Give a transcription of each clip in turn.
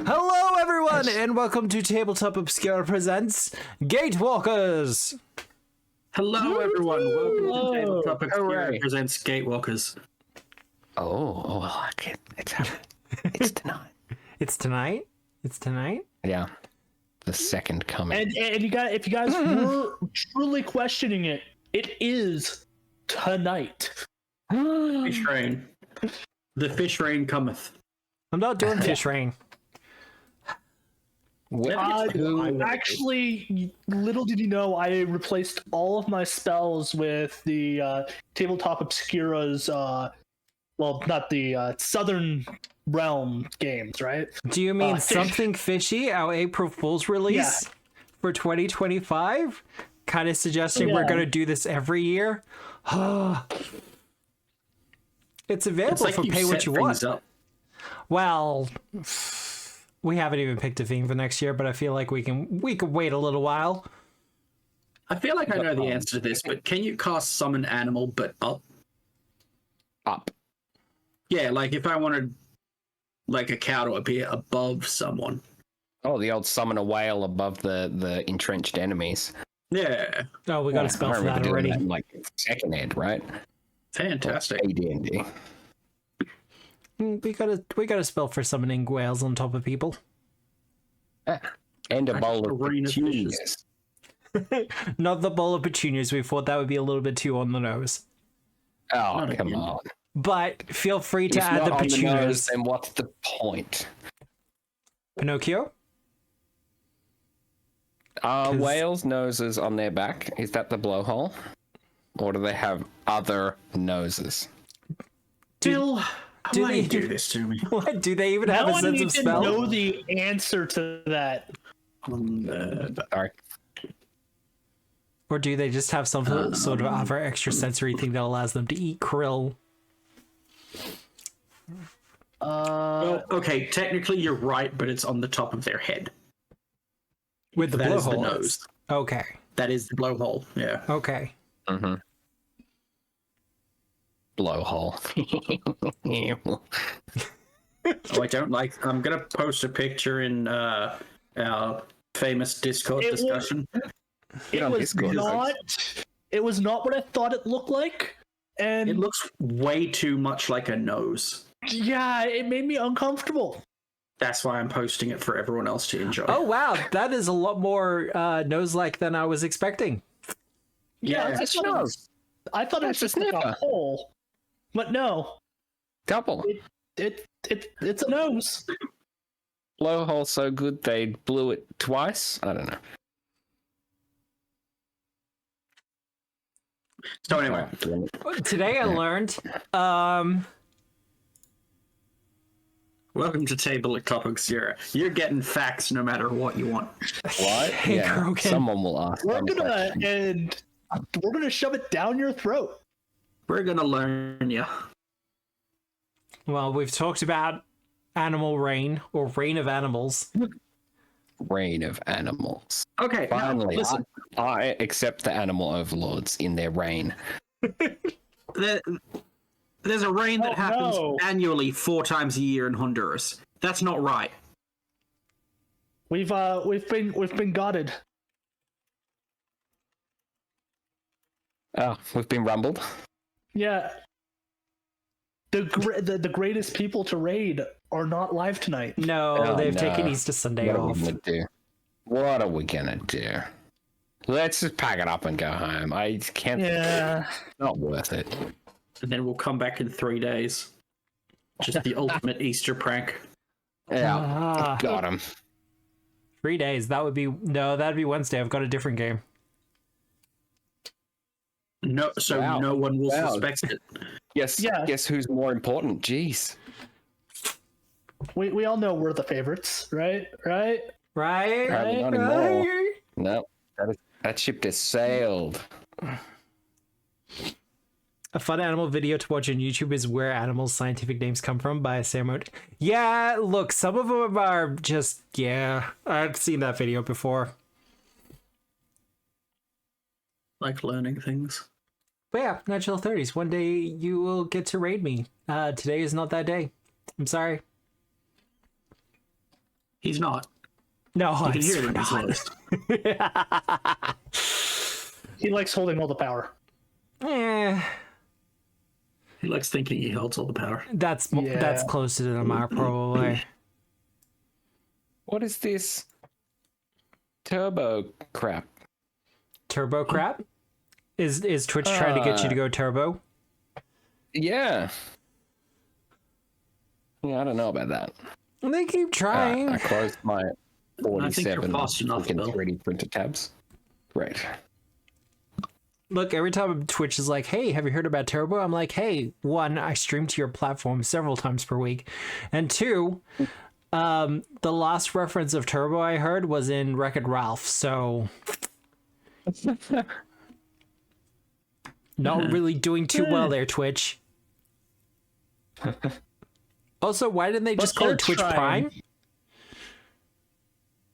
Hello, everyone, and welcome to Tabletop Obscura presents Gatewalkers. Hello, everyone. Welcome to Tabletop Obscura presents Gatewalkers. It's tonight. It's tonight. It's tonight. Yeah, the second coming. And you guys, if you guys were truly questioning it, it is tonight. Fish rain. The fish rain cometh. I'm not doing fish rain. Actually, little did you know, I replaced all of my spells with the Tabletop Obscura's, well, not the Southern Realm games, right? Do you mean Something Fishy, our April Fool's release for 2025? Kind of suggesting we're going to do this every year? It's available for pay what you want. Well, we haven't even picked a theme for next year, but I feel like we can wait a little while. I feel like I know the answer to this, but can you cast summon animal but up? Up. Yeah, like if I wanted like a cow to appear above someone. Oh, the old summon a whale above the entrenched enemies. Yeah. Oh, we got a spell for that already. That in, like second ed, right? Fantastic. AD&D. We got a spell for summoning whales on top of people. And a bowl of Arena petunias. Not the bowl of petunias. We thought that would be a little bit too on the nose. Oh, Not come again. on. But feel free to If add not the on the nose, petunias. then what's the point? Pinocchio? Whales' noses on their back, is that the blowhole? Or do they have other noses? Bill, do why they- you do this to me? What? Do they even have Now a I sense need of to smell? know the answer to that. Sorry. Or do they just have some sort of other extrasensory thing that allows them to eat krill? Well, okay, technically you're right, but it's on the top of their head. With the That is the blowhole. nose. Okay. That is the blowhole, yeah. Okay. Mm-hmm. Blowhole. Oh, I don't like. I'm gonna post a picture in our famous Discord discussion. on Discord, It was not what I thought it looked like, and It looks way too much like a nose. yeah, it made me uncomfortable. That's why I'm posting it for everyone else to enjoy. Oh, wow. That is a lot more nose-like than I was expecting. yeah. I thought it was, That's just a like a sniffer. hole, but no, Double. it's a nose. Blowhole so good they blew it twice? I don't know. So anyway, Today I learned, welcome to Tabletop Obscura. You're getting facts no matter what you want. What? Hey, Yeah, Krogan. someone will ask. We're some gonna question. we're gonna shove it down your throat. We're gonna learn you. well, we've talked about animal rain, or rain of animals. Reign of animals. Okay, now, Finally, listen. I accept the animal overlords in their reign. There's a rain that Oh, happens no. annually 4 times a year in Honduras. That's not right. We've been guarded. Oh, we've been rumbled. Yeah. The greatest people to raid are not live tonight. No, Oh, they've no. taken Easter Sunday What are off. we gonna do? What are we gonna do? Let's just pack it up and go home. I can't. Yeah. Not worth it. And then we'll come back in 3 days. Just the ultimate Easter prank. Yeah, Ah. got him. 3 days. That'd be Wednesday. I've got a different game. No, so Wow. no one will Wow. suspect it. Yes. Yeah. Guess who's more important? Jeez. We all know we're the favorites, right? Right? Right? Apparently not anymore. No, that ship has sailed. A fun animal video to watch on YouTube is Where Animals' Scientific Names Come From by Sam Oat. Yeah, look, some of them are just, yeah. I've seen that video before. Like learning things. But yeah, Natural 30s. One day you will get to raid me. Today is not that day. I'm sorry. He's not. No, You I'm can hear it in his not. voice. He likes holding all the power. Eh, He likes thinking he holds all the power. that's Yeah. closer to the mark, probably. What is this turbo crap? Turbo crap? Is Twitch trying to get you to go turbo? Yeah. Yeah, I don't know about that. They keep trying. I closed my I think you're 47 fast enough, fucking Bill. 3D printer tabs. Right. Look, every time Twitch is like, hey, have you heard about Turbo? I'm like, hey, one, I stream to your platform several times per week. And two, the last reference of Turbo I heard was in Wreck-It Ralph, so... Not really doing too well there, Twitch. Also, why didn't they just But call they're it Twitch trying. Prime?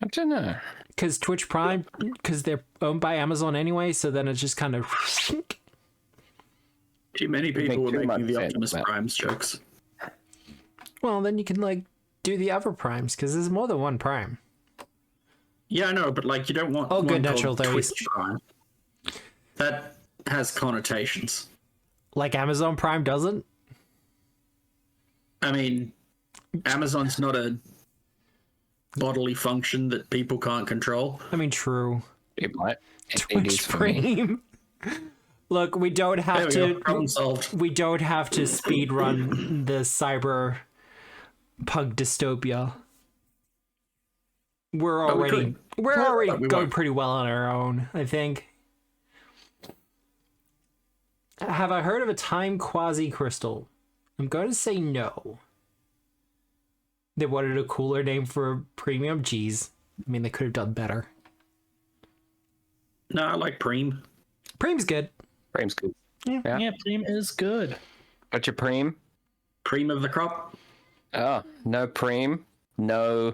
I don't know. Because Twitch Prime, because they're owned by Amazon anyway, so then it's just kind of... Too many people were too making the much Optimus sense, Matt. Primes jokes. Well, then you can, like, do the other primes, because there's more than one prime. Yeah, I know, but like you don't want Oh, good, one natural called 30s. Twitch Prime. That has connotations. Like Amazon Prime doesn't? I mean, Amazon's not a bodily function that people can't control. I mean, true. It might. It is Twitch for me. Prime. Look, we don't There have we to... go. Problem solved. We don't have to speed run the cyber pug dystopia. We're But we already could. we're Well, already we going won't. pretty well on our own, I think. Have I heard of a time quasi crystal? I'm going to say no. They wanted a cooler name for premium. Jeez. I mean, they could have done better. No, I like Preem. Preem's good. Preem's good. Yeah. Yeah, Preem is good. What's your Preem? Preem of the crop. Oh, no Preem. No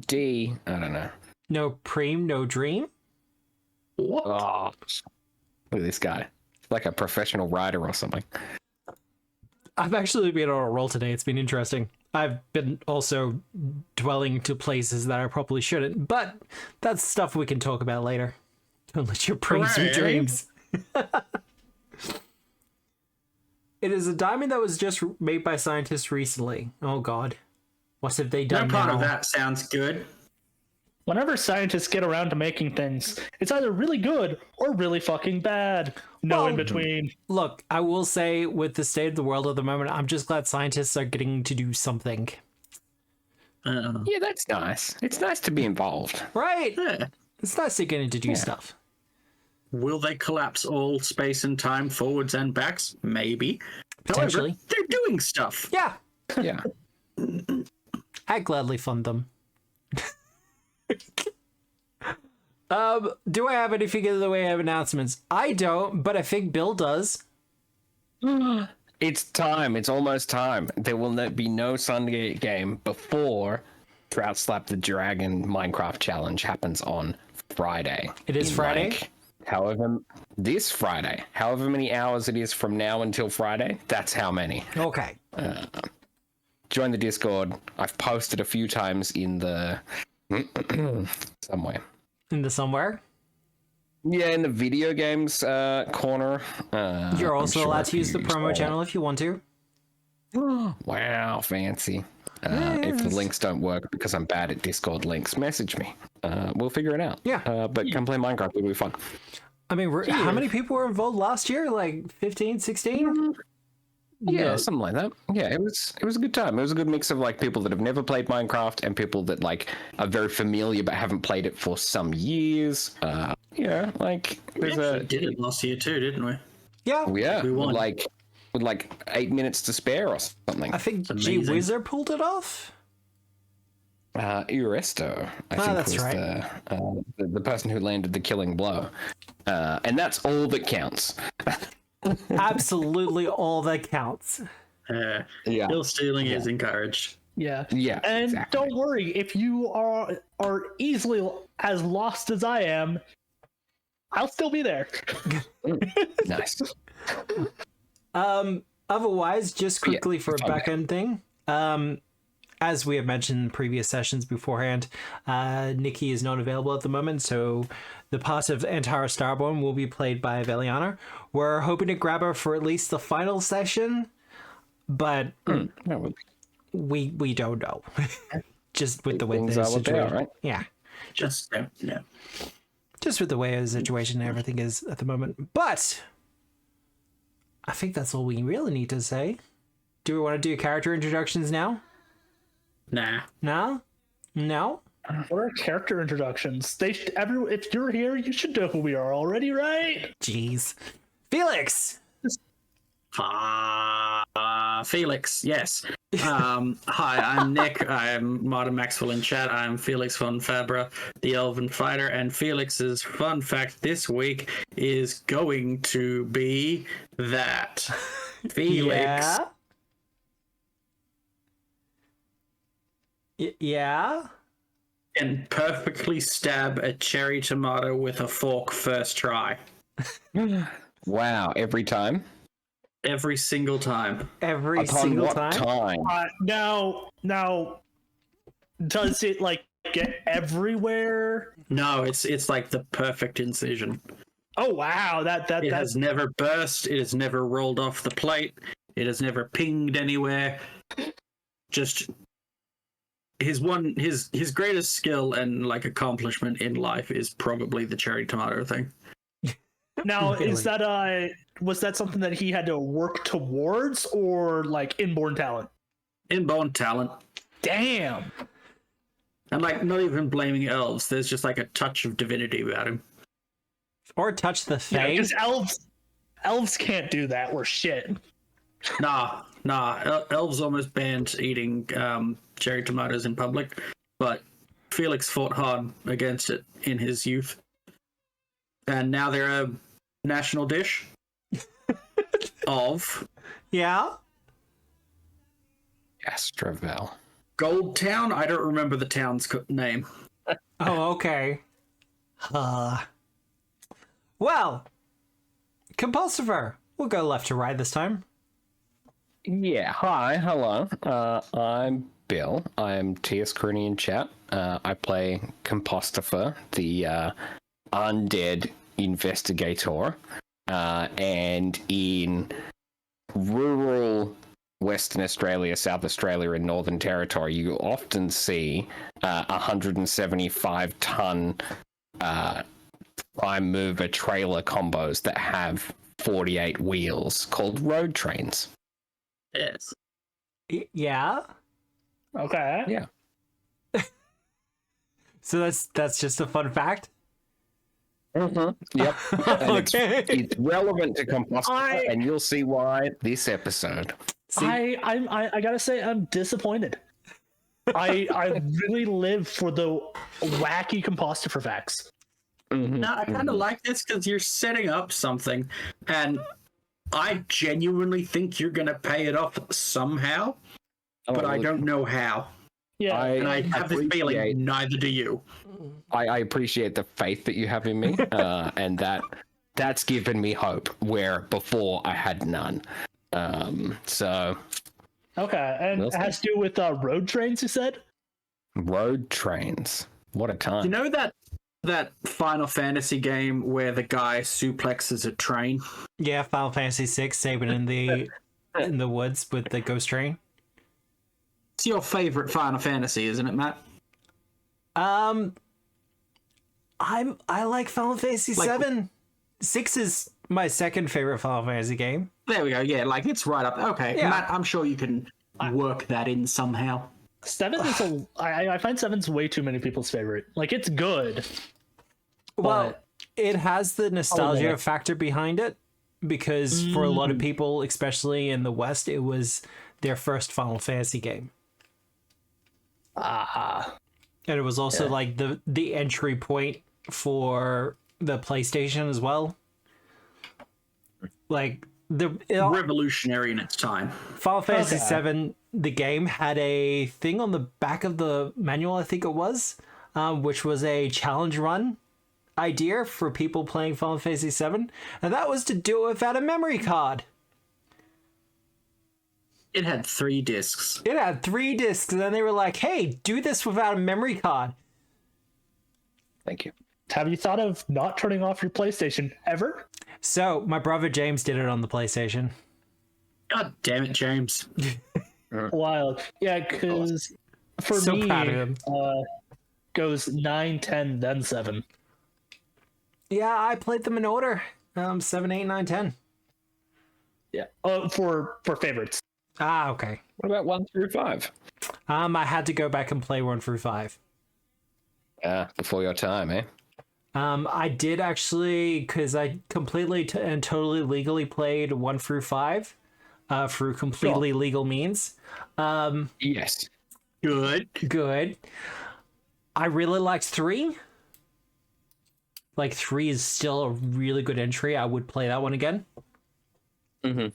D. I don't know. No Preem, no dream. What? Oh, look at this guy. Like a professional writer or something. I've actually been on a roll today. It's been interesting. I've been also dwelling to places that I probably shouldn't, but that's stuff we can talk about later. Don't let your praise your Hooray. dreams. It is a diamond that was just made by scientists recently. Oh god. What have they No done part now? of that sounds good. Whenever scientists get around to making things, it's either really good or really fucking bad. No Well, in between. Look, I will say with the state of the world at the moment, I'm just glad scientists are getting to do something. Yeah, that's nice. It's nice to be involved. Right? Yeah. It's nice to get in to do stuff. Will they collapse all space and time forwards and backs? Maybe. Potentially. However, they're doing stuff. Yeah. Yeah. I'd gladly fund them. Do I have anything in the way of announcements? I don't, but I think Bill does. It's time. It's almost time. There will be no Sunday game before Trout Slap the Dragon Minecraft Challenge happens on Friday. It is In, Friday? like, this Friday, however many hours it is from now until Friday, that's how many. Okay. Join the Discord. I've posted a few times in the somewhere. In the somewhere. Yeah, in the video games corner. You're I'm also sure allowed if to use the you promo scroll- channel if you want to. Wow, fancy. If the links don't work because I'm bad at Discord links, message me. We'll figure it out. Yeah. But come play Minecraft. It'll be fun. I mean, how many people were involved last year? Like 15, 16? Yeah, something like that. Yeah, it was a good time. It was a good mix of like people that have never played Minecraft and people that like are very familiar but haven't played it for some years. Yeah, like We there's actually a did it last year too, didn't we? Yeah. yeah, We won. with like 8 minutes to spare or something. I think It's G amazing. Wizard pulled it off. Ioresto, I think that's was right. the person who landed the killing blow, and that's all that counts. Absolutely all that counts. Yeah, Bill stealing is encouraged. Yeah. yeah, And exactly. don't worry, if you are easily as lost as I am, I'll still be there. Nice. Otherwise, just quickly for a it's fine. back end thing. as we have mentioned in previous sessions beforehand, Nikki is not available at the moment, so the part of Antara Starborn will be played by Veliana. We're hoping to grab her for at least the final session, but we don't know. Just with the way the situation, right? Yeah. Just yeah. Just with the way the situation and everything is at the moment. But I think that's all we really need to say. Do we want to do character introductions now? Nah. No? No? What are character introductions? If you're here, you should know who we are already, right? Jeez. Felix! Felix, yes. Hi, I'm Nick. I'm Martin Maxwell in chat. I'm Felix von Fabra, the Elven Fighter, and Felix's fun fact this week is going to be that Felix. Yeah? Can perfectly stab a cherry tomato with a fork first try. Wow, every time? Every single time. Every Upon single what time? Now, does it like get everywhere? No, it's like the perfect incision. Oh wow, that has never burst. It has never rolled off the plate. It has never pinged anywhere. Just his greatest skill and like accomplishment in life is probably the cherry tomato thing. Now, Really? Was that something that he had to work towards, or like inborn talent? Inborn talent. Damn. And like, not even blaming elves. There's just like a touch of divinity about him. Or touch the thing. Because elves can't do that. We're shit. Nah. Elves almost banned eating cherry tomatoes in public, but Felix fought hard against it in his youth. And now they're a national dish of Yeah? Astrovel. Gold Town. I don't remember the town's name. Oh, okay. Well, Compulsiver. We'll go left to right this time. Yeah, hi, hello. I'm Bill. I'm T.S. Crooney in chat. I play Compulsiver, the undead investigator. And in rural Western Australia, South Australia, and Northern Territory, you often see 175-ton prime mover trailer combos that have 48 wheels called road trains. Yes. Yeah? Okay. Yeah. So that's just a fun fact? Mm-hmm. Yep. And Okay. it's relevant to Compulsiver, and you'll see why this episode. I gotta say, I'm disappointed. I really live for the wacky Compulsiver facts. Mm-hmm. No, I kind of like this because you're setting up something, and I genuinely think you're going to pay it off somehow, but I don't know how. Yeah. And I have this feeling neither do you. I appreciate the faith that you have in me, and that's given me hope where before I had none. So Okay, and it has to do with road trains, you said? Road trains. What a time. You know that Final Fantasy game where the guy suplexes a train? Yeah, Final Fantasy VI, Sabin in the woods with the ghost train. It's your favorite Final Fantasy, isn't it, Matt? I like Final Fantasy VII. 6 is my second favorite Final Fantasy game. There we go. Yeah, like it's right up. Okay, Yeah. Matt, I'm sure you can work that in somehow. 7 is I find 7's way too many people's favorite. Like, it's good. Well, but- it has the nostalgia factor behind it because for a lot of people, especially in the West, it was their first Final Fantasy game. And it was also like the entry point for the PlayStation as well. Like Revolutionary in its time. Final Fantasy VII, the game had a thing on the back of the manual, I think it was, which was a challenge run idea for people playing Final Fantasy VII, and that was to do it without a memory card. It had 3 discs. It had 3 discs, and then they were like, hey, do this without a memory card. Thank you. Have you thought of not turning off your PlayStation ever? So my brother James did it on the PlayStation. God damn it, James. Wild. Yeah, because for So me, proud of him. Goes 9, 10, then 7. Yeah, I played them in order. 7, 8, 9, 10. Yeah. For favorites. Ah, okay. What about 1 through 5? I had to go back and play 1 through 5. Before your time, eh? I did actually, because I completely and totally legally played 1 through 5 through completely legal means. Yes. Good. I really liked 3. Like 3 is still a really good entry. I would play that one again. Mm-hmm.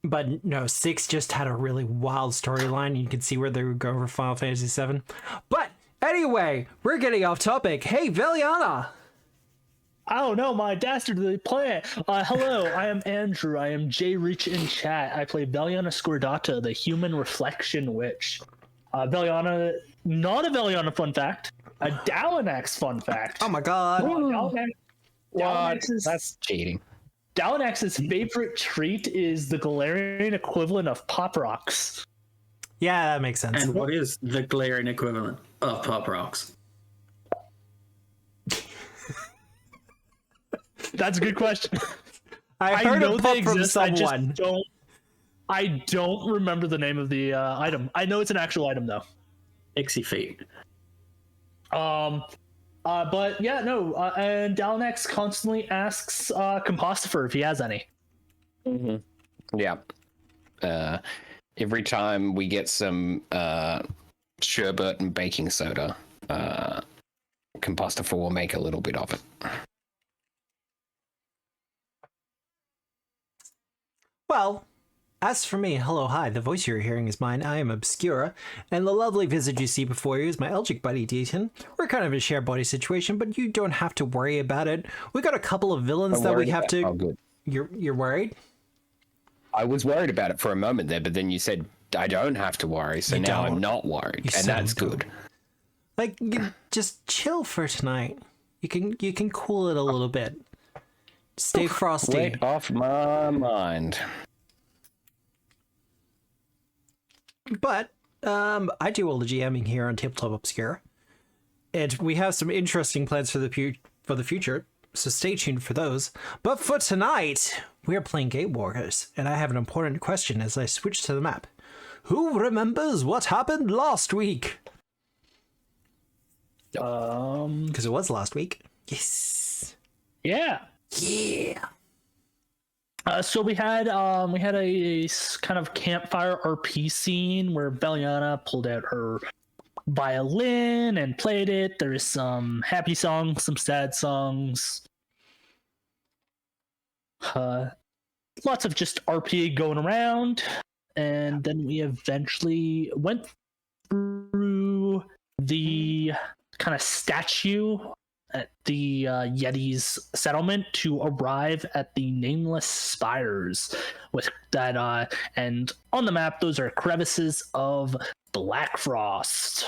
But no, 6 just had a really wild storyline. You could see where they were going for Final Fantasy 7. But anyway, we're getting off topic. Hey, Veliana! Oh no, my dastardly plan. Hello, I am Andrew. I am J Reach in chat. I play Veliana Scordata, the human reflection witch. Veliana, not a Veliana fun fact, a Dalanax fun fact. Oh my god. That's cheating. Dalanax's favorite treat is the Galarian equivalent of Pop Rocks. Yeah, that makes sense. And what is the glaring equivalent of Pop Rocks? That's a good question. I heard know it they pop from exist. I someone. just don't remember the name of the item. I know it's an actual item though. Pixie feet. But yeah, no. And Dalanax constantly asks Compostifer if he has any. Mm-hmm. Yeah. Every time we get some sherbet and baking soda, Compostifer will make a little bit of it. Well, as for me, hello, hi, the voice you're hearing is mine. I am Obscura, and the lovely visage you see before you is my Elgic buddy, Deaton. We're kind of a shared body situation, but you don't have to worry about it. We got a couple of villains that we have to... Oh, good. You're worried? I was worried about it for a moment there, but then you said I don't have to worry, so now I'm not worried, and that's good. Like, you just chill for tonight. You can cool it a little bit. Stay frosty. Weight off my mind. But I do all the GMing here on Tabletop Obscura, and we have some interesting plans for the future. So stay tuned for those. But for tonight, we are playing Gatewalkers, and I have an important question as I switch to the map. Who remembers what happened last week? Because it was last week. Yes. Yeah. Yeah. So we had a kind of campfire RP scene where Veliana pulled out her violin and played it. There is some happy songs, some sad songs. Lots of just RP going around, and then we eventually went through the kind of statue at the Yeti's settlement to arrive at the Nameless Spires with that and on the map those are crevices of Blackfrost.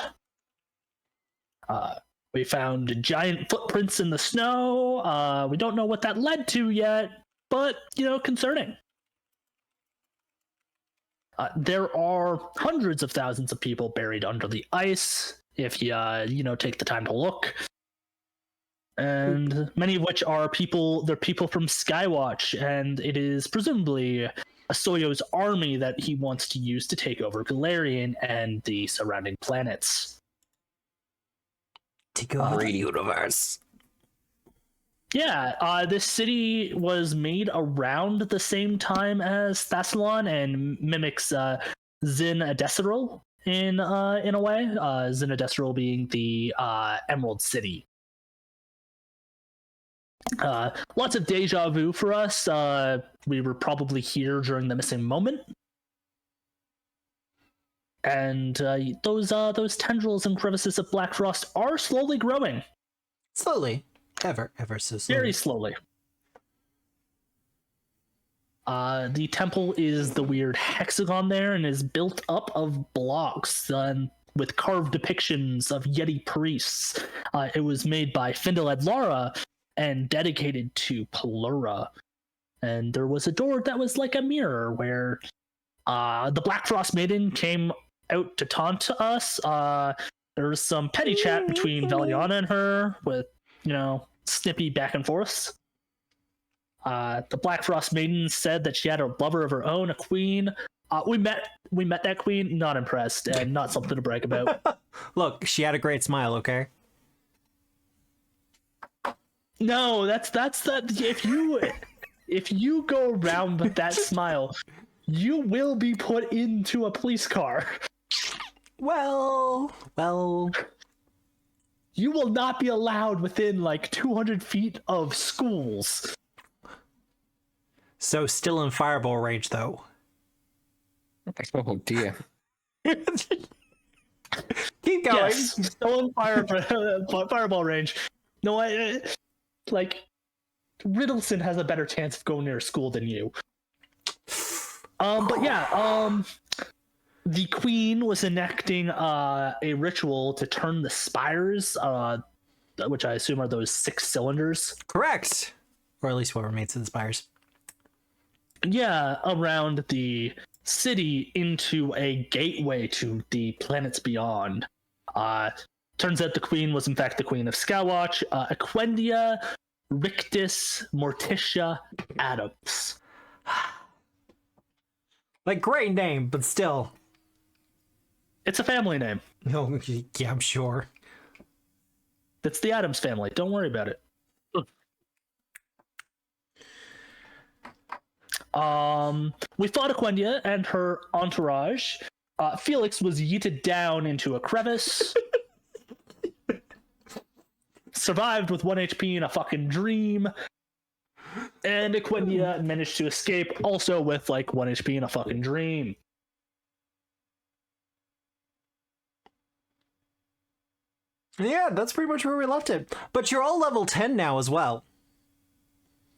We found giant footprints in the snow. We don't know what that led to yet, but concerning. There are hundreds of thousands of people buried under the ice if you take the time to look. And many of which are people. They're people from Skywatch, and it is presumably Asoyo's army that he wants to use to take over Galarian and the surrounding planets. Take over the universe. Yeah, this city was made around the same time as Thassalon and mimics Zin Adesiril in a way. Zin Adesiril being the Emerald City. Lots of deja vu for us. We were probably here during the missing moment. And those tendrils and crevices of Blackfrost are slowly growing. Slowly. Ever so slowly. Very slowly. The temple is the weird hexagon there and is built up of blocks with carved depictions of Yeti priests. It was made by Findaled Lara and dedicated to Pelura. And there was a door that was like a mirror where the Blackfrost Maiden came out to taunt us. There was some petty chat between Valiana and her with, snippy back and forths. The Blackfrost Maiden said that she had a lover of her own, a queen. We met that queen, not impressed, and not something to brag about. Look, she had a great smile, okay? No, that's that. If you go around with that smile, you will be put into a police car. Well. You will not be allowed within like 200 feet of schools. So still in fireball range, though. Oh dear. Keep going. Yes, still in fireball range. No, Riddleson has a better chance of going near a school than you. But yeah, the queen was enacting a ritual to turn the spires, which I assume are those 6 cylinders. Correct. Or at least what remains of the spires. Yeah, around the city into a gateway to the planets beyond. Turns out the queen was in fact the queen of Skywatch, Equendia Rictus Morticia Adams. Like, great name, but still. It's a family name. Oh, yeah, I'm sure. It's the Adams family. Don't worry about it. We fought Equendia and her entourage. Felix was yeeted down into a crevice. Survived with 1 HP in a fucking dream. And Equendia managed to escape also with like 1 HP in a fucking dream. Yeah, that's pretty much where we left it. But you're all level 10 now as well.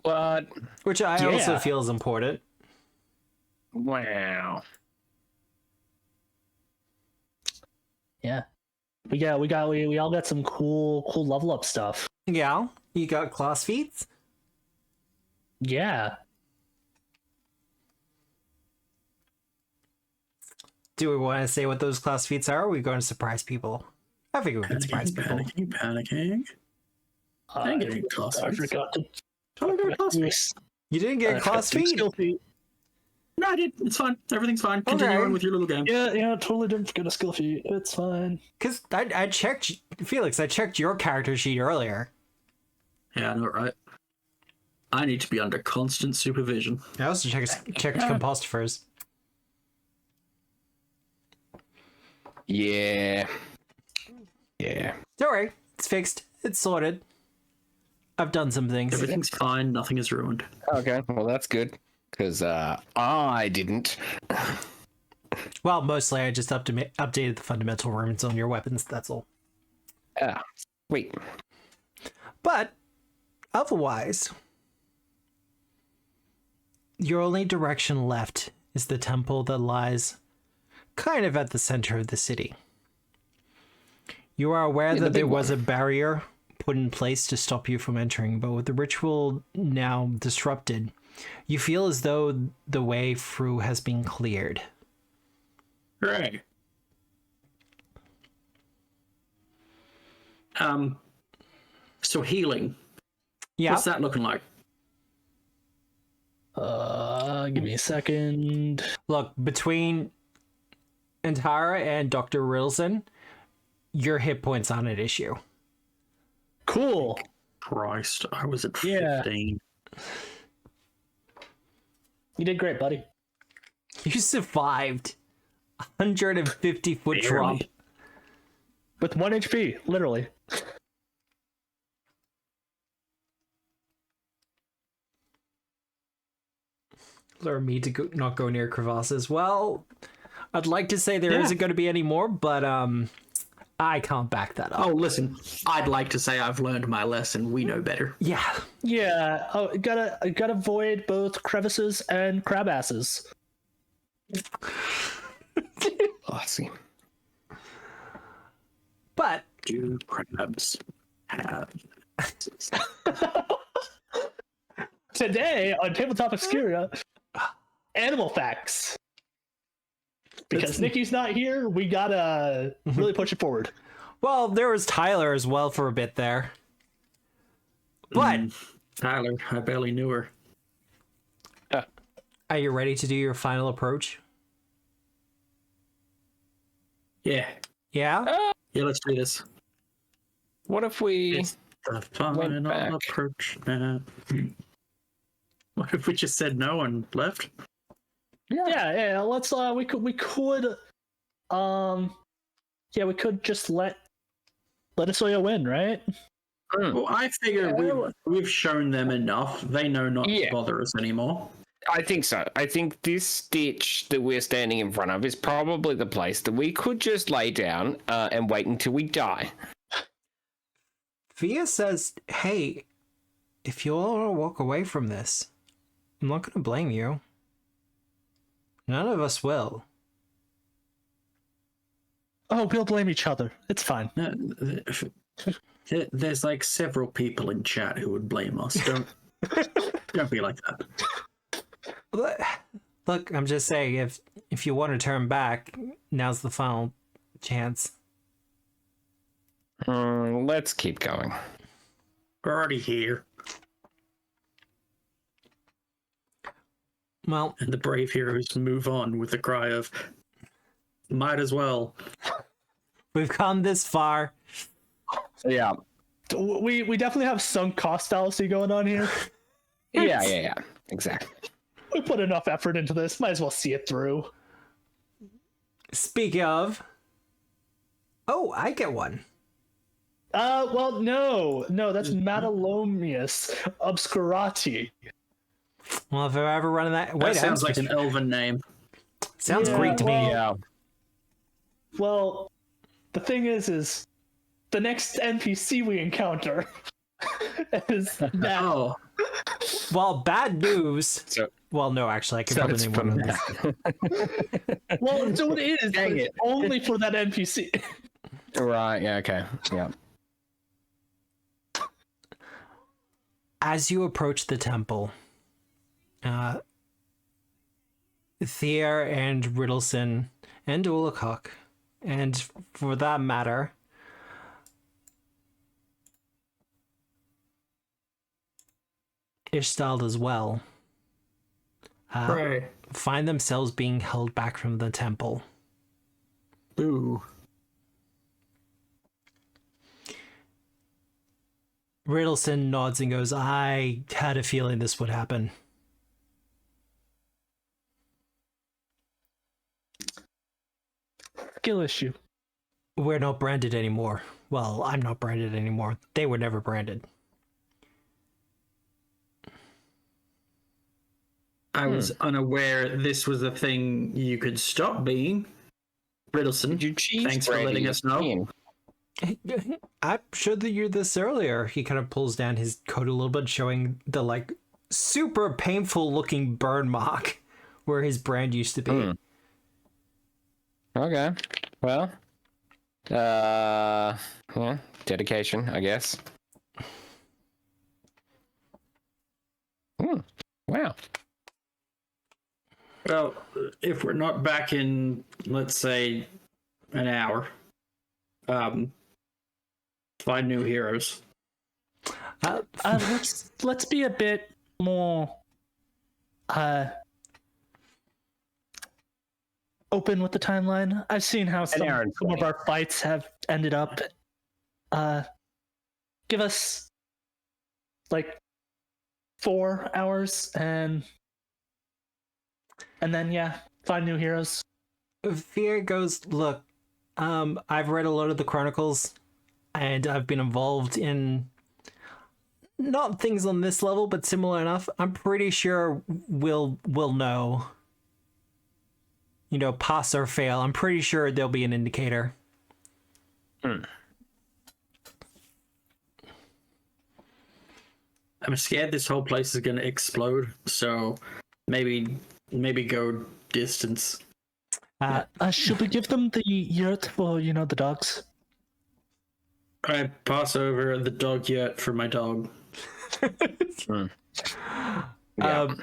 What? Which I also feel is important. Wow. Yeah. We all got some cool level up stuff. Yeah, you got class feats? Yeah. Do we want to say what those class feats are, or are we going to surprise people? I think we can surprise people. Panicking. I didn't get any class I feats. forgot to... Totally got a class feat. You didn't get a class feat? Skill feat. No, I did. It's fine. Everything's fine. Continue on with your little game. Yeah, totally didn't forget a skill feat. It's fine. Because I checked, Felix, I checked your character sheet earlier. Yeah, I know, right? I need to be under constant supervision. I also checked composters. Yeah. Don't worry, it's fixed. It's sorted. I've done some things. Everything's fine. Nothing is ruined. Okay, well that's good. Because I didn't. Well, mostly I just updated the fundamental runes on your weapons, that's all. Ah, wait. But, otherwise, your only direction left is the temple that lies kind of at the center of the city. You are aware that there was a barrier put in place to stop you from entering, but with the ritual now disrupted, you feel as though the way through has been cleared. Hooray. So healing. Yeah. What's that looking like? Give me a second. Look, between Antara and Dr. Rilson, your hit points aren't an issue. Cool. Christ, I was at Yeah. 15. You did great, buddy. You survived 150-foot drop. Barely. With 1 HP, literally. Lure me to not go near crevasses. Well, I'd like to say there isn't going to be any more, but I can't back that up. Oh, listen, I'd like to say I've learned my lesson. We know better. Yeah. Yeah. Oh, gotta avoid both crevices and crab asses. I see. But Do crabs have Today on Tabletop Obscura, animal facts. Because Nikki's not here, we gotta really push it forward. well, there was Tyler as well for a bit there. But Tyler? I barely knew her. are you ready to do your final approach? Yeah. Yeah? Yeah, let's do this. What if we? It's the final back. approach now. What if we just said no and left? Yeah. Let's we could just let Asoya win, right? Well, I figure we've shown them enough. They know not to bother us anymore. I think so. I think this ditch that we're standing in front of is probably the place that we could just lay down and wait until we die. Fia says, hey, if you all want to walk away from this, I'm not going to blame you. None of us will. Oh, we'll blame each other. It's fine. No, there's like several people in chat who would blame us. Don't be like that. Look, I'm just saying, if you want to turn back, now's the final chance. Let's keep going. We're already here. Well, And the brave heroes move on with the cry of, might as well. we've come this far. Yeah. We definitely have sunk cost fallacy going on here. Yeah. Exactly. We put enough effort into this. Might as well see it through. Speaking of... Oh, I get one. Well, no, that's Madalomius Obscurati. Well, if I've ever run that... Wait, That sounds like an elven name. Sounds Yeah, Greek to me. Yeah. Well, the thing is the next NPC we encounter is that. Oh, Well, bad news... So, Well, no, actually, I can so probably it's name from one of them. that. Well, so it is. Dang but it. it's only for that NPC. Right. Yeah. Okay. Yeah. As you approach the temple, Thea and Riddleson and Ulakok, and for that matter, Ishtald as well, right. find themselves being held back from the temple. Ooh. Riddleson nods and goes, I had a feeling this would happen. Skill issue. We're not branded anymore. Well, I'm not branded anymore. They were never branded. I was unaware this was a thing you could stop being. Riddleson, thanks for letting us know. I showed you this earlier. He kind of pulls down his coat a little bit, showing the like super painful looking burn mark where his brand used to be. Okay. Well. Yeah. Dedication, I guess. Wow. Well, if we're not back in, let's say, an hour, find new heroes. Let's be a bit more open with the timeline. I've seen how some of our fights have ended up. Give us like 4 hours and then find new heroes. Fear goes, look, I've read a lot of the chronicles and I've been involved in not things on this level, but similar enough. I'm pretty sure we'll know. You know, pass or fail. I'm pretty sure there'll be an indicator. I'm scared this whole place is gonna explode, so maybe go distance. Should we give them the yurt for, the dogs? I pass over the dog yurt for my dog. Yeah.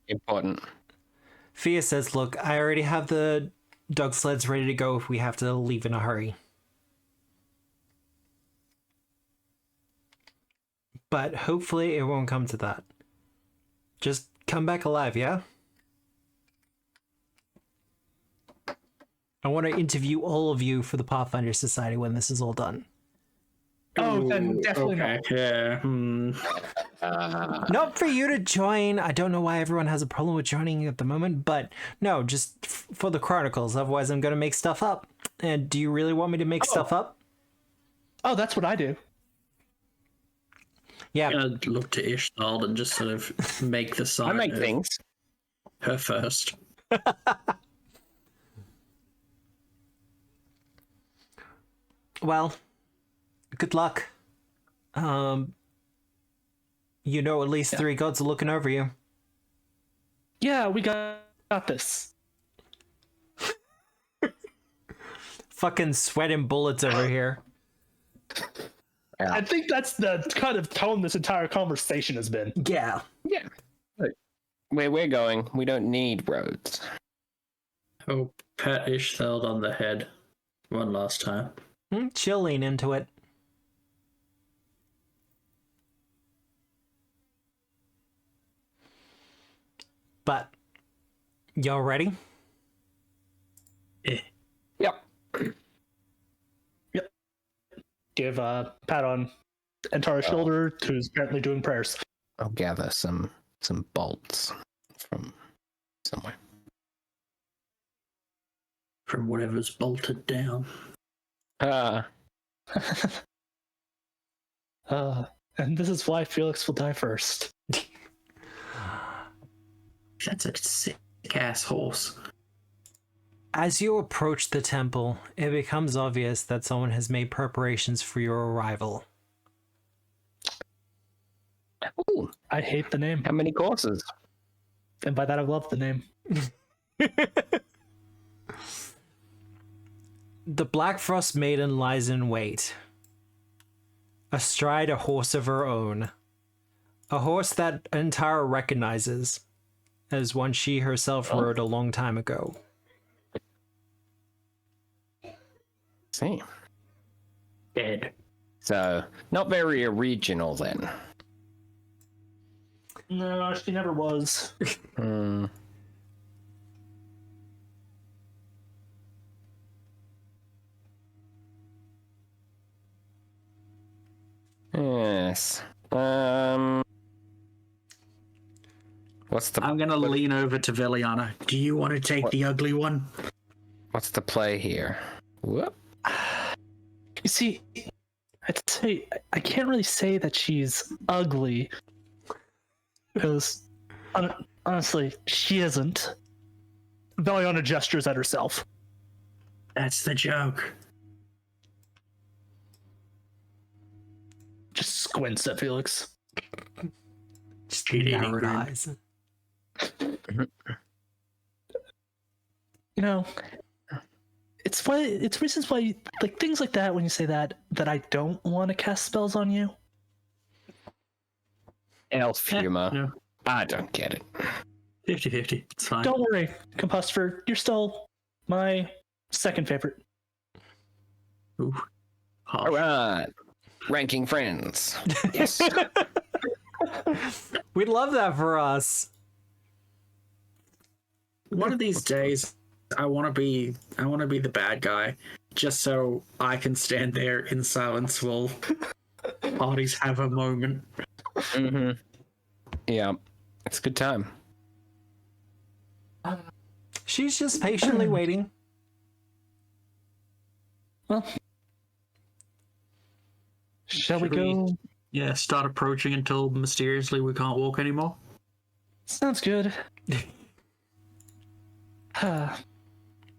Important. Fia says, look, I already have the dog sleds ready to go if we have to leave in a hurry. But hopefully it won't come to that. Just come back alive, yeah? I want to interview all of you for the Pathfinder Society when this is all done. Oh, then definitely okay. not. Yeah. Not for you to join. I don't know why everyone has a problem with joining at the moment, but no, just for the Chronicles. Otherwise, I'm going to make stuff up. And do you really want me to make stuff up? Oh, that's what I do. Yeah. I'm gonna look to Ishtal and just sort of make the sign. I make of things. her first. Well, good luck. At least 3 gods are looking over you. Yeah, we got this. Fucking sweating bullets over here. Yeah. I think that's the kind of tone this entire conversation has been. Yeah. Yeah. Look, where we're going, we don't need roads. Oh, pat Ishtal on the head one last time. She'll lean into it. But, y'all ready? Yep. Give a pat on Antara's shoulder, who's apparently doing prayers. I'll gather some bolts from somewhere. From whatever's bolted down. And this is why Felix will die first. That's a sick ass horse. As you approach the temple, it becomes obvious that someone has made preparations for your arrival. Ooh, I hate the name, how many courses? and by that I love the name. The Blackfrost Maiden lies in wait, astride a horse of her own. A horse that Antara recognizes as one she herself rode a long time ago. See. Dead. So, not very original then. No, she never was. Yes. What's the I'm gonna lean over to Veliana. Do you want to take the ugly one? what's the play here? Whoop. You see, I'd say I can't really say that she's ugly, because honestly, she isn't. Veliana gestures at herself. That's the joke. Just squints at Felix. Just Cheating narrowed grin. eyes. It's reasons why, like things like that, when you say that I don't want to cast spells on you. Elf humor. No. I don't get it. 50-50. It's fine. Don't worry, Compuster, you're still my second favorite. Ooh. All right. Ranking friends. Yes. We'd love that for us. One of these days, I want to be the bad guy, just so I can stand there in silence while parties have a moment. Mm-hmm. Yeah. It's a good time. She's just patiently waiting. Well, shall we go? Yeah, start approaching until mysteriously we can't walk anymore. Sounds good. Might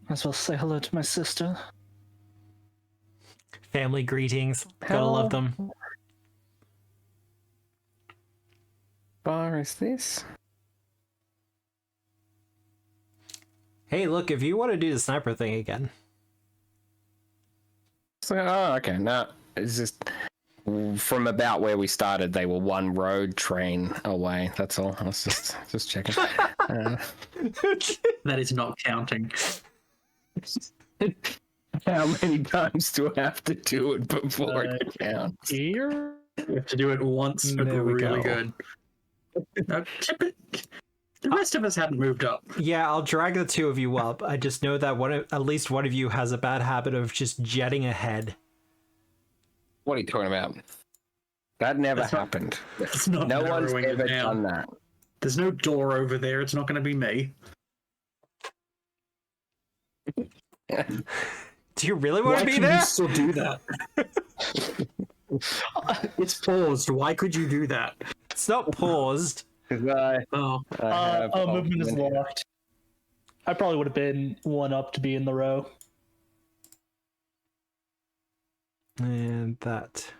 as well say hello to my sister. Family greetings. Gotta love them. Bar is this? Hey, look, if you want to do the sniper thing again. So, oh, okay. No, it's just from about where we started. They were one road train away. That's all. I was just checking. That is not counting. How many times do I have to do it before it counts? Here? We have to do it once, but There we're we really go. good. Now, tip it. The rest of us hadn't moved up. Yeah, I'll drag the two of you up. I just know that at least one of you has a bad habit of just jetting ahead. What are you talking about? That never happened. It's not No one's narrowing it ever down. done that. There's no door over there. It's not going to be me. Do you really want Why to be can there? you still do that? It's paused. Why could you do that? It's not paused. I Oh, have Movement is ultimate- locked. I probably would have been one up to be in the row. And that.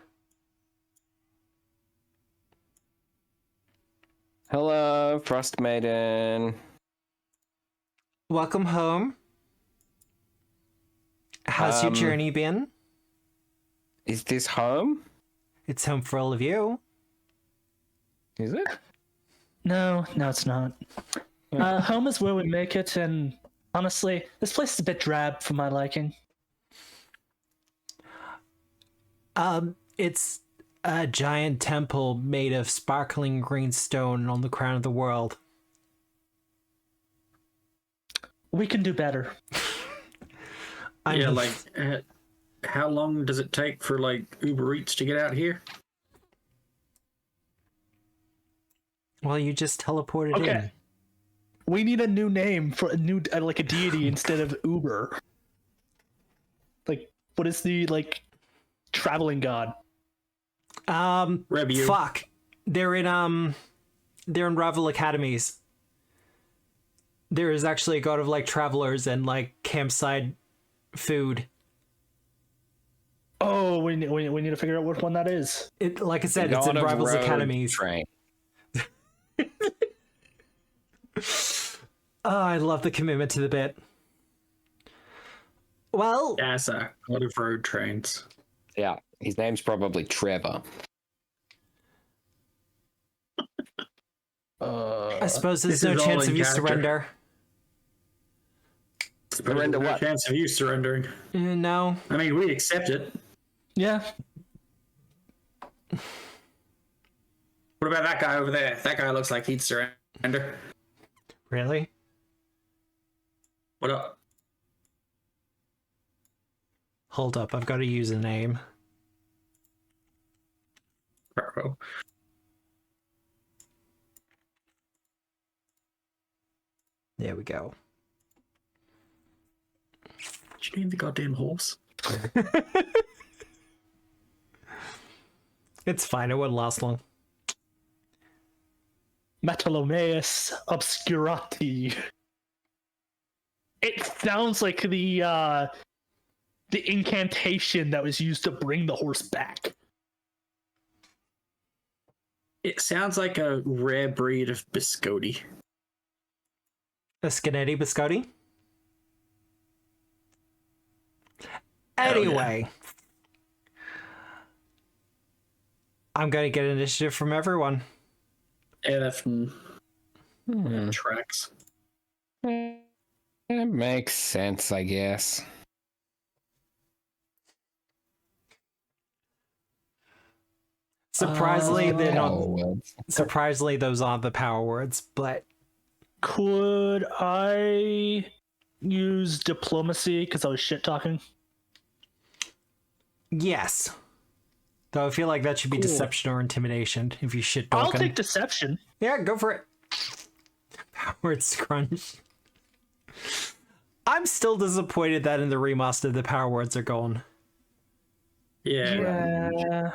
Hello, Frost Maiden. Welcome home. How's your journey been? Is this home? It's home for all of you. Is it? No, it's not. Home is where we make it, and honestly, this place is a bit drab for my liking. It's a giant temple made of sparkling green stone on the crown of the world. We can do better. yeah. Like, how long does it take for like Uber Eats to get out here? Well, you just teleported in. Okay. We need a new name for a new, like a deity instead of Uber. Like, what is the traveling god? Rebu. Fuck. They're in rival academies. There is actually a god of like travelers and like campsite food. Oh, we need to figure out which one that is. It, like I said, it's in God of rivals Road academies. Train. Oh, I love the commitment to the bit. Well, That's a lot of road trains. Yeah, his name's probably Trevor. I suppose there's this no is all chance in of you character. surrender. Surrender No what? chance of you surrendering. No. I mean, we accept it. Yeah. What about that guy over there? That guy looks like he'd surrender. Really? What up? Hold up, I've got to use a name. Bravo. There we go. Did you name the goddamn horse? It's fine, it wouldn't last long. Metalomeus obscurati. It sounds like the incantation that was used to bring the horse back. It sounds like a rare breed of biscotti. A Scanetti Biscotti? Hell yeah. Anyway. I'm going to get initiative from everyone. Yeah, that's tracks. It makes sense, I guess. Surprisingly, they're not. Oh, Surprisingly, those aren't the power words, but Could I use diplomacy because I was shit talking? yes. Though I feel like that should be Cool. deception or intimidation if you shit I'll talking. take deception. Yeah, go for it. Power word scrunch. I'm still disappointed that in the remaster the power words are gone. Yeah.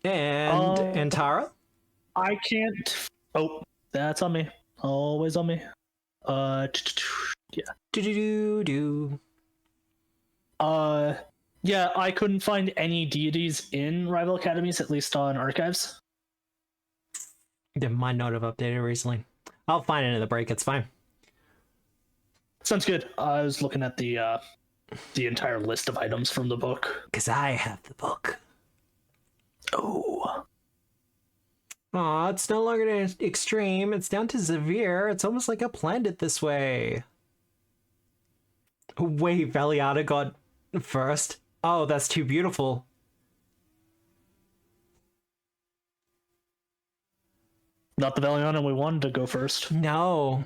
Yeah. And Tara? I can't. Oh, that's on me. Always on me. Yeah. Do. Yeah, I couldn't find any deities in rival academies, at least on archives. They might not have updated recently. I'll find it in the break. It's fine. Sounds good. I was looking at the entire list of items from the book. Because I have the book. Oh. Aw, it's no longer extreme. It's down to severe. It's almost like I planned it this way. Wait, Valiana got first? Oh, that's too beautiful. Not the Valiana we wanted to go first. No,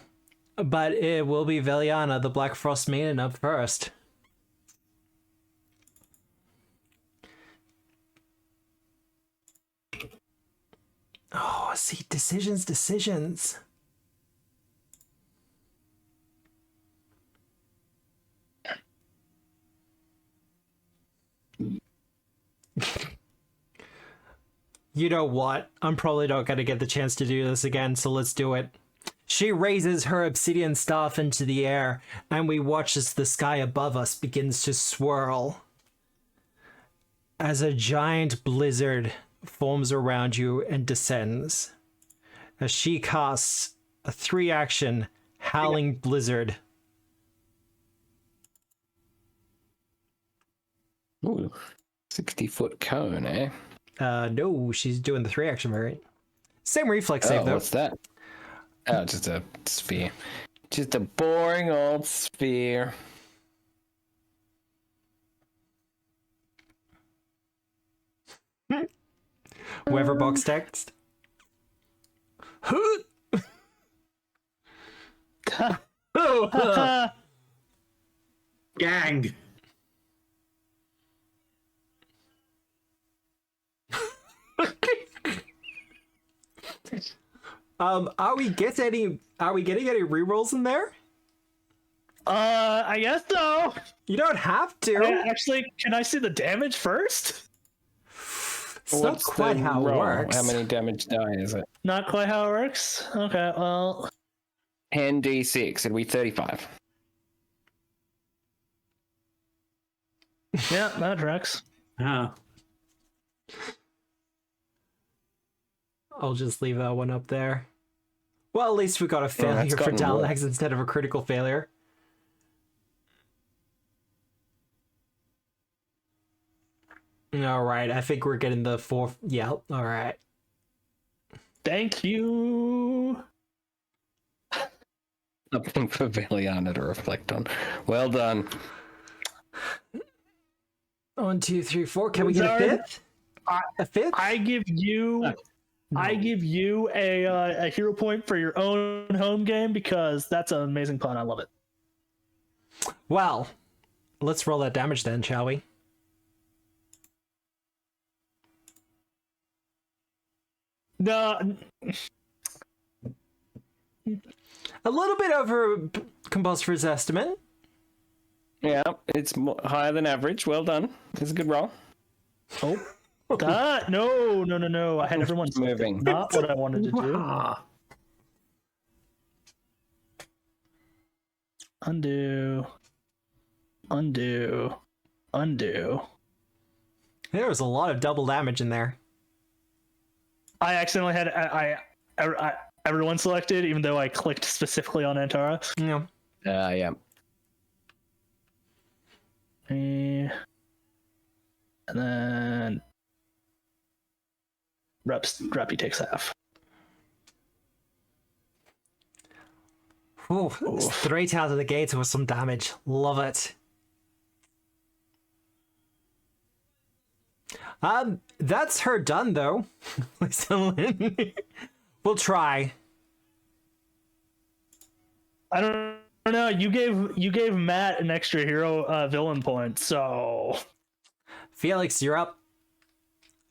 but it will be Valiana, the Blackfrost Maiden, up first. Oh, see, decisions. You know what? I'm probably not going to get the chance to do this again, so let's do it. She raises her obsidian staff into the air, and we watch as the sky above us begins to swirl. As a giant blizzard forms around you and descends. As she casts a 3-action Howling Blizzard. Ooh, 60-foot cone, eh? No, she's doing the 3-action variant. Same reflex save, though. What's that? Oh, just a sphere. Just a boring old sphere. Whoever box text. Gang. Are we getting any rerolls in there? I guess so. You don't have to. Actually, can I see the damage first? It's not quite how it works. How many damage die is it? Not quite how it works. Okay, well, 10d6. It'll be 35. yeah, that tracks. Oh. I'll just leave that one up there. Well, at least we got a failure for Dalax instead of a critical failure. All right, I think we're getting the 4th. Yeah, all right. Thank you. Something for Valiana to reflect on. Well done. 1, 2, 3, 4. Can we get a 5th? A 5th? I give you a hero point for your own home game because that's an amazing pun. I love it. Well, let's roll that damage then, shall we? No. A little bit over Compulsor's estimate. Yeah, it's higher than average. Well done. It's a good roll. Oh. No. I had everyone moving. Not what I wanted to do. Undo. There was a lot of double damage in there. I accidentally had everyone selected, even though I clicked specifically on Antara. Yeah. Yeah. And then Rappy takes half. Ooh, straight out of the gates with some damage. Love it. That's her done though. We'll try. I don't know. You gave Matt an extra hero villain point, so Felix, you're up.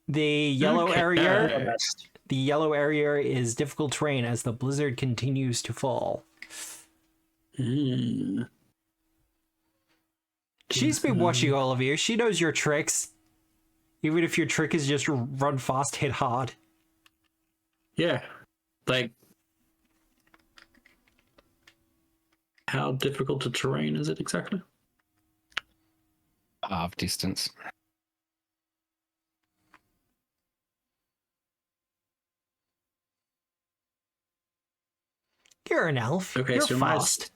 The yellow area. The yellow area is difficult terrain as the blizzard continues to fall. She's been watching all of you. She knows your tricks. Even if your trick is just run fast, hit hard. Yeah. Like, how difficult a terrain is it exactly? half distance. You're an elf. Okay, You're so fast.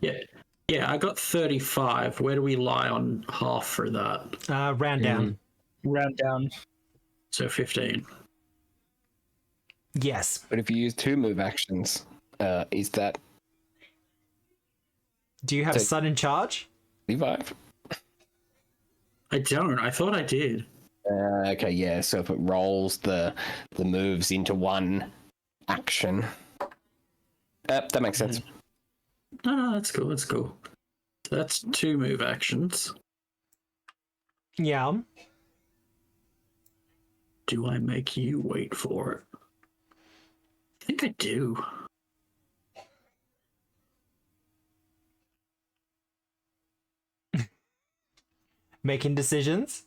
Yeah, I got 35. Where do we lie on half for that? Round down. Round down. So 15. Yes. But if you use 2 move actions, is that Do you have So- sudden charge? 25? I don't. I thought I did. Okay, yeah. So if it rolls the moves into one action, that makes sense. No, that's cool. That's cool. So that's 2 move actions. Yeah. Do I make you wait for it? I think I do. Making decisions.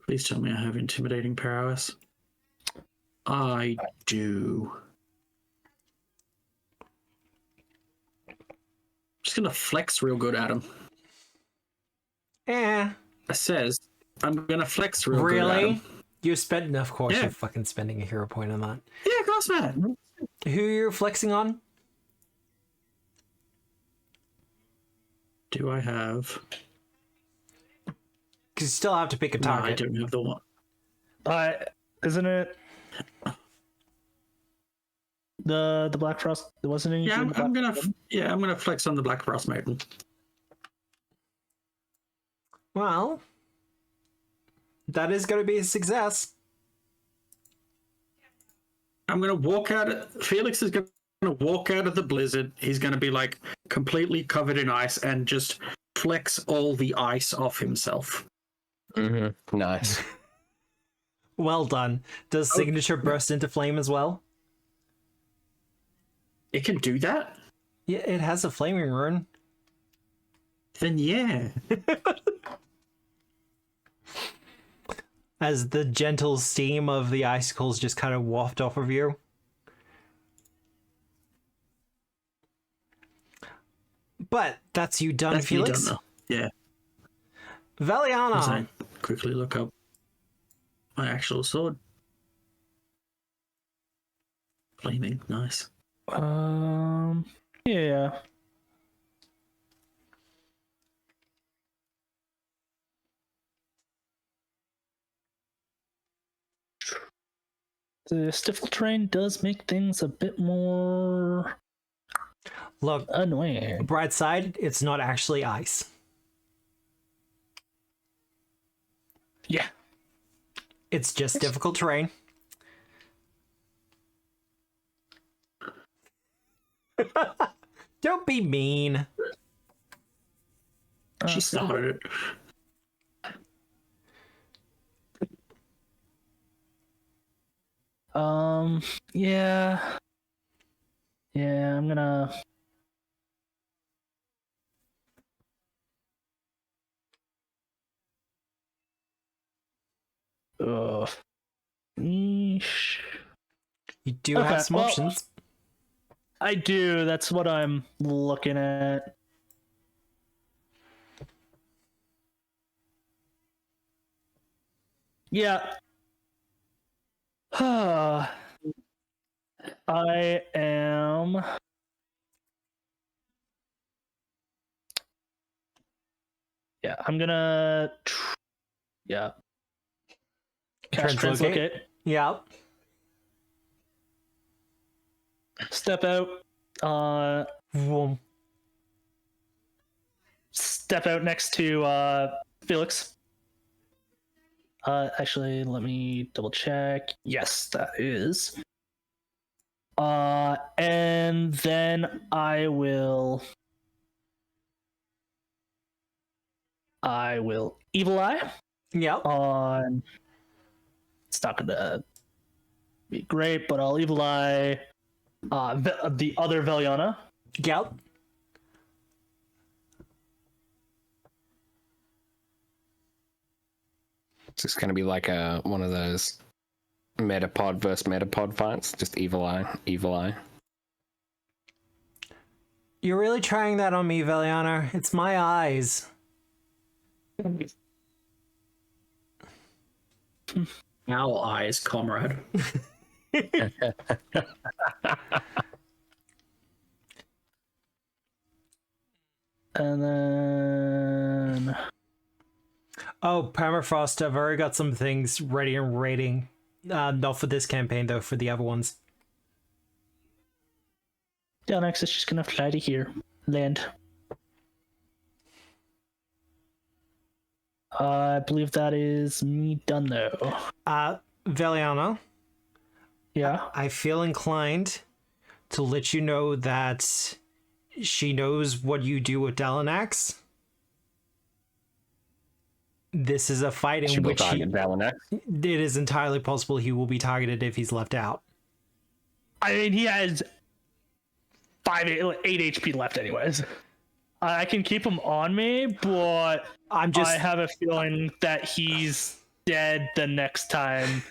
Please tell me I have intimidating prowess. I do. Just gonna flex real good at him. Eh. It says I'm gonna flex real good at Really? him. You spent, of course, Yeah. you're fucking spending a hero point on that. Yeah, of course, man. Who are you flexing on? Do I have? Because you still have to pick a No, I target. don't have the one. Isn't it the Blackfrost? There wasn't any. Yeah, I'm gonna flex on the Blackfrost Maiden. Well, that is going to be a success. I'm gonna walk out. Felix is gonna walk out of the blizzard. He's gonna be like completely covered in ice and just flex all the ice off himself. Mm-hmm. Nice. Well done. Does signature burst into flame as well? It can do that? Yeah, it has a flaming rune. Then yeah. As the gentle steam of the icicles just kind of waft off of you. But that's you done, That's me Felix. done now. Yeah. As Valiana. I quickly look up my actual sword. Flaming, nice. Yeah. The stifle terrain does make things a bit more Look, annoying. bright side, it's not actually ice. Yeah. It's just difficult terrain. Don't be mean. She started it. Yeah. Yeah, I'm gonna. Ugh. Yeesh. You do Okay, have some well- options. I do. That's what I'm looking at. Yeah. I am. Yeah, I'm gonna. Yeah. Cast Translocate. Translocate. Yeah. Step out. Vroom. Step out next to Felix. Actually, let me double check. Yes, that is. And then I will Evil Eye Yep. on. It's not gonna be great, but I'll Evil Eye the other Veliana. Yep. It's just going to be like one of those Metapod versus Metapod fights. Just evil eye, evil eye. You're really trying that on me, Veliana. It's my eyes. Owl eyes, comrade. And then Oh, Permafrost, I've already got some things ready and rating. Not for this campaign, though, for the other ones. Alex is just gonna fly to here. Land. I believe that is me done though. Veliana, Yeah. I feel inclined to let you know that she knows what you do with Dalanax. This is a fight in which it is entirely possible he will be targeted if he's left out. I mean, he has 8 HP left anyways. I can keep him on me, but I have a feeling that he's dead the next time.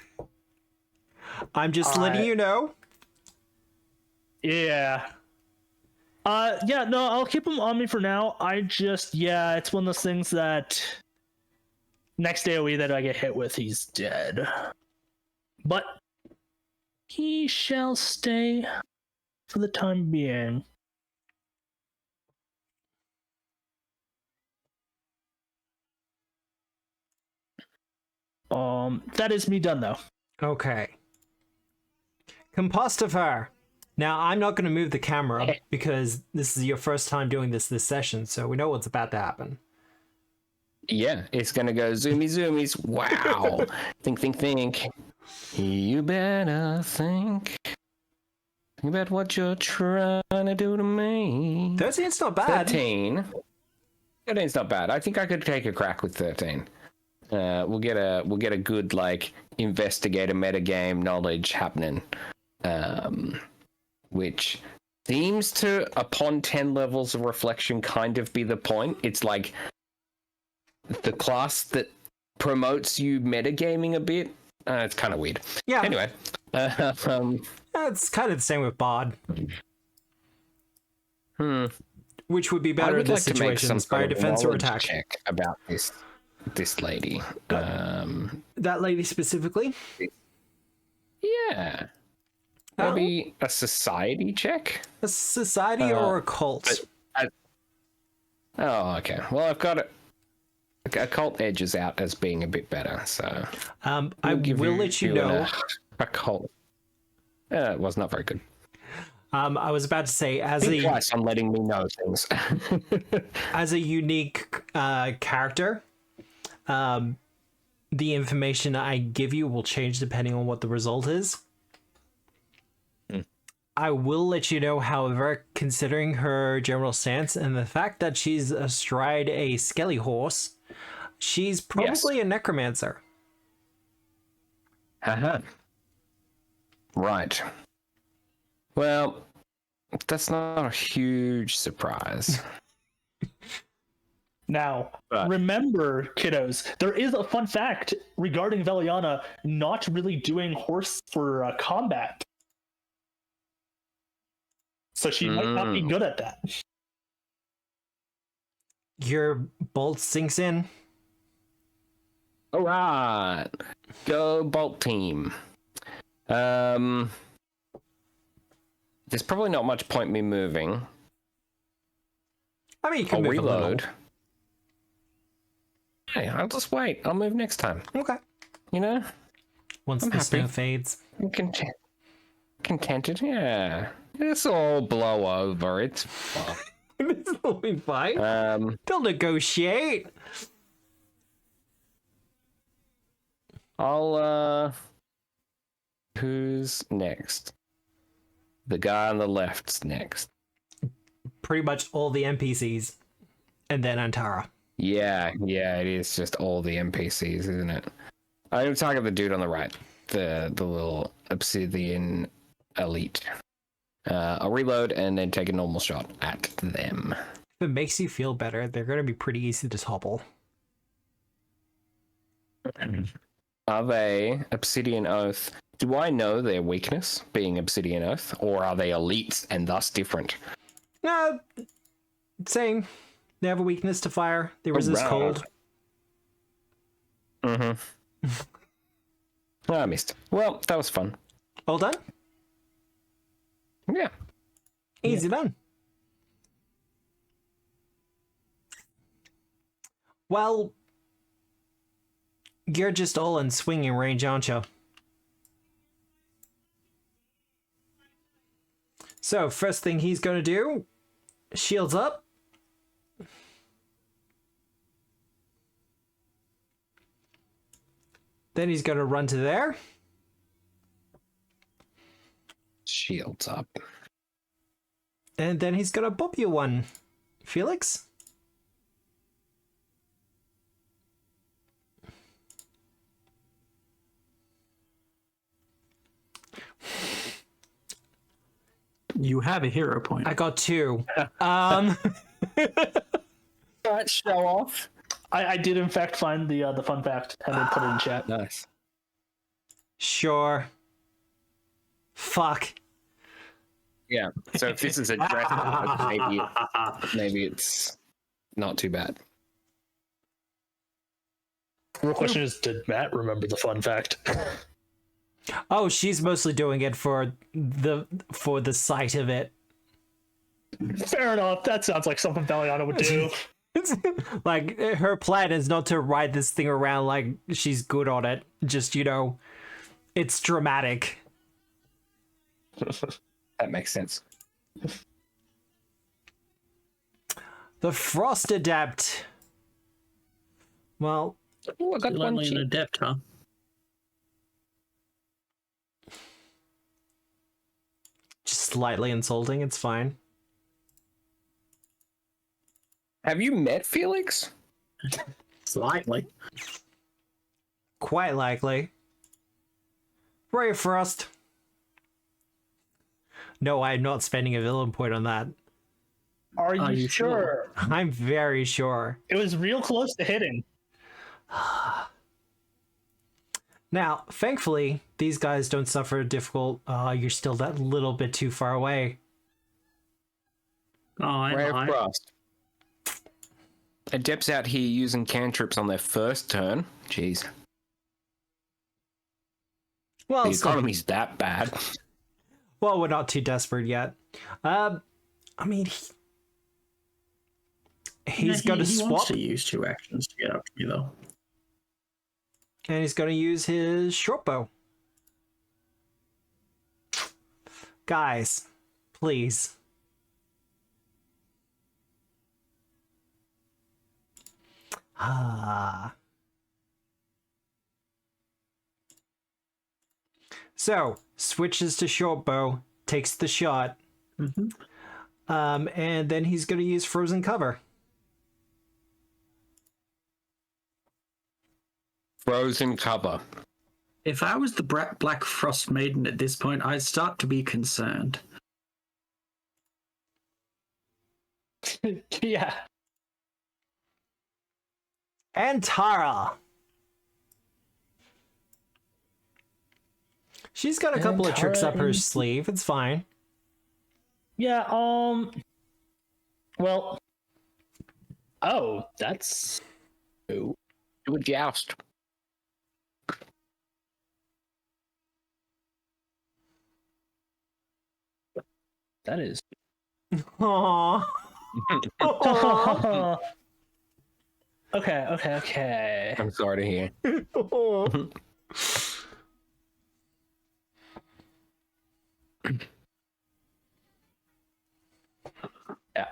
I'm just letting you know. Yeah. Yeah, no, I'll keep him on me for now. It's one of those things that next AoE that I get hit with, he's dead. But he shall stay for the time being. That is me done though. Okay. Compostify. Now, I'm not going to move the camera because this is your first time doing this session, so we know what's about to happen. Yeah, it's going to go zoomy zoomies. Wow. think. You better think. Think about what you're trying to do to me. 13's not bad. 13's not bad. I think I could take a crack with 13. We'll get a good like investigator metagame knowledge happening, which seems to upon 10 levels of reflection kind of be the point. It's like the class that promotes you metagaming a bit. It's kind of weird. Yeah. Anyway, it's kind of the same with Bod. Which would be better in this situation, inspire defense or attack. Check about this lady. That lady specifically? Yeah. Maybe a society check? A society or a cult? Okay. Well, I've got a cult edges out as being a bit better, so... I will let you know... A cult. It was not very good. I was about to say, twice on letting me know things. As a unique character, the information I give you will change depending on what the result is. I will let you know, however, considering her general stance and the fact that she's astride a skelly horse, she's probably a necromancer. Right. Well, that's not a huge surprise. Now, remember, kiddos, there is a fun fact regarding Veliana not really doing horse for combat. So she might not be good at that. Your bolt sinks in. All right. Go bolt team. There's probably not much point me moving. I mean, you can move reload. A little. Hey, I'll just wait. I'll move next time. Okay. You know? Once the snow fades. I'm contented, yeah. This all blow over. It's fine. This will be fine. They'll negotiate. Who's next? The guy on the left's next. Pretty much all the NPCs. And then Antara. Yeah, it is just all the NPCs, isn't it? I'm talking the dude on the right. The little obsidian elite. I'll reload and then take a normal shot at them. If it makes you feel better, they're going to be pretty easy to topple. Are they Obsidian Oath? Do I know their weakness, being Obsidian Oath, or are they elites and thus different? No, same. They have a weakness to fire. They resist cold. Mm-hmm. Oh, I missed. Well, that was fun. All done? Yeah. Easy done. Well, you're just all in swinging range, aren't you? So, first thing he's going to do, shields up. Then he's going to run to there. Shields up. And then he's going to bop you one. Felix? You have a hero point. I got 2. Alright, show off. I did in fact find the fun fact and then put it in chat. Nice. Sure. Fuck. Yeah. So if this is a draft, maybe it's not too bad. The real question is, did Matt remember the fun fact? Oh, she's mostly doing it for the sight of it. Fair enough. That sounds like something Valiana would do. Like, her plan is not to ride this thing around like she's good on it. Just, you know, it's dramatic. That makes sense. The Frost Adept. Well, Oh, I got You're one only an cheat. adept, huh? just slightly insulting. It's fine. Have you met Felix? Slightly. Quite likely. Ray of Frost. No, I'm not spending a villain point on that. Are you sure? I'm very sure. It was real close to hitting. Now, thankfully, these guys don't suffer difficult... you're still that little bit too far away. Oh, I Ray know. of Frost. Adepts out here using cantrips on their first turn. Jeez. Well, The it's not- economy's that bad. well, we're not too desperate yet. I mean, he's going to He swap, wants to use 2 actions to get up to me, though. and he's going to use his short bow. Guys, please. So, switches to short bow, takes the shot, Mm-hmm. and then he's going to use frozen cover. Frozen cover. If I was the Blackfrost Maiden at this point, I'd start to be concerned. Yeah. And Tara. She's got a couple of tricks up her sleeve. It's fine. Yeah, well, oh, that's... Do a joust. That is... Aww. Okay. I'm sorry to hear. Yeah.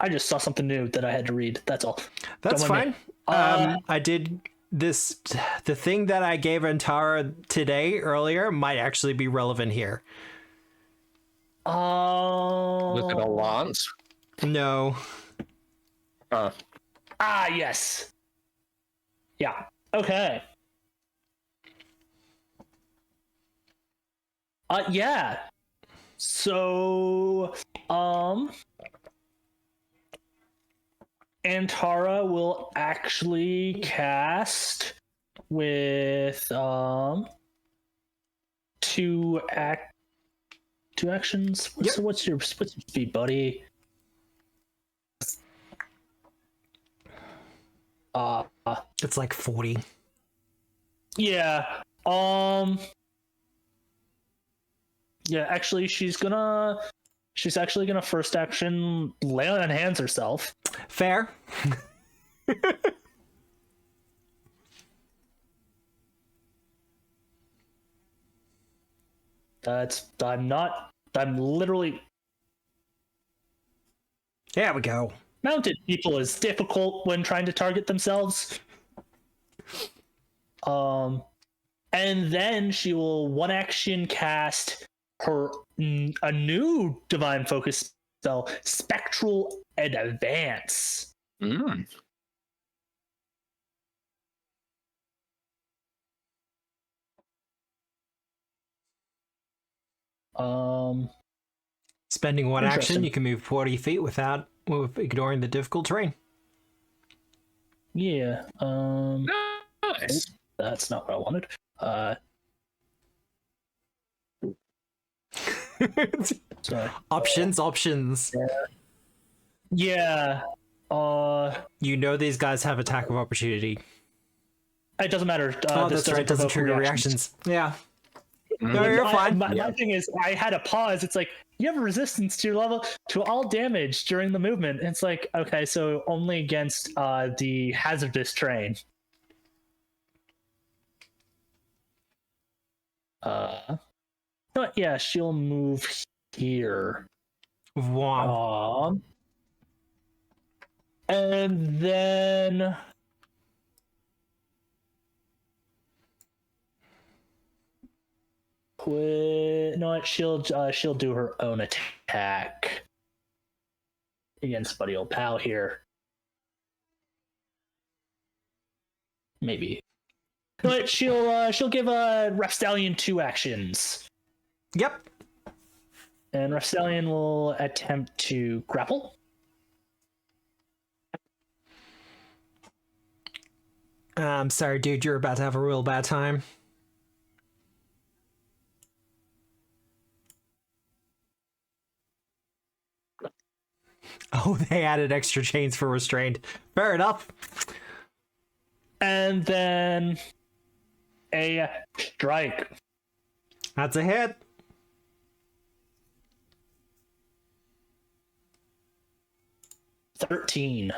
I just saw something new that I had to read. That's all. That's Don't mind fine. me. I did this. The thing that I gave Antara today earlier might actually be relevant here. Was it a lance? No. Yes. Yeah. Okay. Yeah. So, Antara will actually cast with two actions. Yep. So what's your speed, buddy? It's like 40. Yeah. Yeah, actually she's actually gonna first action lay on hands herself. Fair. I'm literally There we go. mounted people is difficult when trying to target themselves. And then she will one action cast a new divine focus spell, Spectral Advance. Mm. Spending one action, Interesting. you can move 40 feet with ignoring the difficult terrain. Yeah. Nice. That's not what I wanted. Sorry. Options. Yeah. You know these guys have attack of opportunity. It doesn't matter. Oh, this that's right. It doesn't provoke trigger reactions. Yeah. Mm. No, you're fine. My thing is, I had a pause. It's like, you have resistance to your level to all damage during the movement. It's like, okay, so only against the hazardous terrain. But yeah, she'll move here. Wow. And then she'll do her own attack against buddy old pal here. Maybe. But she'll give Rapstallion 2 actions. Yep. And Rapstallion will attempt to grapple. I'm sorry, dude. You're about to have a real bad time. Oh, they added extra chains for restrained. Fair enough. And then a strike. That's a hit. $13.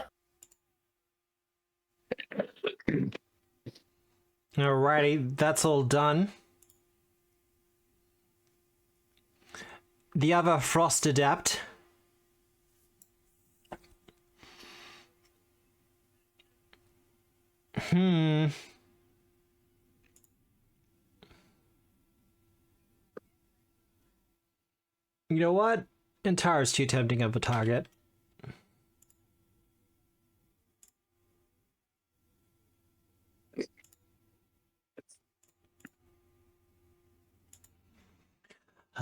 Alrighty, that's all done. The other Frost Adept. You know what? Antara's too tempting of a target.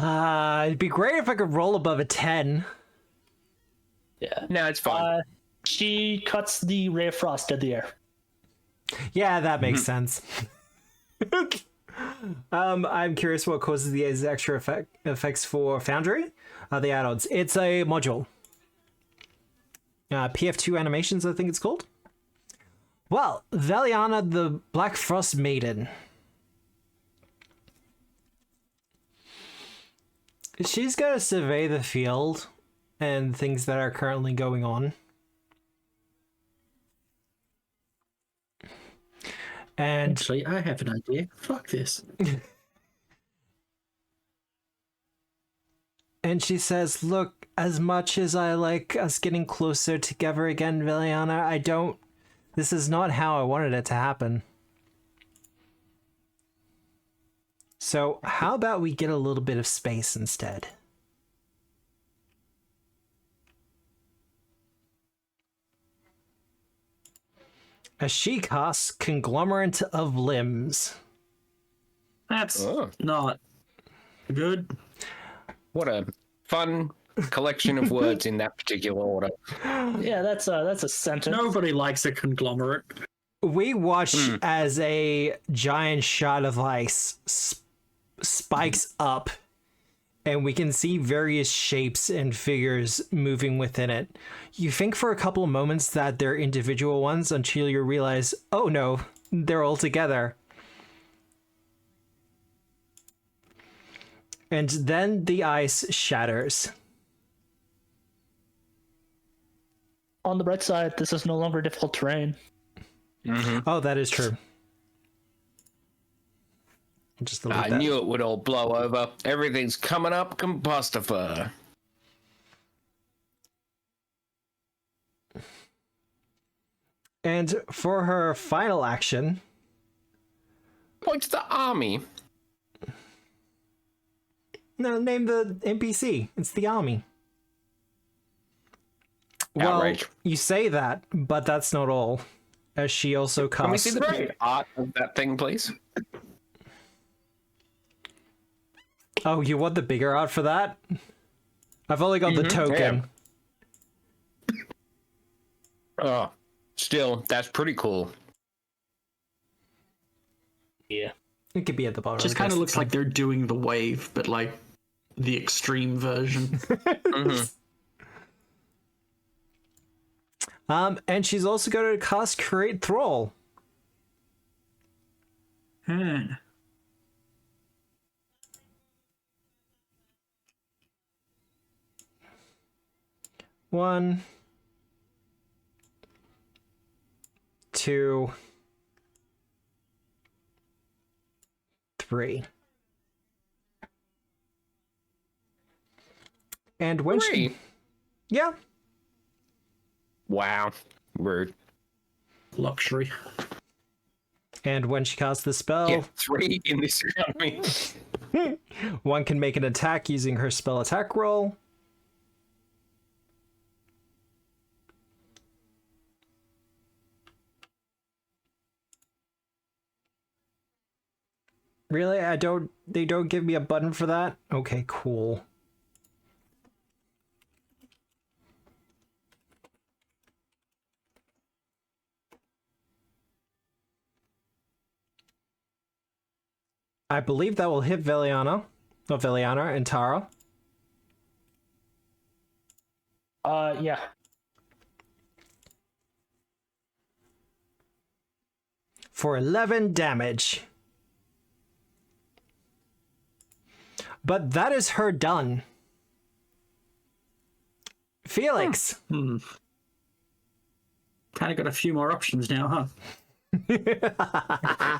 It'd be great if I could roll above a 10. Yeah. No, it's fine. She cuts the Ray of Frost at the air. Yeah, that makes sense. I'm curious what causes these extra effects for Foundry. The add-ons. It's a module. PF2 animations, I think it's called. Well, Veliana the Blackfrost Maiden. She's got to survey the field and things that are currently going on. And Actually, I have an idea. Fuck this. And she says, look, as much as I like us getting closer together again, Veliana, this is not how I wanted it to happen. So how about we get a little bit of space instead? As she casts Conglomerate of Limbs. That's not good. What a fun collection of words in that particular order. Yeah, that's a sentence. Nobody likes a conglomerate. We watch as a giant shot of ice spikes up and we can see various shapes and figures moving within it. You think for a couple of moments that they're individual ones until you realize, oh no, they're all together. And then the ice shatters. On the bright side, this is no longer difficult terrain. Oh, that is true. Just delete I that. knew it would all blow over. Everything's coming up, combustifer. And for her final action, Points the army. no, name the NPC. It's the army. Outrage. Well, you say that, but that's not all. As she also casts... Can we see the great art of that thing, please? Oh, you want the bigger art for that? I've only got the token. Oh, still, that's pretty cool. Yeah. It could be at the bottom. Just I kind of guess. looks like they're doing the wave, but like the extreme version. And she's also going to cast Create Thrall. One, two, three. And when she... Three? Yeah. Wow. Rude. Luxury. And when she casts the spell, Yeah, 3 in this economy. one can make an attack using her spell attack roll. Really? They don't give me a button for that? Okay, cool. I believe that will hit Veliana and Tara. Yeah. For 11 damage. But that is her done. Felix. Kind of got a few more options now, huh?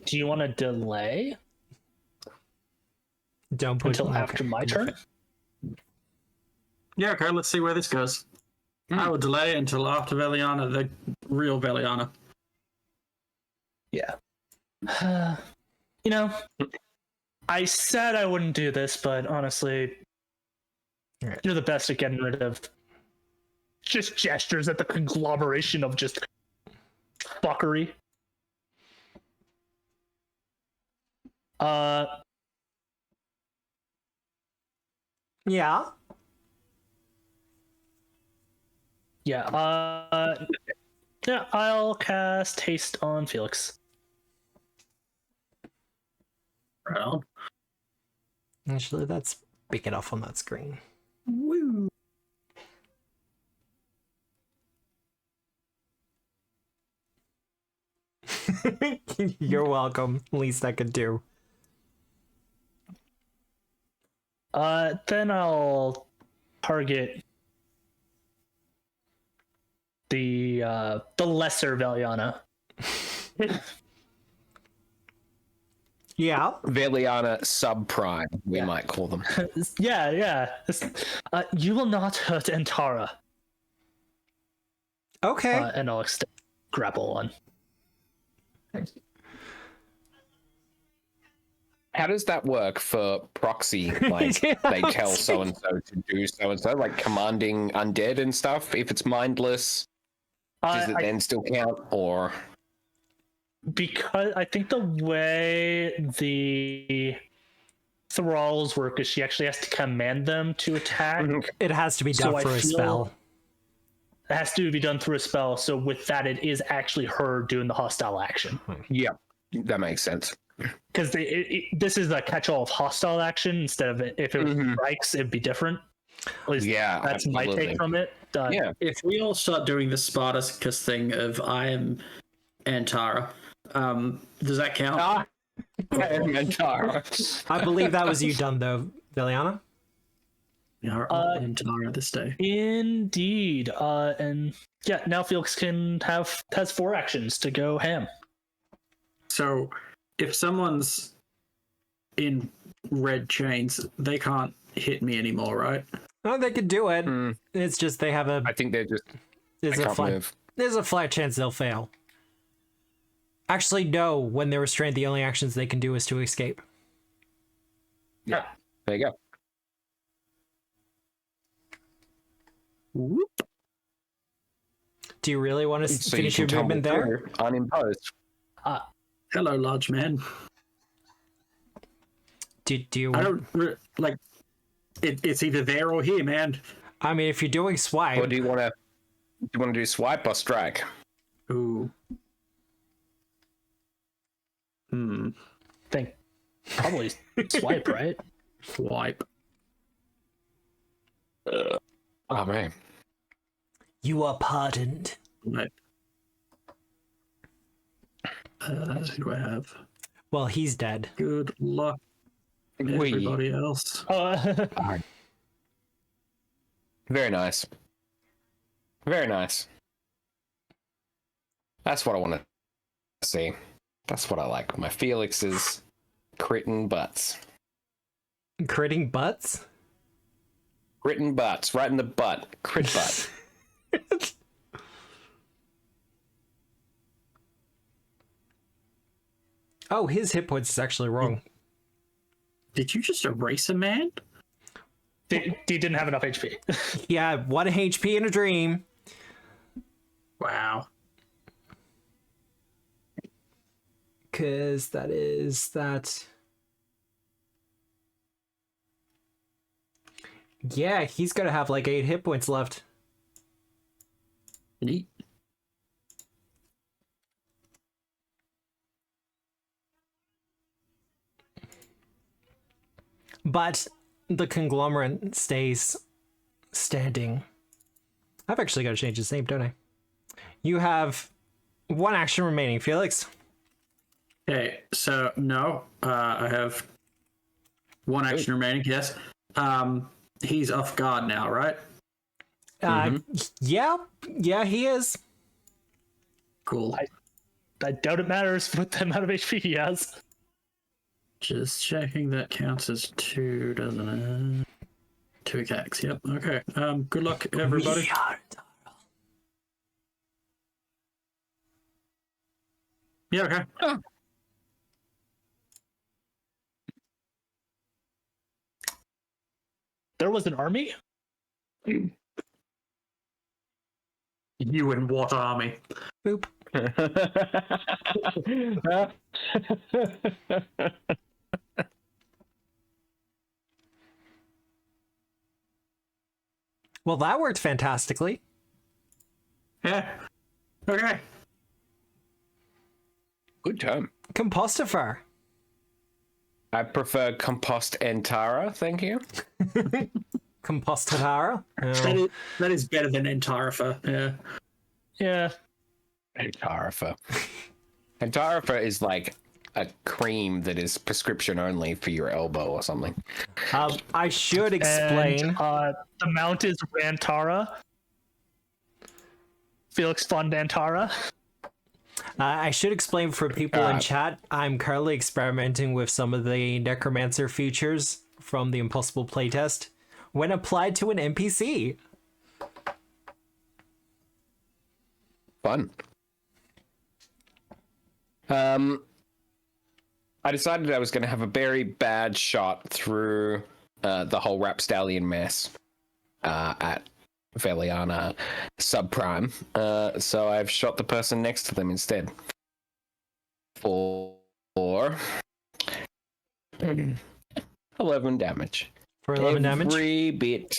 Do you want to delay Don't put until after my turn? Yeah, okay, let's see where this goes. I will delay until after Veliana, the real Veliana. Yeah. You know, I said I wouldn't do this, but honestly, Right. you're the best at getting rid of just gestures at the conglomeration of just fuckery. Yeah. Yeah, yeah, I'll cast Haste on Felix. Right on. Actually, that's big enough on that screen. Woo. You're welcome. Least I could do. Then I'll target the lesser Veliana. Yeah. Veliana subprime, we might call them. Yeah. You will not hurt Antara. Okay. And I'll extend grapple on. How does that work for proxy? Like, they tell so-and-so to do so-and-so, like commanding undead and stuff? If it's mindless, does it then still count, or...? Because I think the way the thralls work is she actually has to command them to attack. It has to be done So I for a feel- spell. It has to be done through a spell, so with that it is actually her doing the hostile action. Yeah, that makes sense. because this is a catch-all of hostile action instead of if it was strikes, it'd be different. At least that's my take from it. Yeah. If we all start doing the Spartacus thing of I am Antara, does that count? I am Antara. I believe that was you done though, Viliana. We are all Antara this day. Indeed. And yeah, now Felix has 4 actions to go ham. So if someone's in red chains, they can't hit me anymore, right? No, they could do it. It's just they have a. I think they're just. There's they a can't flat. move. There's a flat chance they'll fail. Actually, no. When they're restrained, the only actions they can do is to escape. Yeah. There you go. Whoop. Do you really want to So finish you your can movement tumble there? through unimposed. Hello, large man. Do you? I don't like. It's either there or here, man. I mean, if you're doing swipe, Or do you want to? Do you want to do swipe or strike? Ooh. Think probably swipe, right? Swipe. Oh man. you are pardoned. Right. Who do I have? Well, he's dead. Good luck, everybody else. Very nice. Very nice. That's what I want to see. That's what I like. My Felix's critting butts. Critting butts? Critting butts. Right in the butt. Crit butt. Oh, his hit points is actually wrong. Did you just erase a man? He didn't have enough HP. Yeah, 1 HP in a dream. Wow. Because that is that. Yeah, he's gonna have like 8 hit points left. Neat. But the conglomerate stays standing. I've actually got to change his name, don't I? You have 1 action remaining, Felix. Okay, so no, I have 1 action remaining. Yes. He's off guard now, right? Yeah, he is. Cool. I doubt it matters what the amount of HP he has. Just checking that counts as 2, doesn't it? 2 attacks. Yep. Okay. Good luck, everybody. Yeah. Okay. Oh. There was an army? You in what army? Boop. Well, that worked fantastically. Yeah. Okay. Good term. Compostifer. I prefer compost Antara, thank you. Compostadara. Oh. That is better than Entarifa. Yeah. Yeah. Antarifa. Antarifa is like a cream that is prescription only for your elbow or something. I should explain. And, the mount is Rantara. Felix von Dantara. I should explain for people in chat. I'm currently experimenting with some of the necromancer features from the Impossible playtest when applied to an NPC. Fun. I decided I was going to have a very bad shot through the whole Rapstallion mess at Veliana subprime. So I've shot the person next to them instead. For 11 damage. For 11 damage? Every bit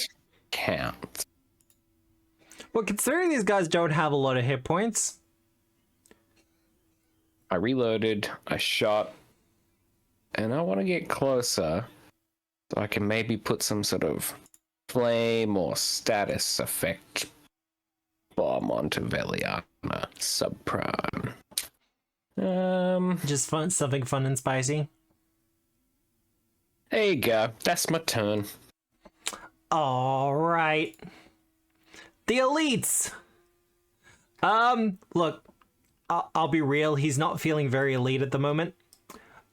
counts. Well, considering these guys don't have a lot of hit points. I reloaded, I shot, and I want to get closer so I can maybe put some sort of flame or status effect bomb onto Veliana subprime. Just fun, something fun and spicy. There you go. That's my turn. All right. The elites. Look, I'll be real. He's not feeling very elite at the moment.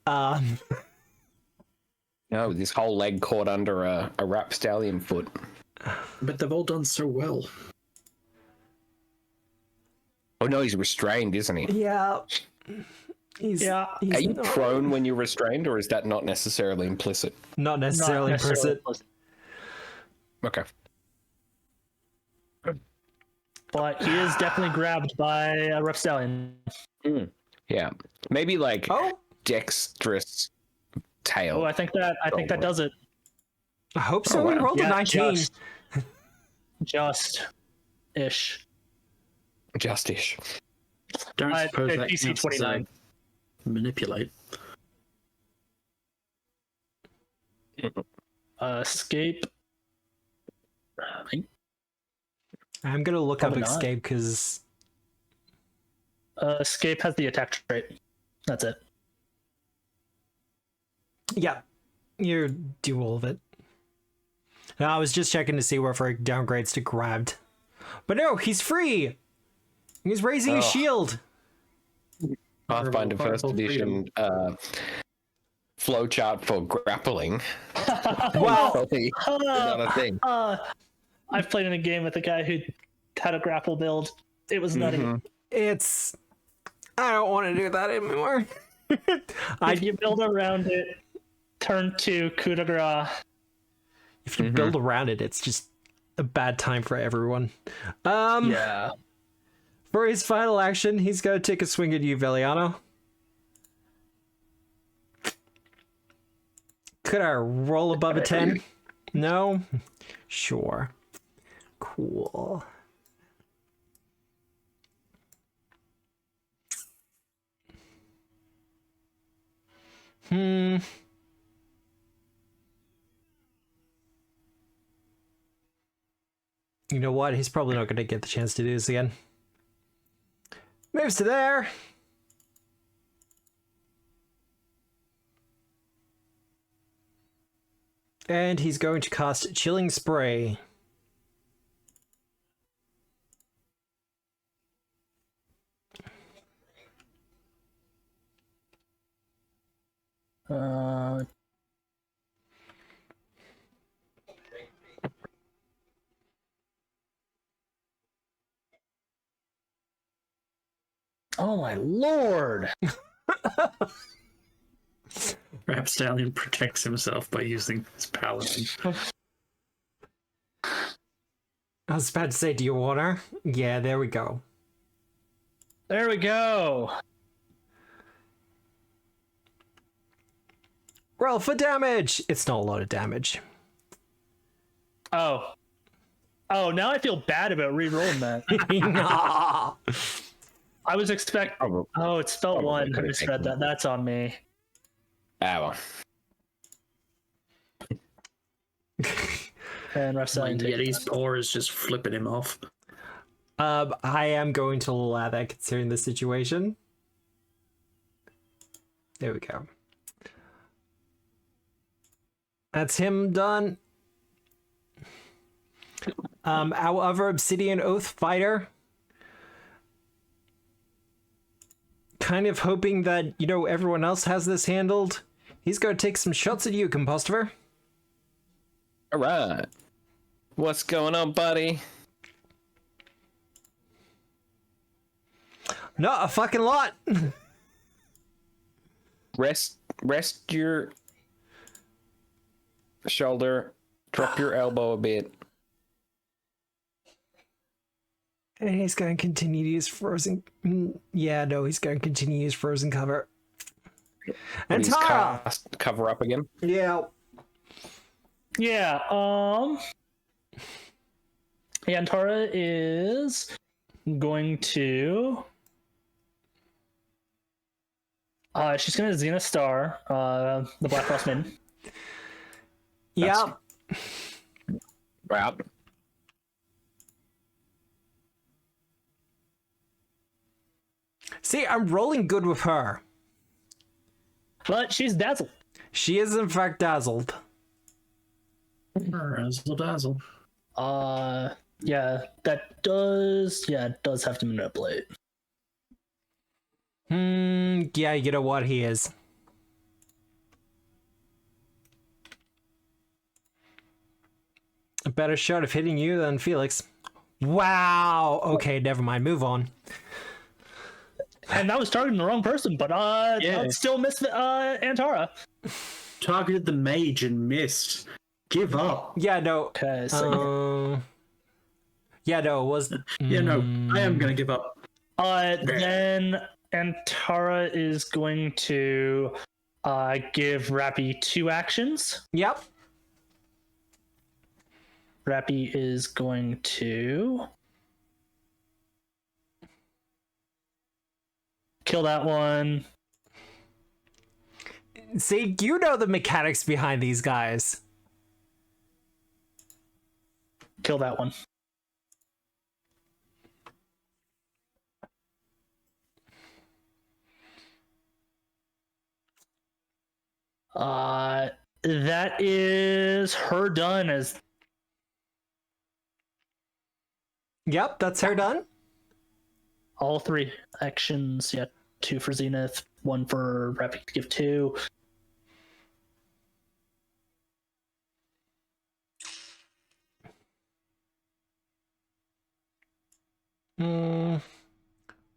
Oh, this whole leg caught under a rapstallion foot. But they've all done so well. Oh no, he's restrained, isn't he? Yeah. He's Are you prone when you're restrained, or is that not necessarily implicit? not necessarily implicit. Okay. But he is definitely grabbed by a rapstallion. Yeah. Maybe like Oh, dexterous tail. Oh, I think that does it. I hope so. Oh, We wow. rolled a Yeah, 19. Just ish. Justish. Don't suppose that DC counts as 29. manipulate. Escape. I'm gonna look Probably up not. escape because Escape has the attack trait. That's it. yeah, you do all of it. Now, I was just checking to see whether it downgrades to grabbed, but no, he's free. He's raising his shield. Pathfinder first edition flowchart for grappling. Wow. Probably not a thing. I've played in a game with a guy who had a grapple build. It was nutty. It's. I don't want to do that anymore. If you build around it, turn to coup de grace. If you build around it, it's just a bad time for everyone. Yeah. For his final action, he's going to take a swing at you, Veliano. Could I roll above a 10? No? Sure. Cool. You know what? He's probably not going to get the chance to do this again. Moves to there. And he's going to cast Chilling Spray. Oh my lord! Rapstallion protects himself by using his paladin. I was about to say, do you want her? Yeah, there we go. There we go. Roll for damage! It's not a lot of damage. Oh, now I feel bad about re-rolling that. Nah. I was expecting. Oh, it's spell Probably one. I could've misread taken that. That's on me. Well. And Like, rapstallion. Yeti's paw is just flipping him off. I am going to allow that considering the situation. There we go. That's him done. Our other Obsidian Oath fighter. Kind of hoping that, you know, everyone else has this handled. He's going to take some shots at you, Compostiver. All right. What's going on, buddy? Not a fucking lot. Rest your shoulder. Drop your elbow a bit. And he's going to continue to use frozen. Yeah, no, he's going to continue to use frozen cover. And Please Tara! cast cover up again. Yeah. Yeah. Yeah, and Tara is going to. She's gonna Xena Star, the Blackfrost Maiden. Yep. Wow. See, I'm rolling good with her. But she's dazzled. She is in fact dazzled. Razzle dazzle. Yeah, that does have to manipulate. Yeah, you know what, he is. A better shot of hitting you than Felix. Wow. Okay, never mind. Move on. And that was targeting the wrong person, but Yeah. still missed Antara. Targeted the mage and missed. Give up. Yeah, no. Okay, so Yeah, no, it was. Yeah, no, I am gonna give up. then Antara is going to give Rappy 2 actions. Yep. Rappy is going to kill that one. See, you know the mechanics behind these guys. Kill that one. That is her done. As Yep, that's her done. all 3 actions. Yeah, 2 for Zenith, 1 for Rappy to give 2.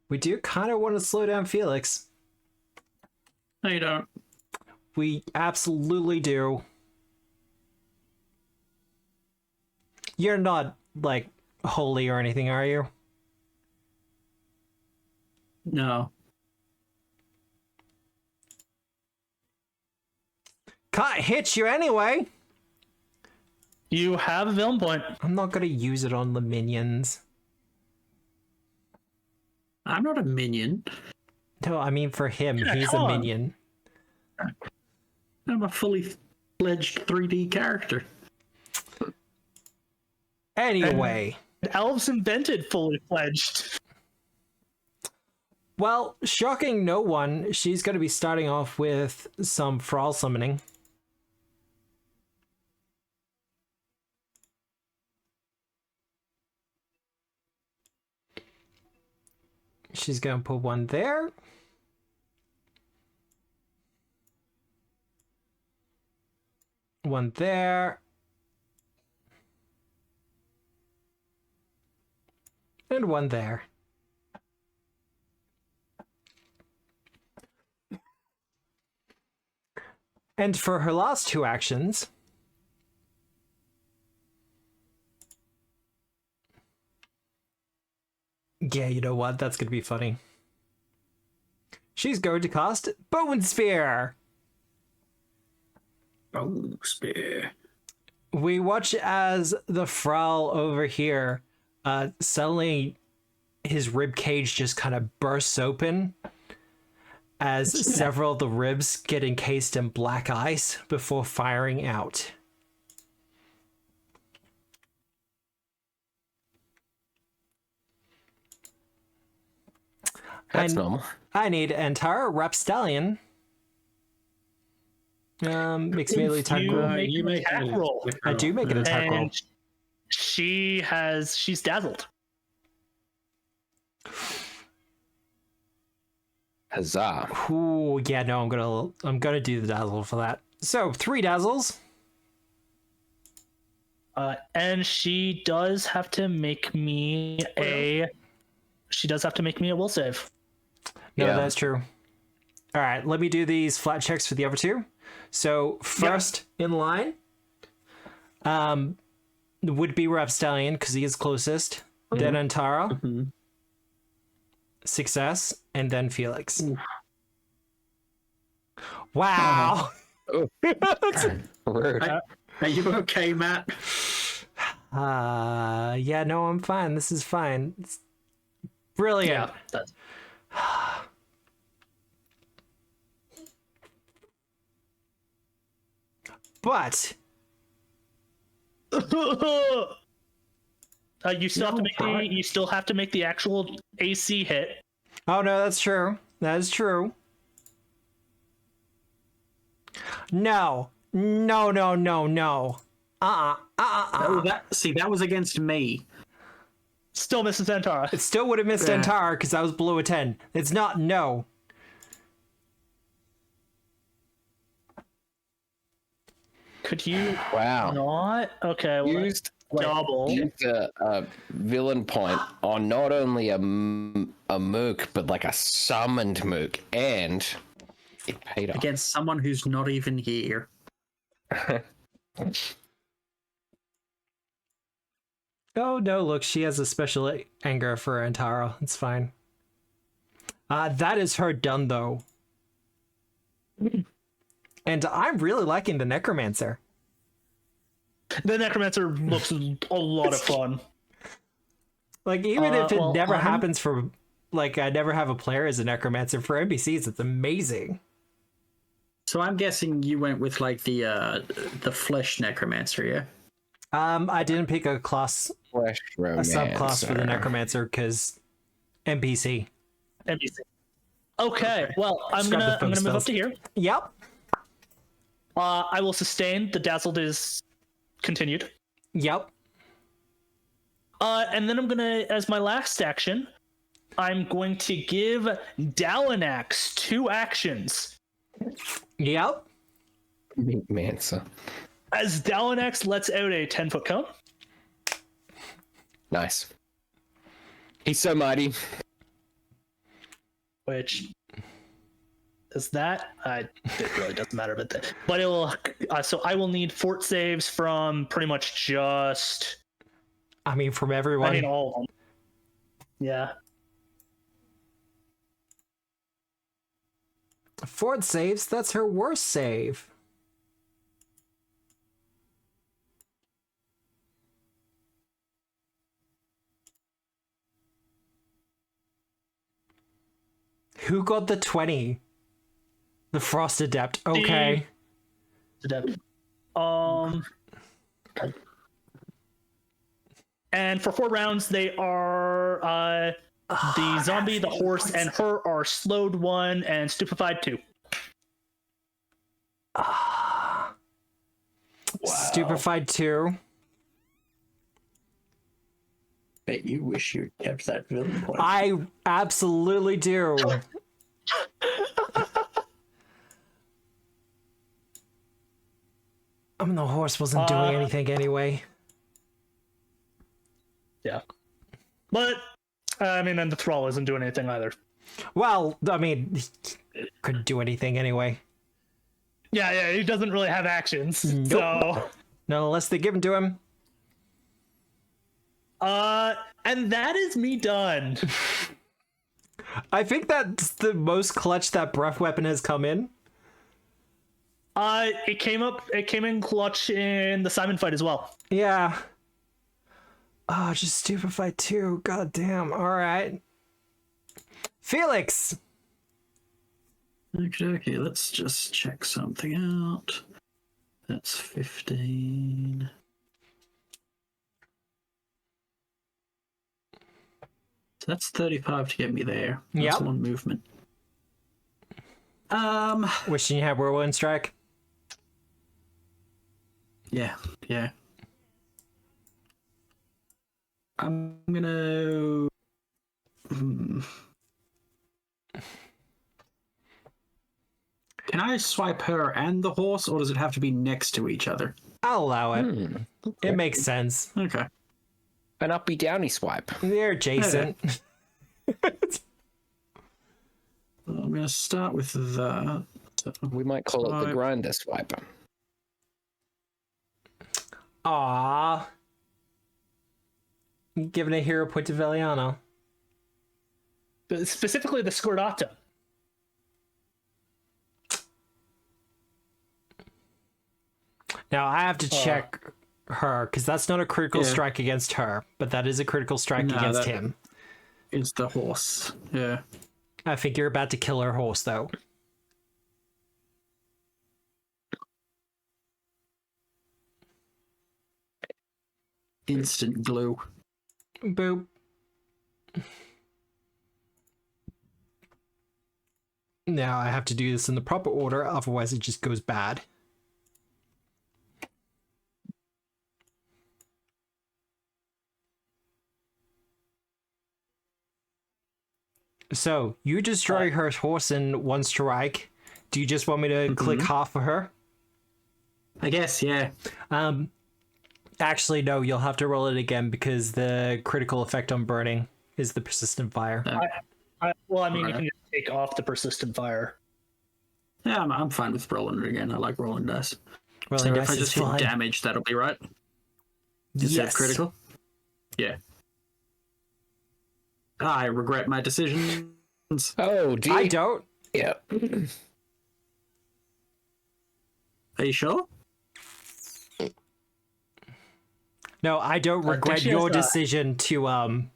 We do kind of want to slow down Felix. No, you don't. We absolutely do. You're not, like, holy or anything, are you? No. Can't hit you anyway. You have a villain point. I'm not gonna use it on the minions. I'm not a minion. No, I mean for him. Yeah, He's come a on. minion. I'm a fully fledged 3D character. Anyway. Elves invented fully fledged. Well, shocking no one, she's going to be starting off with some Thrall summoning. She's going to put one there. One there. And one there. And for her last 2 actions, yeah, you know what? That's going to be funny. She's going to cast Bone Spear. Oh, spear. We watch as the Thrall over here, suddenly his rib cage just kind of bursts open as several of the ribs get encased in black ice before firing out. That's normal. I need Antara Rapstallion. Makes me a attack roll. You make attack an roll. attack I do make an attack roll. And she's dazzled. Huzzah. Ooh, yeah, no, I'm gonna do the dazzle for that. So 3 dazzles. And she does have to make me a will save. No, Yeah. that's true. All right, let me do these flat checks for the other 2. So first in line, would be Rapstallion because he is closest. Then Antara, success, and then Felix. Wow. Rude. Are you okay, Matt? Yeah, no, I'm fine. This is fine. It's brilliant. That's But you still have to make you still have to make the actual AC hit. oh no, that's true. That is true. No. No, no, no, no. That was against me. Still misses Antara. It still would have missed Antara because I was below a 10. It's not no. Could you Wow. not? Okay, well, Used double. used a villain point on not only a mook, but like a summoned mook, and it paid off. Against someone who's not even here. Oh no, look, she has a special anger for Antara. It's fine. That is her done though. And I'm really liking the necromancer. The necromancer looks a lot of fun. Like, even if it never happens for, like, I never have a player as a necromancer, for NPCs, it's amazing. So I'm guessing you went with like the flesh necromancer, yeah? I didn't pick a class, Flesh a subclass for the romancer. necromancer because NPC. NPC. Okay, well, I'm Just grab the gonna move spells. up to here. Yep. I will sustain. The dazzled is continued. Yep. And then I'm gonna, as my last action, I'm going to give Dalanax 2 actions. Yep. Mansa. As Dalanax lets out a 10-foot cone. Nice. He's so mighty. Which is that? It really doesn't matter, but it will. So I will need fort saves from pretty much just. I mean, from everyone. I mean, all of them. Yeah. Ford saves, that's her worst save. Who got the 20? The Frost Adept. Okay. And for 4 rounds, they are the zombie, the horse, and her are slowed 1 and stupefied 2. Stupefied 2. Bet you wish you kept that villain point. I absolutely do. I mean, the horse wasn't doing anything anyway. Yeah. But, I mean, and the thrall isn't doing anything either. Well, I mean, he couldn't do anything anyway. Yeah, he doesn't really have actions. Nope. So, No, unless they give them to him. and that is me done. I think that's the most clutch that breath weapon has come in. It came in clutch in the Simon fight as well. Yeah. Oh, just stupefied too. God damn. All right. Felix. Okay, let's just check something out. That's 15. So that's 35 to get me there. That's Yep. 1 movement. Wishing you had Whirlwind Strike. Yeah. I'm gonna. Can I swipe her and the horse, or does it have to be next to each other? I'll allow it. It makes sense. Okay. An uppy downy swipe. They're adjacent. I'm gonna start with that. We might call it the Swipe. grinder swipe. Aww. Giving a hero point to Veliano. But specifically the Scordato. Now I have to check her because that's not a critical Yeah. strike against her, but that is a critical strike No, against that- him. It's the horse. Yeah. I think you're about to kill her horse though. instant glue. Boop. Now I have to do this in the proper order, otherwise it just goes bad. So, you destroy her horse in one strike. Do you just want me to click half for her? I guess, yeah. Actually, no, you'll have to roll it again because the critical effect on burning is the persistent fire. Well, I mean, you can just take off the persistent fire. Yeah, I'm fine with rolling it again. I like rolling dice. Rolling So dice if I is just hit fine. damage, that'll be right. Instead of critical. Yeah. I regret my decisions. Oh, dear. I don't. Yeah. Are you sure? No, I don't regret she your has a- decision to I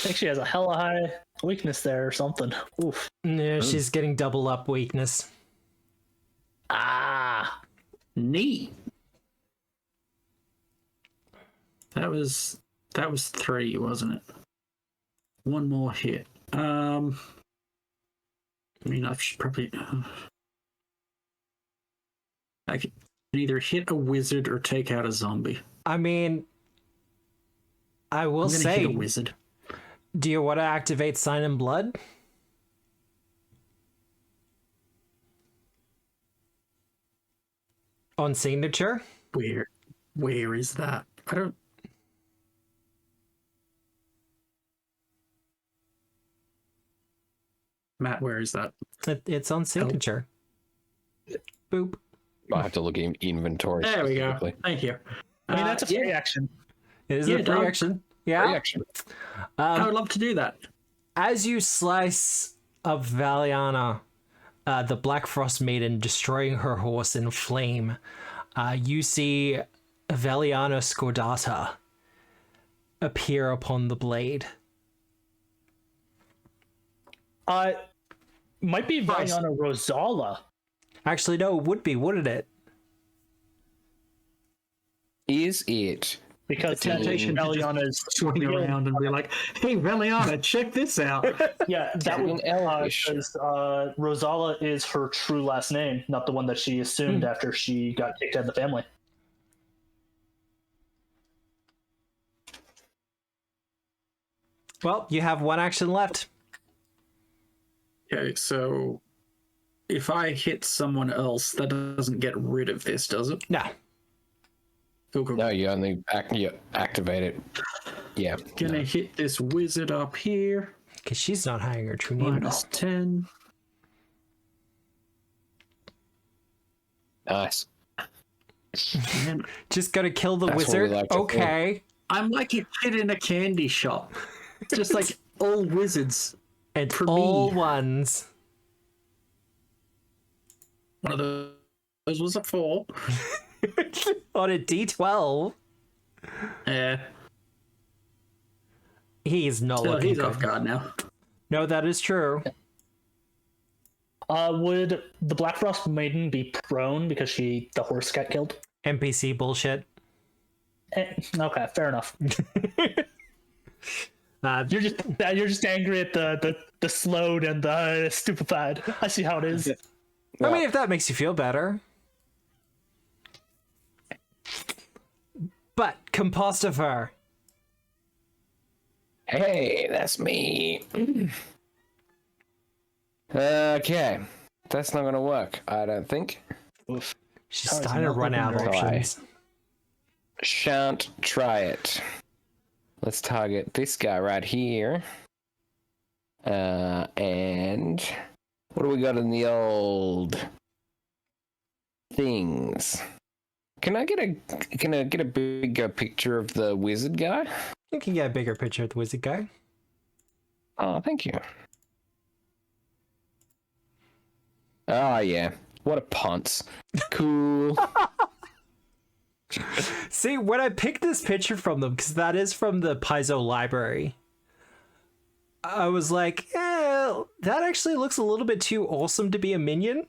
think she has a hella high weakness there or something. Oof. Yeah, she's getting double up weakness. Ah. Neat. That was 3, wasn't it? One more hit. I mean, I should probably. I can either hit a wizard or take out a zombie. I mean, I will I'm gonna say, hit a wizard. do you want to activate Sign in Blood? On signature? Where is that? I don't. Matt, where is that? It's on signature. Boop. Might have to look in inventory. There we go. specifically. Thank you. I mean, that's a free yeah, action. It is Yeah, a free dog. action. Yeah. Reaction. I would love to do that. As you slice up Valiana, the Blackfrost Maiden, destroying her horse in flame, you see Valiana Scordata appear upon the blade. Might be Valiana Rosala. Actually, no, it would be, wouldn't it? Is it? Because Temptation to just Valiana's swing around and be like, "Hey, Valiana, check this out." yeah, that would Elvish. because Rosala is her true last name, not the one that she assumed after she got kicked out of the family. Well, you have one action left. Okay, so if I hit someone else, that doesn't get rid of this, does it? No. Cool. No, you only activate it. Yeah. Gonna hit this wizard up here. Because she's not hiding her true name at all. -10. Nice. Man, Just gotta kill the That's what we wizard. like to do. Okay. I'm like a kid in a candy shop. Just like all wizards. And For all me. ones. One of those was a 4. On a D12. Yeah. He's not Still, looking he's good. off guard now. No, that is true. Would the Blackfrost Maiden be prone because the horse got killed? NPC bullshit. Okay, fair enough. Uh, You're just angry at the slowed and the stupefied. I see how it is. I mean, if that makes you feel better. But, Compostifer. Hey, that's me. Okay. That's not gonna work, I don't think. She's How is starting to not run out of looking right? options. Shan't try it. Let's target this guy right here. And what do we got in the old things? Can I get a bigger picture of the wizard guy? You can get a bigger picture of the wizard guy. Oh, thank you. Oh yeah. What a ponce. Cool. See, when I picked this picture from them, because that is from the Paizo library, I was like, that actually looks a little bit too awesome to be a minion.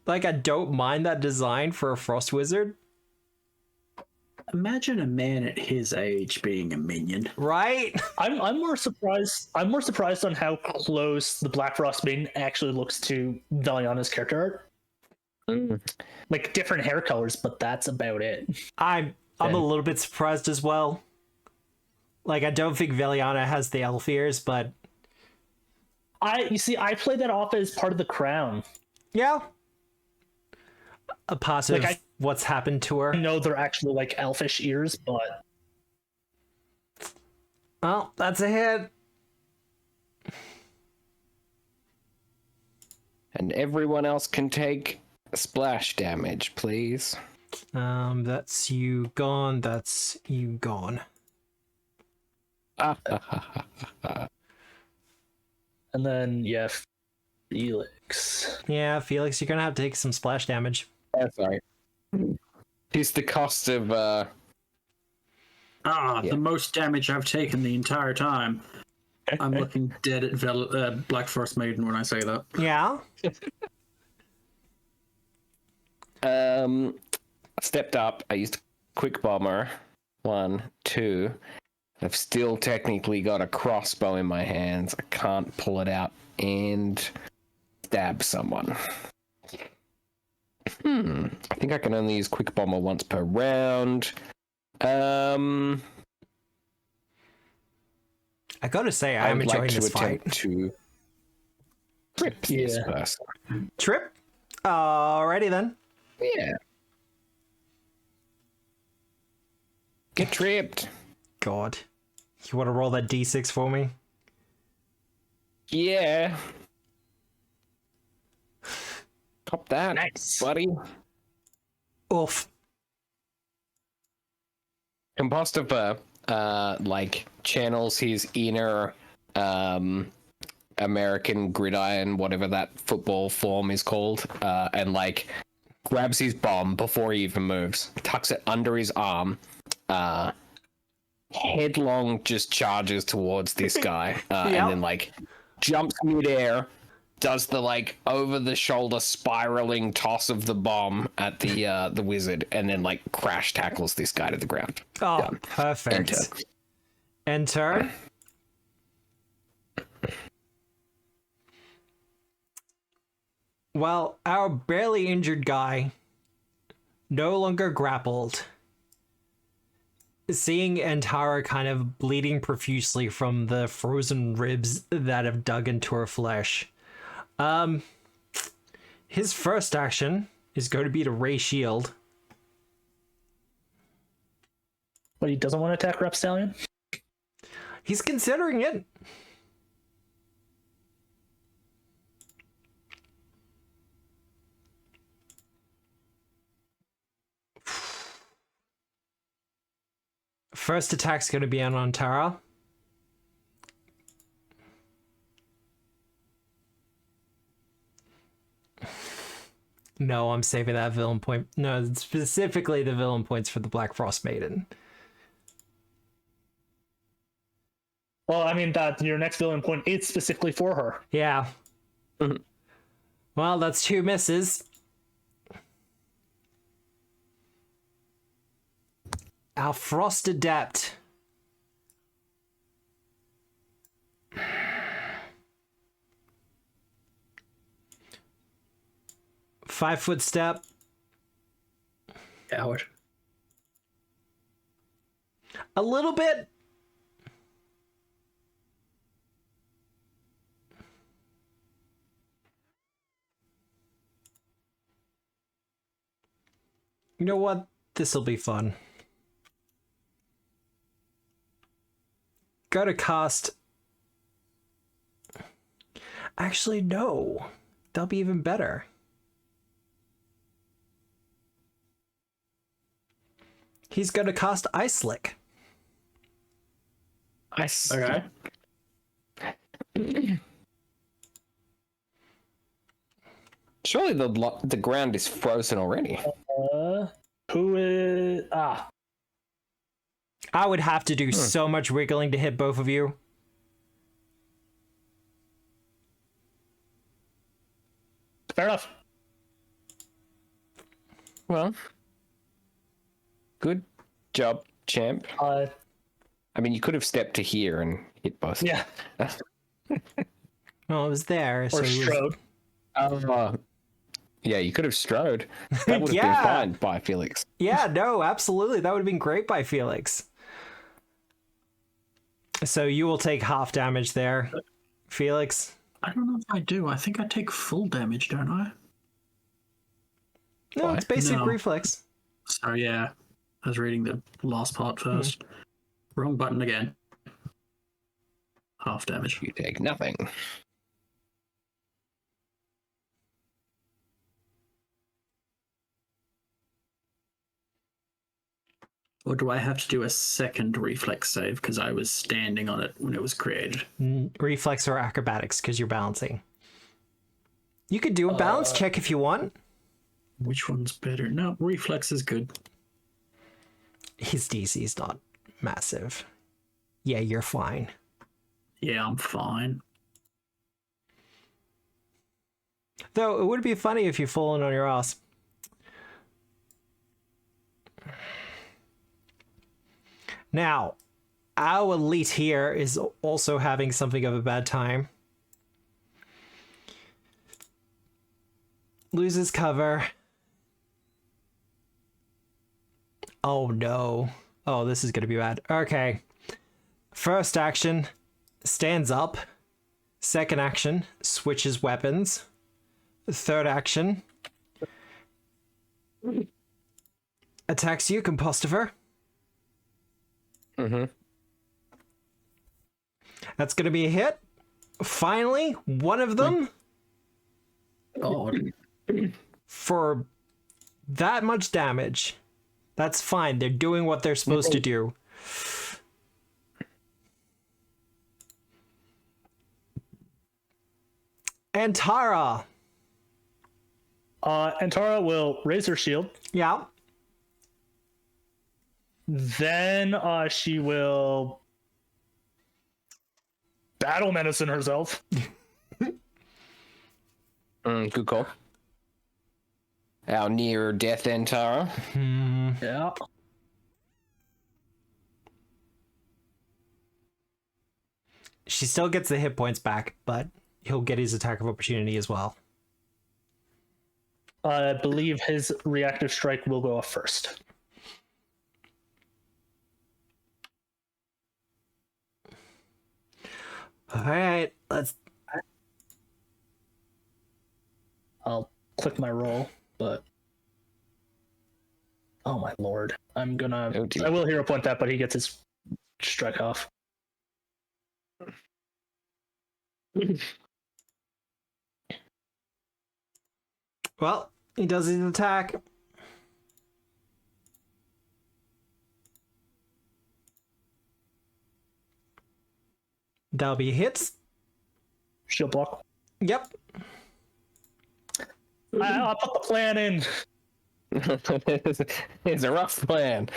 Like, I don't mind that design for a frost wizard, Imagine a man at his age being a minion. right? I'm more surprised. I'm more surprised on how close the Blackfrost Maiden actually looks to Valiana's character art. Like different hair colors, but that's about it. I'm a little bit surprised as well. Like, I don't think Veliana has the elf ears, but I played that off as part of the crown. yeah, a part of Like, what's happened to her. I know they're actually like elfish ears, but Well, that's a hit. And everyone else can take splash damage, please. That's you gone. That's you gone. and then yeah, Felix. Yeah, Felix, you're gonna have to take some splash damage. That's all right. Here's the cost of The most damage I've taken the entire time. I'm looking dead at Blackfrost Maiden when I say that. Yeah. Stepped up. I used quick bomber. 1, 2. I've still technically got a crossbow in my hands. I can't pull it out and stab someone. I think I can only use quick bomber once per round. I gotta say, I'm I'd enjoying like to this fight. attempt to trip this Yeah. person. Trip? Alrighty then. Yeah. Get tripped. God. You want to roll that d6 for me? Yeah. Cop that, Nice. buddy. Oof. Compostifer, like, channels his inner, American gridiron, whatever that football form is called, and, like, grabs his bomb before he even moves, tucks it under his arm, headlong just charges towards this guy, and then, like, jumps midair, does the, like, over-the-shoulder spiraling toss of the bomb at the wizard, and then, like, crash tackles this guy to the ground. Oh, Done. perfect. Enter. Well, our barely injured guy, no longer grappled, seeing Antara kind of bleeding profusely from the frozen ribs that have dug into her flesh, his first action is going to be to Ray Shield. But he doesn't want to attack Rapstallion. He's considering it. First attack's going to be on Antara. No, I'm saving that villain point. No, specifically the villain points for the Blackfrost Maiden. Well, I mean that your next villain point is specifically for her. Yeah. Well, that's 2 misses. Our Frost Adept. Five-foot step. Coward. A little bit. You know what? This'll be fun. Go to cast. Actually, no. That'll be even better. He's going to cast Ice Slick. Okay. Surely the ground is frozen already. Who is I would have to do so much wiggling to hit both of you. fair enough. Well, good job, champ. I mean, you could have stepped to here and hit both. Yeah. Well, it was there. Or so strode. Yeah, you could have strode. That would have Yeah. been fine by Felix. Yeah, no, absolutely. That would have been great by Felix. So you will take half damage there, Felix. I don't know if I do. I think I take full damage, don't I? No, Why? it's basic No. reflex. So yeah, I was reading the last part first. Wrong button again. Half damage. You take nothing. Or do I have to do a second reflex save because I was standing on it when it was created? Reflex or acrobatics because you're balancing. You could do a balance check if you want. Which one's better? No, reflex is good. His DC is not massive. Yeah, you're fine. Yeah, I'm fine. Though it would be funny if you fallen on your ass. Now, our elite here is also having something of a bad time. Loses cover. Oh no. Oh, this is gonna be bad. Okay. First action, stands up. Second action, switches weapons. Third action, attacks you, Compostiver. Mm-hmm. That's gonna be a hit. Finally, one of them God. for that much damage. That's fine. They're doing what they're supposed to do. Antara. Antara will raise her shield. Yeah. Then she will battle medicine herself. Good call. Our near death Antara. Yeah. She still gets the hit points back, but he'll get his attack of opportunity as well. I believe his reactive strike will go off first. All right, let's. I'll click my roll, but oh my lord, I'm gonna. Oh, dear. I will hero point that, but he gets his strike off. Well, he does his attack. That'll be hits. Shield block. Yep. I'll put the plan in. It's a rough plan.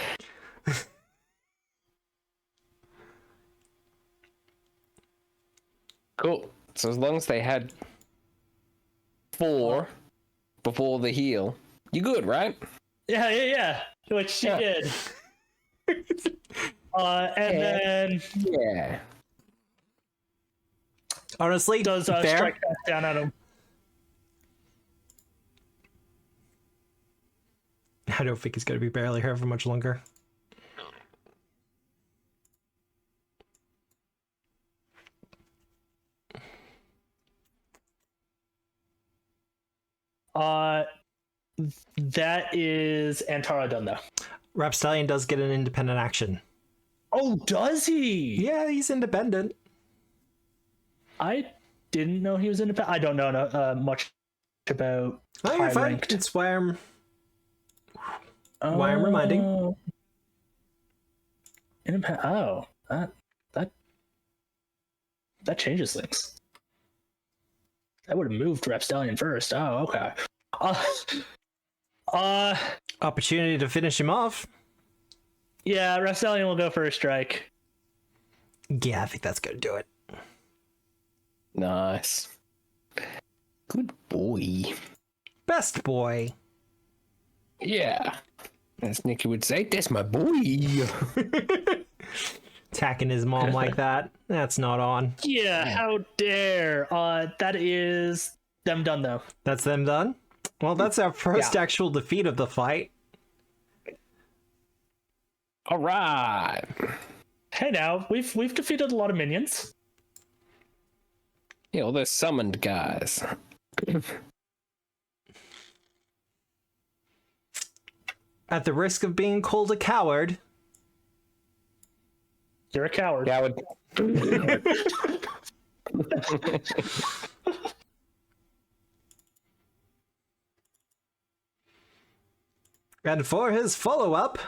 Cool. So as long as they had 4 before the heal, you good, right? Yeah. Which she Yeah. did. And then Yeah. Honestly, does fair. strike back down at him. I don't think he's going to be barely here for much longer. That is Antara done though. Rapstallion does get an independent action. Oh, does he? Yeah, he's independent. I didn't know he was independent. I don't know much about Oh, you're high fine. ranked. It's why I'm reminding. Independent. Oh, that changes things. That would have moved Rapstallion first. Oh, okay. Opportunity to finish him off. Yeah, Rapstallion will go for a strike. Yeah, I think that's going to do it. Nice. Good boy. Best boy. Yeah. As Nicky would say, that's my boy. Attacking his mom like that. That's not on. Yeah, how dare. That is them done, though. That's them done? Well, that's our first actual defeat of the fight. All right. Hey, now, we've defeated a lot of minions. Yeah, all those summoned guys. At the risk of being called a coward. You're a coward. Coward. And for his follow-up...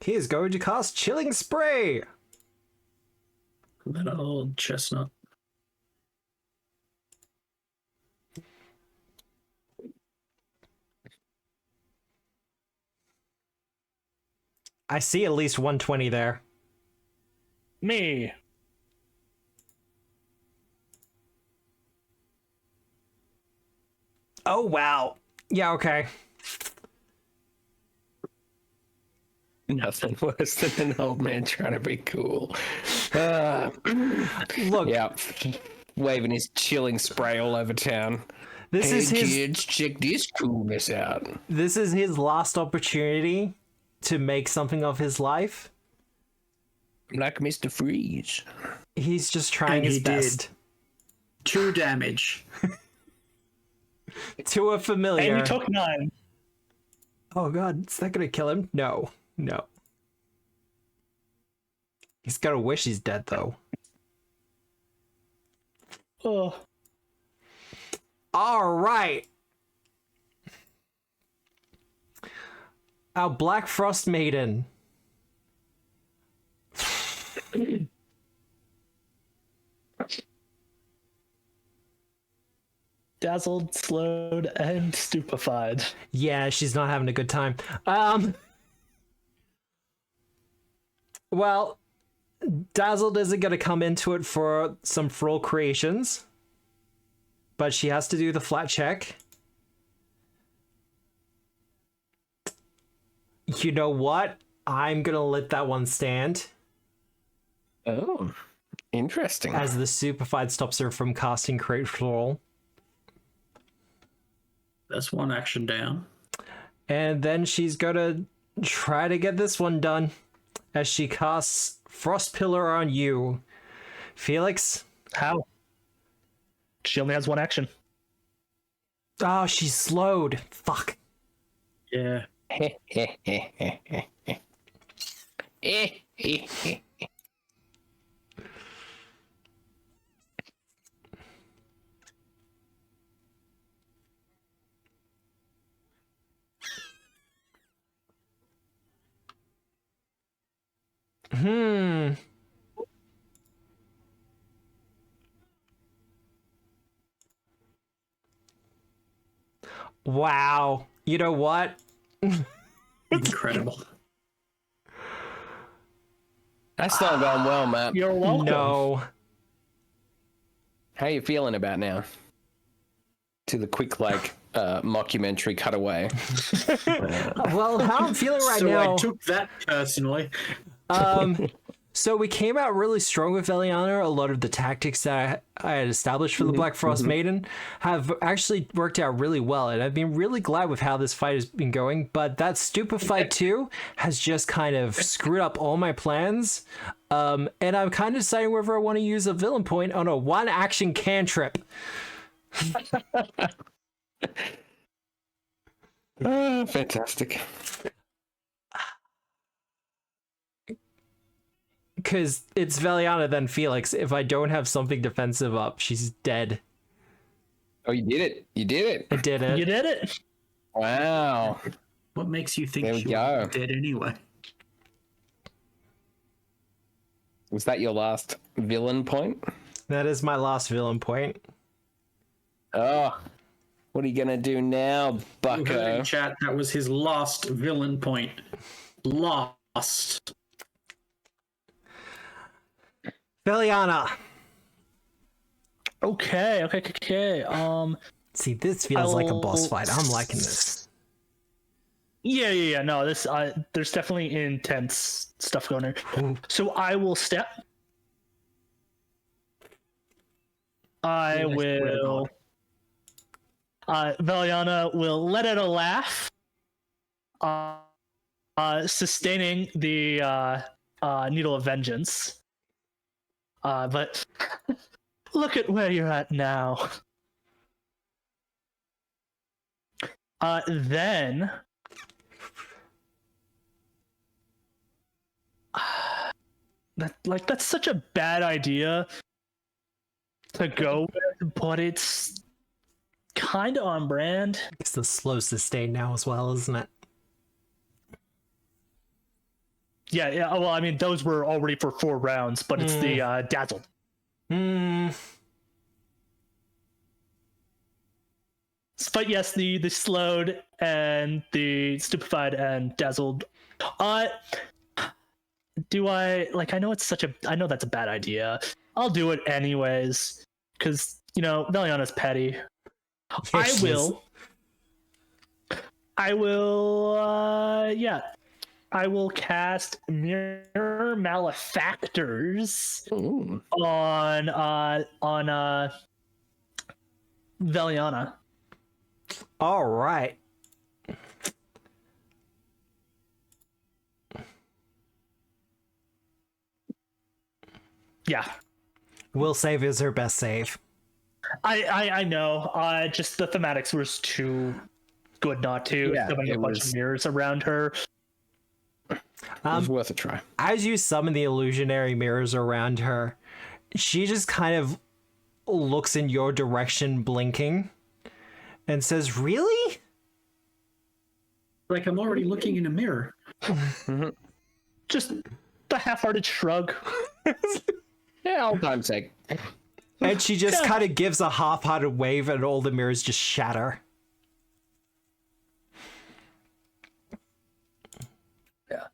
he is going to cast Chilling Spray. That old chestnut. I see at least 120 there. Me. Oh, wow. Yeah, okay. Nothing worse than an old man trying to be cool. Look, Yeah. Waving his chilling spray all over town. this Hey is his kids, check this coolness out. this is his last opportunity to make something of his life. Like Mr. Freeze. He's just trying And his he did. best. 2 damage. To a familiar. And you took 9. Oh god, is that gonna kill him? No. No. He's gotta wish he's dead though. Oh. Alright. Our Blackfrost Maiden. Dazzled, slowed, and stupefied. Yeah, she's not having a good time. Well, Dazzled isn't going to come into it for some Froll creations, but she has to do the flat check. You know what? I'm going to let that one stand, Oh, interesting. as the Superfied stops her from casting Create Froll. That's 1 action down. And then she's gonna try to get this one done as she casts Frost Pillar on you. Felix? How? She only has 1 action. Oh, she's slowed. Fuck. Yeah. Wow. You know what? Incredible. That's not going well, Matt. You're welcome. No. How you feeling about now? To the quick, mockumentary cutaway. Well, how I'm feeling right So now. I took that personally. So we came out really strong with Eliana. A lot of the tactics that I had established for the Blackfrost Maiden have actually worked out really well, and I've been really glad with how this fight has been going. But that Stupefied 2 has just kind of screwed up all my plans, and I'm kind of deciding whether I want to use a villain point on a 1-action cantrip. Fantastic. Because it's Veliana, then Felix. If I don't have something defensive up, she's dead. Oh, you did it. You did it. I did it. You did it. Wow. What makes you think There we she go. was dead anyway? Was that your last villain point? That is my last villain point. Oh, what are you going to do now, You heard bucko? in chat that was his last villain point. Lost. Veliana, Okay. See, this feels like a boss I'll- fight. I'm liking this. Yeah. No, this there's definitely intense stuff going on. So I will step. I Yeah, I swear to will. Valiana will let out a laugh, sustaining the Needle of Vengeance. But look at where you're at now. Then that's such a bad idea to go with, but it's kind of on brand. It's the slow sustain now as well, isn't it? Yeah. Well, I mean, those were already for 4 rounds, but it's the dazzled. But yes, the slowed and the stupefied and dazzled. Do I I know I know that's a bad idea. I'll do it anyways, because Valiana's petty. I will. I will cast Mirror Malefactors on Valiana. All right. Yeah. Will save is her best save. I know. Just the thematics was too good not to. Yeah, Having a bunch of mirrors around her. It was worth a try. As you summon the illusionary mirrors around her, she just kind of looks in your direction, blinking, and says, "Really?" Like I'm already looking in a mirror. Just the half-hearted shrug. Yeah, all time's sake. And she just kind of gives a half-hearted wave, and all the mirrors just shatter. Yeah.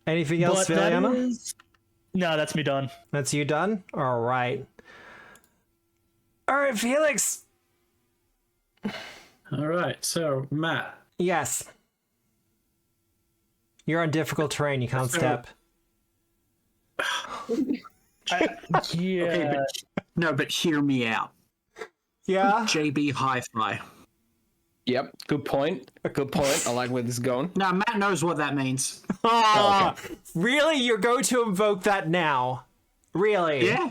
Anything else, Viliana? No, that's me done. That's you done? All right. All right, Felix. All right, so Matt. Yes. You're on difficult terrain. You can't step. Yeah. Okay, but hear me out. Yeah? JB Hi-Fi. Yep, good point. Good point. I like where this is going. Now Matt knows what that means. Oh, really? You're going to invoke that now? Really? Yeah.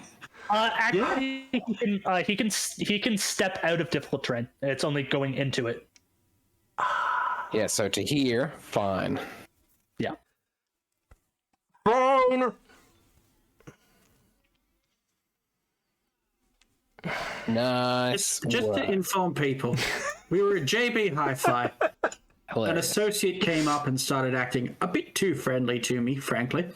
Actually, he can step out of difficult terrain. It's only going into it. Yeah, so to here, fine. Yeah. Fine. Nice. Just to inform people, we were at JB Hi-Fi. An Hilarious. associate came up and started acting a bit too friendly to me, frankly.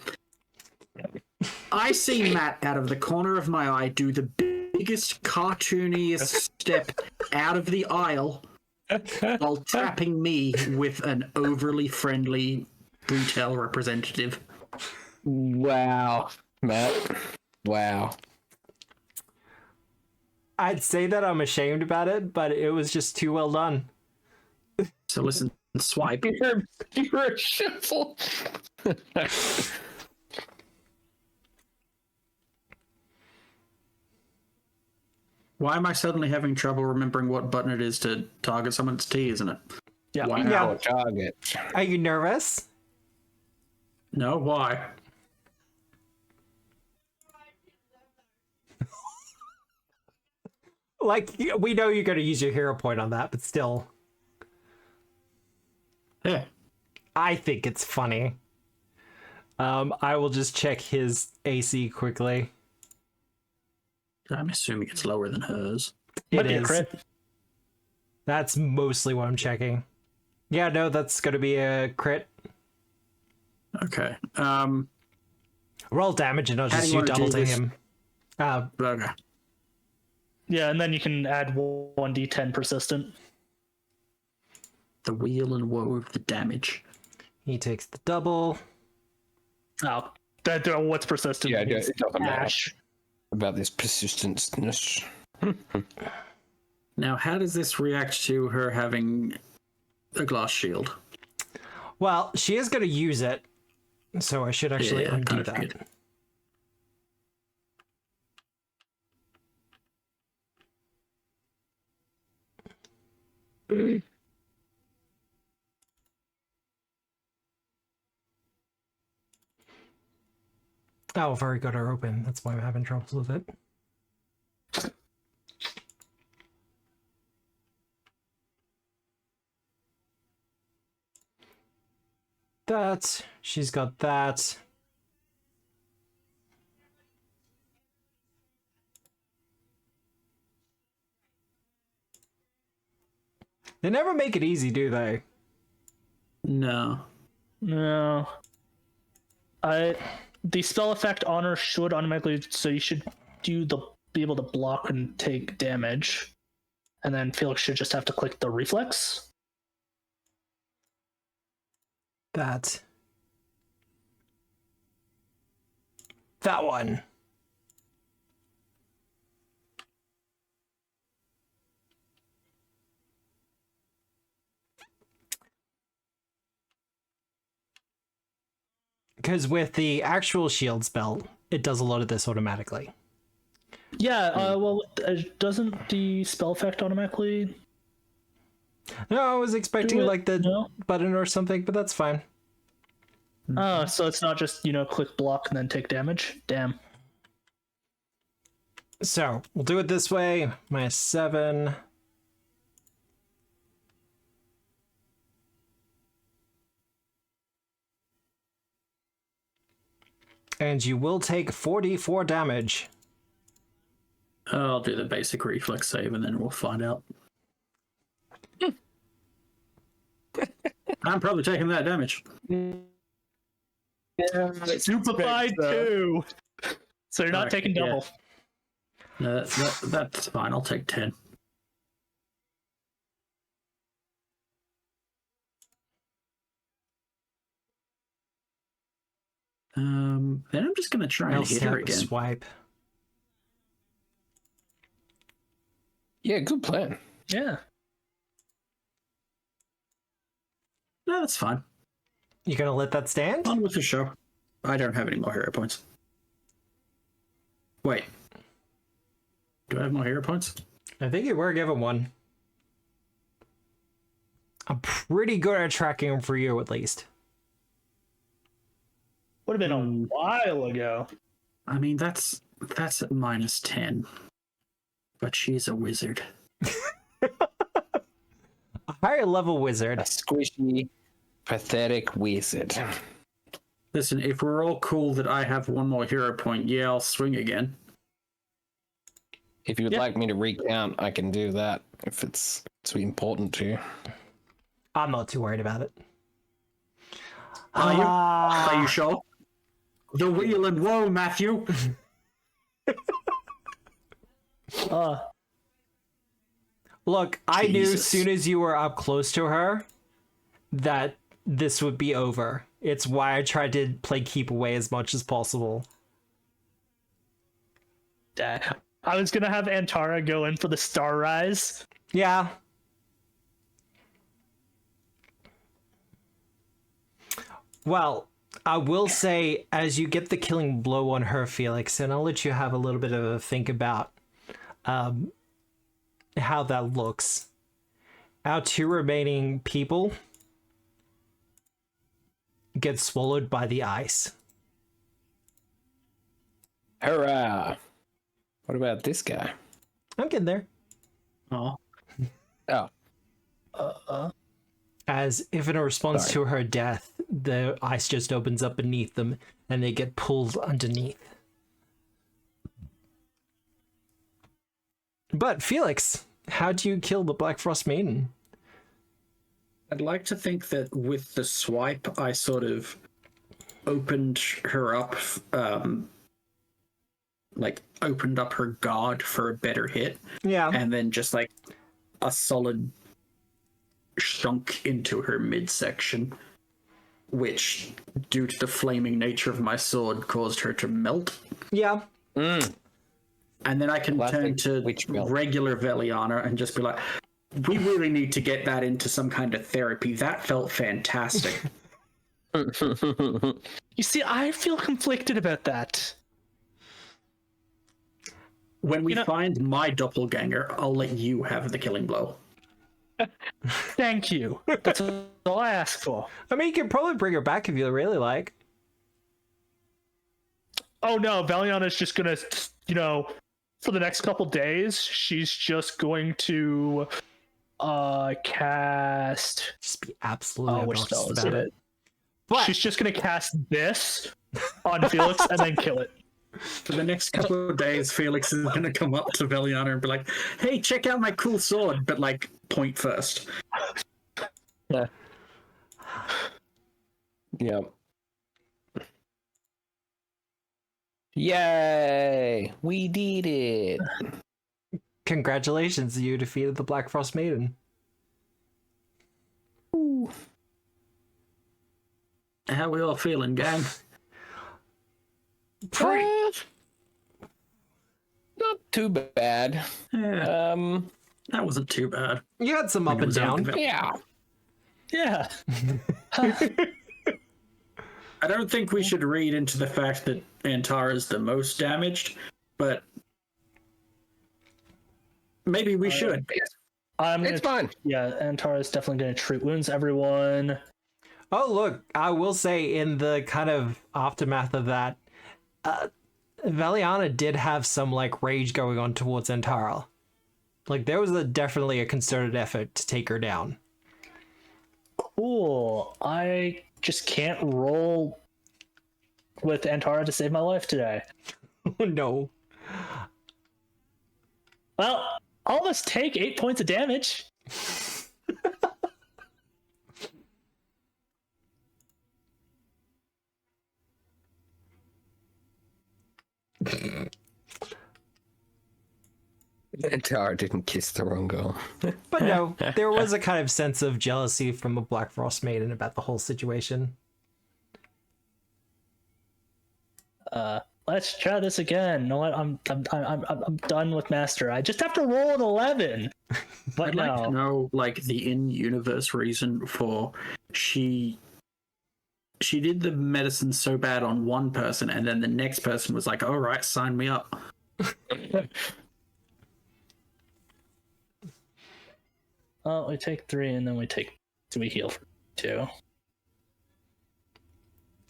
I see Matt out of the corner of my eye do the biggest, cartooniest step out of the aisle while tapping me with an overly friendly retail representative. Wow, Matt. Wow. I'd say that I'm ashamed about it, but it was just too well done. So listen, swipe. You're a shuffle. Why am I suddenly having trouble remembering what button it is to target someone's T, isn't it? Yeah. Wow, Yeah. target. Are you nervous? No, why? Like, we know you're going to use your hero point on that, but still, Yeah. I think it's funny. I will just check his AC quickly. I'm assuming it's lower than hers. It Be a is. crit. That's mostly what I'm checking. Yeah, no, that's going to be a crit. Okay. Roll damage and I'll How do just you do wanna double do to this? him. Okay. Yeah, and then you can add 1d10 persistent. The wheel and woe of the damage. He takes the double. Oh, What's persistent? Yeah, it means doesn't matter ash. about this persistence. Now, how does this react to her having a glass shield? Well, she is going to use it, so I should actually Yeah, undo kind of that. good. Oh, I've already got her open. That's why I'm having troubles with it. That. She's got that. They never make it easy, do they? No. No. The spell effect honor should automatically, so you should be able to block and take damage, and then Felix should just have to click the reflex. That one. Because with the actual shield spell, it does a lot of this automatically. Yeah, doesn't the spell effect automatically? No, I was expecting Do it? like the No? button or something, but that's fine. Oh, so it's not just, click block and then take damage? Damn. So we'll do it this way. -7. And you will take 44 damage. I'll do the basic reflex save and then we'll find out. I'm probably taking that damage. Yeah, Super by 2! So you're not Alright, taking yeah. double. No, that's fine. I'll take 10. Then I'm just gonna try I'll and hit her snap again. swipe. Yeah, good plan. Yeah. No, that's fine. You gonna let that stand? On with the show. I don't have any more hero points. Wait. Do I have more hero points? I think you were given one. I'm pretty good at tracking them for you, at least. Would have been a while ago. I mean, that's at -10. But she's a wizard. A higher level wizard. A squishy, pathetic wizard. Listen, if we're all cool that I have one more hero point, yeah, I'll swing again. If you would like me to recount, I can do that if it's important to you. I'm not too worried about it. Are you sure? The wheel and woe, Matthew. Look, I knew as Jesus. soon as you were up close to her that this would be over. It's why I tried to play keep away as much as possible. I was gonna have Antara go in for the Star Rise. Yeah. Well, I will say, as you get the killing blow on her, Felix, and I'll let you have a little bit of a think about how that looks. Our 2 remaining people get swallowed by the ice. Hurrah! What about this guy? I'm getting there. Oh. Oh, As if in a response to her death, the ice just opens up beneath them and they get pulled underneath. But Felix, how do you kill the Blackfrost Maiden? I'd like to think that with the swipe, I sort of opened her up, opened up her guard for a better hit, Yeah. and then just like a solid chunk into her midsection. which, due to the flaming nature of my sword, caused her to melt. Yeah. Mm. And then I can turn Classic to witch melt. regular Veliana and just be like, we really need to get that into some kind of therapy. That felt fantastic. You see, I feel conflicted about that. When we find my doppelganger, I'll let you have the killing blow. Thank you. That's all I ask for. I mean, you can probably bring her back if you really like. Oh no, Valiana's just gonna, for the next couple days, she's just going to cast. Just be absolutely Which obnoxious spell is about it? it. But She's just gonna cast this on Felix and then kill it. For the next couple of days, Felix is going to come up to Veliana and be like, hey, check out my cool sword, but like, point first. Yeah. Yep. Yay! We did it. congratulations, you defeated the Blackfrost Maiden. How we all feeling, gang? Pretty. Not too bad. Yeah, that wasn't too bad. You had some up and down. Yeah. Yeah. I don't think we should read into the fact that Antara is the most damaged, but maybe we should. It's fine. Yeah, Antara is definitely going to treat wounds everyone. Oh, look, I will say in the kind of aftermath of that, Valiana did have some like rage going on towards Antara. Like there was definitely a concerted effort to take her down. Cool. I just can't roll with Antara to save my life today. Oh no. Well, I'll just take 8 points of damage. Tara didn't kiss the wrong girl. But no, there was a kind of sense of jealousy from the Blackfrost Maiden about the whole situation. Let's try this again. No, I'm done with Master. I just have to roll an 11. But I'd like to know, like, the in-universe reason for she did the medicine so bad on one person, and then the next person was like, all right, sign me up. We take 3 and then we heal for 2.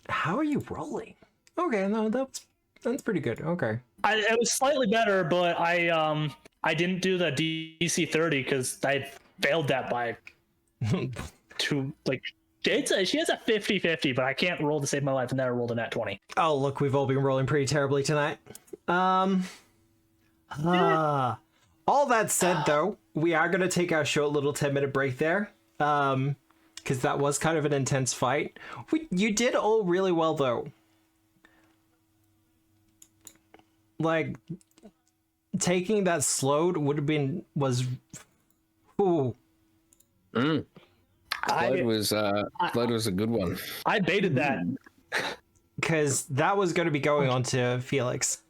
How are you rolling? Okay, no, that's pretty good. Okay. It was slightly better, but I didn't do the DC 30 because I failed that by 2. Like, she has a 50-50, but I can't roll to save my life, and then I rolled a nat 20. Oh, look, we've all been rolling pretty terribly tonight. All that said, though, we are going to take our short little 10-minute break there. Because that was kind of an intense fight. You did all really well, though. Like, taking that slowed was... Ooh. Blood was a good one. I baited that. Because that was going to be going on to Felix.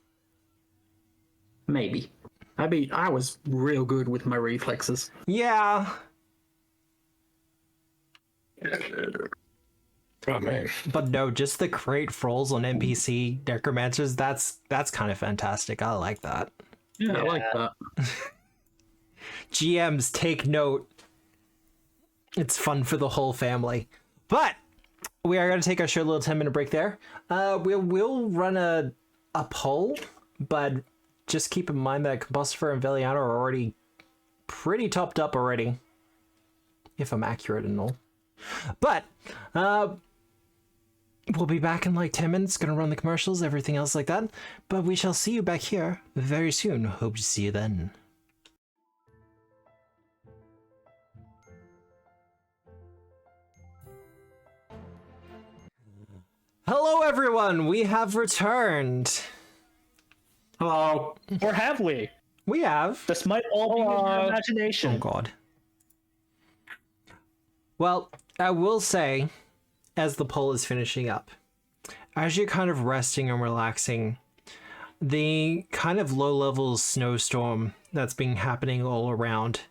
Maybe. I was real good with my reflexes. Yeah. Oh man. But no, just the crate rolls on NPC necromancers, that's kind of fantastic. I like that. Yeah, I like that. GMs, take note. It's fun for the whole family. But we are going to take our short little 10-minute break there. We'll run a poll, but just keep in mind that Combustifer and Veliana are already pretty topped up already. If I'm accurate and all. But we'll be back in like 10 minutes, gonna run the commercials, everything else like that. But we shall see you back here very soon. Hope to see you then. Hello everyone, we have returned. Hello. Or have we? We have. This might all be in your imagination. Oh god. Well, I will say, as the poll is finishing up, as you're kind of resting and relaxing, the kind of low-level snowstorm that's been happening all around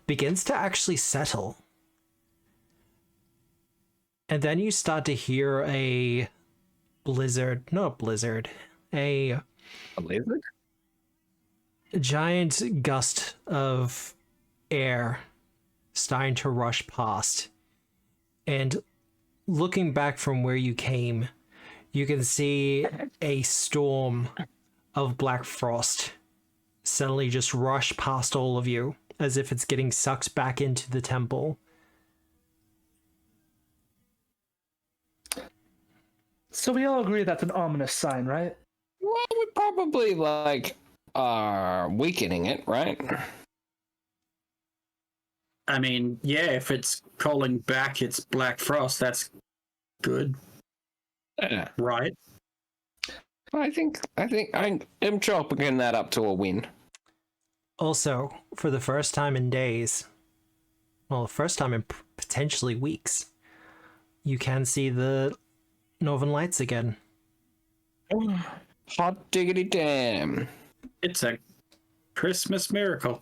begins to actually settle. And then you start to hear a blizzard, not a blizzard, a blizzard? Giant gust of air starting to rush past. And looking back from where you came, you can see a storm of black frost suddenly just rush past all of you as if it's getting sucked back into the temple. So we all agree that's an ominous sign, right? Well, we probably like are weakening it, right? I mean, yeah, if it's calling back its black frost, that's good, Yeah. right? I think I'm chalking that up to a win. Also, for the first time in days, well, first time in potentially weeks, you can see the Northern Lights again. Hot diggity damn. It's a Christmas miracle.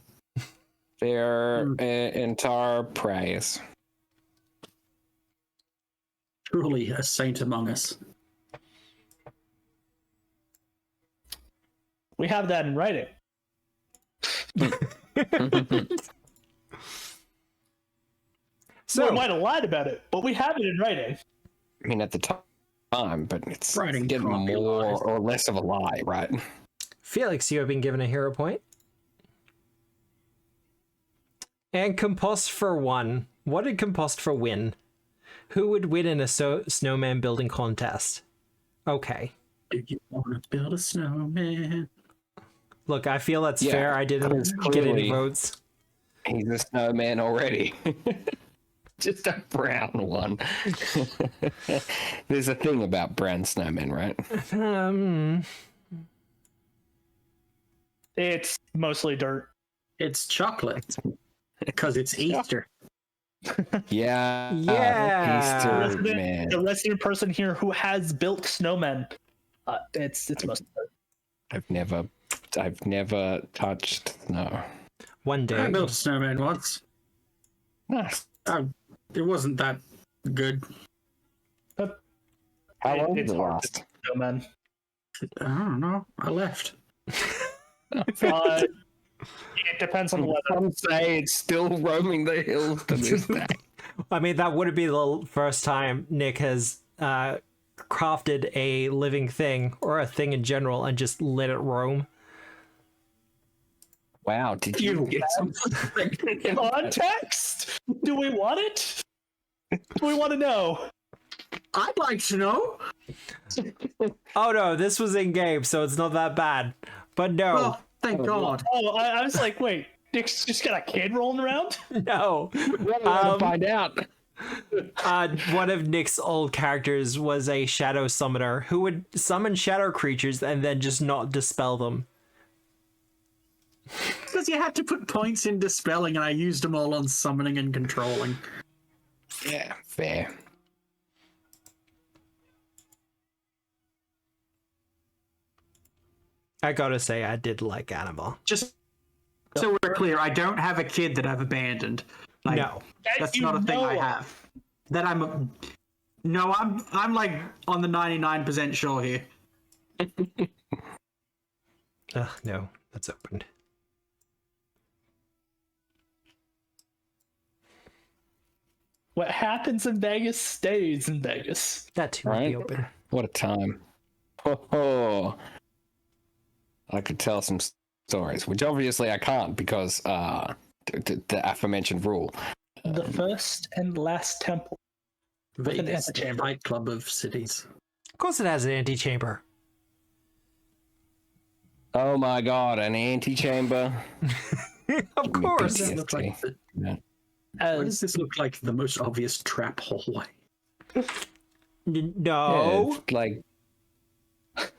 Their entire praise. Truly a saint among us. We have that in writing. So We might have lied about it, but we have it in writing. I mean, at the time, but it's Writing getting can't be more lies. or less of a lie, right? Felix, you have been given a hero point. And Compost for 1. What did Compost for win? Who would win in a snowman building contest? Okay. Do you want to build a snowman? Look, I feel that's Yeah, fair. I didn't because get any clearly- votes. He's a snowman already. Just a brown one. There's a thing about brown snowmen, right? It's mostly dirt. It's chocolate. Because it's Easter. Yeah. Yeah. Easter, man. The resident person here who has built snowmen. It's mostly dirt. I've never touched snow. One I day. built a snowman once. Nice. It wasn't that good. How long did It's it hard last? Snowmen. I don't know. I left. It depends on the weather. Some say it's still roaming the hills to this day. I mean, that would be the first time Nick has crafted a living thing or a thing in general and just let it roam. Wow, did you get some Context? Do we want it? Do we want to know? I'd like to know. Oh no, this was in game, so it's not that bad. But no, Well, thank God. Oh, I was like, wait, Nick's just got a kid rolling around? no. find out? One of Nick's old characters was a shadow summoner who would summon shadow creatures and then just not dispel them. Because you had to put points in dispelling, and I used them all on summoning and controlling. Yeah, fair. I gotta say, I did like Animal. Just so we're clear, I don't have a kid that I've abandoned. Like, No. that's not a thing I have. That No, I'm like on the 99% sure here. Ugh, no, that's opened. What happens in Vegas stays in Vegas. That too might be Right. open. What a time. Oh, I could tell some stories, which obviously I can't because the aforementioned rule. The first and last temple. Vegas, the antechamber. Fight Club of cities. Of course it has an antechamber. Oh my god, an antechamber. Of course. Does that look like Yeah. why does this look like the most obvious trap hallway? No. Yeah, it's like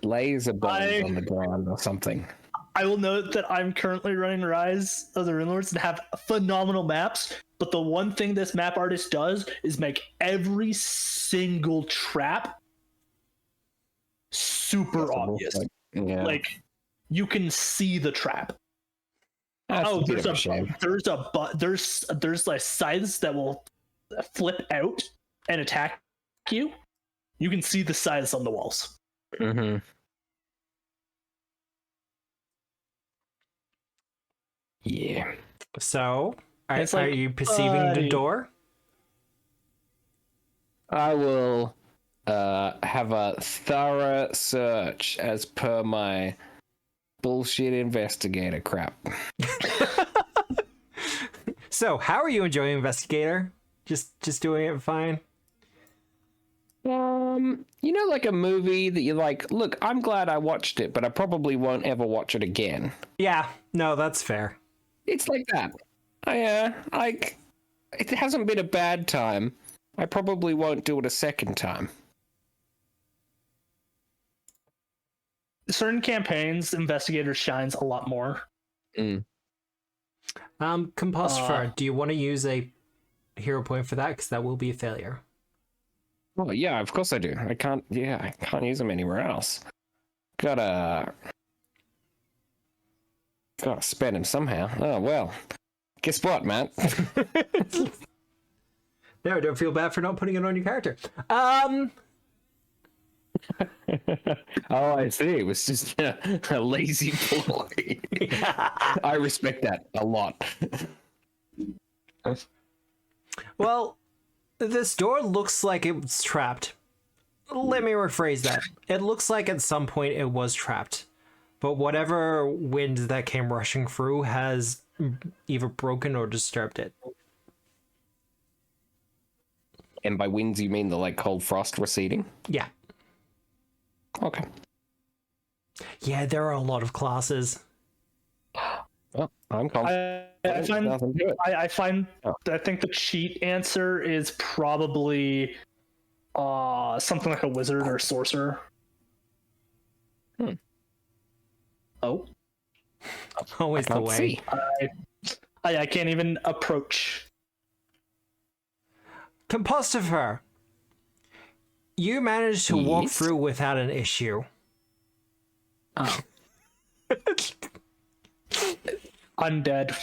laser bones on the ground or something. I will note that I'm currently running Rise of the Runelords and have phenomenal maps, but the one thing this map artist does is make every single trap super obvious. Like you can see the trap. There's like scythes that will flip out and attack you. You can see the scythes on the walls. Mm-hmm. Yeah. So, are you perceiving the door? I will have a thorough search as per my bullshit investigator crap. So, how are you enjoying Investigator? Just doing it fine? Like a movie that you're like, look, I'm glad I watched it, but I probably won't ever watch it again. Yeah, no, that's fair. It's like that. It hasn't been a bad time. I probably won't do it a second time. Certain campaigns, Investigator shines a lot more. Compostor, do you want to use a hero point for that? Because that will be a failure. Oh yeah, of course I do. I can't use them anywhere else. Gotta spend him somehow. Oh well. Guess what, Matt? No, don't feel bad for not putting it on your character. Oh, I see. It was just a lazy boy. I respect that a lot. Well, this door looks like it's trapped. Let me rephrase that. It looks like at some point it was trapped. But whatever wind that came rushing through has either broken or disturbed it. And by winds, you mean the cold frost receding? Yeah. Okay. Yeah, there are a lot of classes. Well, I'm confident. I think the cheat answer is probably something like a wizard or sorcerer. Oh. Always the way. See. I can't even approach. Compostifer, you managed to walk through without an issue. Oh. Undead.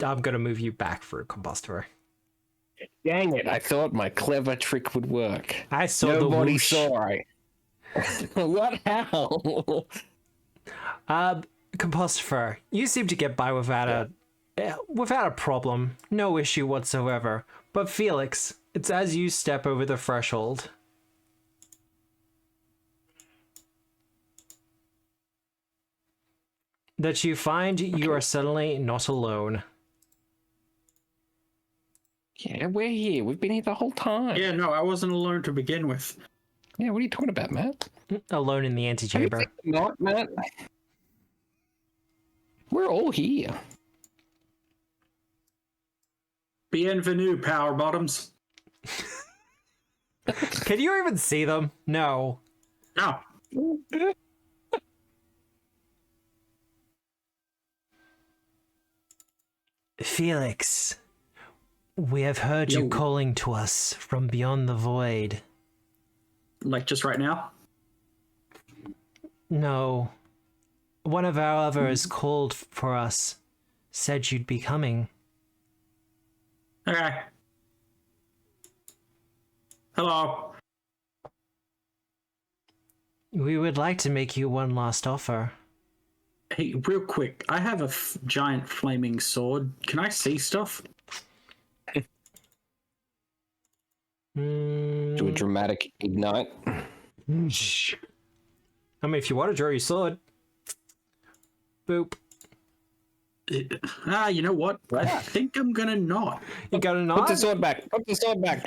I'm gonna move you back through, Compostifer. Dang it! I thought my clever trick would work. I saw Nobody the whoosh. saw it. What? How? Compostifer, you seem to get by without a problem, no issue whatsoever. But Felix, it's as you step over the threshold that you find you are suddenly not alone. Yeah, we're here. We've been here the whole time. Yeah, no, I wasn't alone to begin with. Yeah, what are you talking about, Matt? Alone in the antechamber. Not, Matt. We're all here. Bienvenue, power bottoms. Can you even see them? No. No. Felix, we have heard you calling to us from beyond the void. Like just right now? No. One of our others called for us, said you'd be coming. Okay. Hello. We would like to make you one last offer. Hey, real quick, I have a giant flaming sword. Can I see stuff? Do a dramatic ignite. I mean, if you want to draw your sword. Boop. You know what? I think I'm gonna not. You got a Put nod? the sword back. Put the sword back.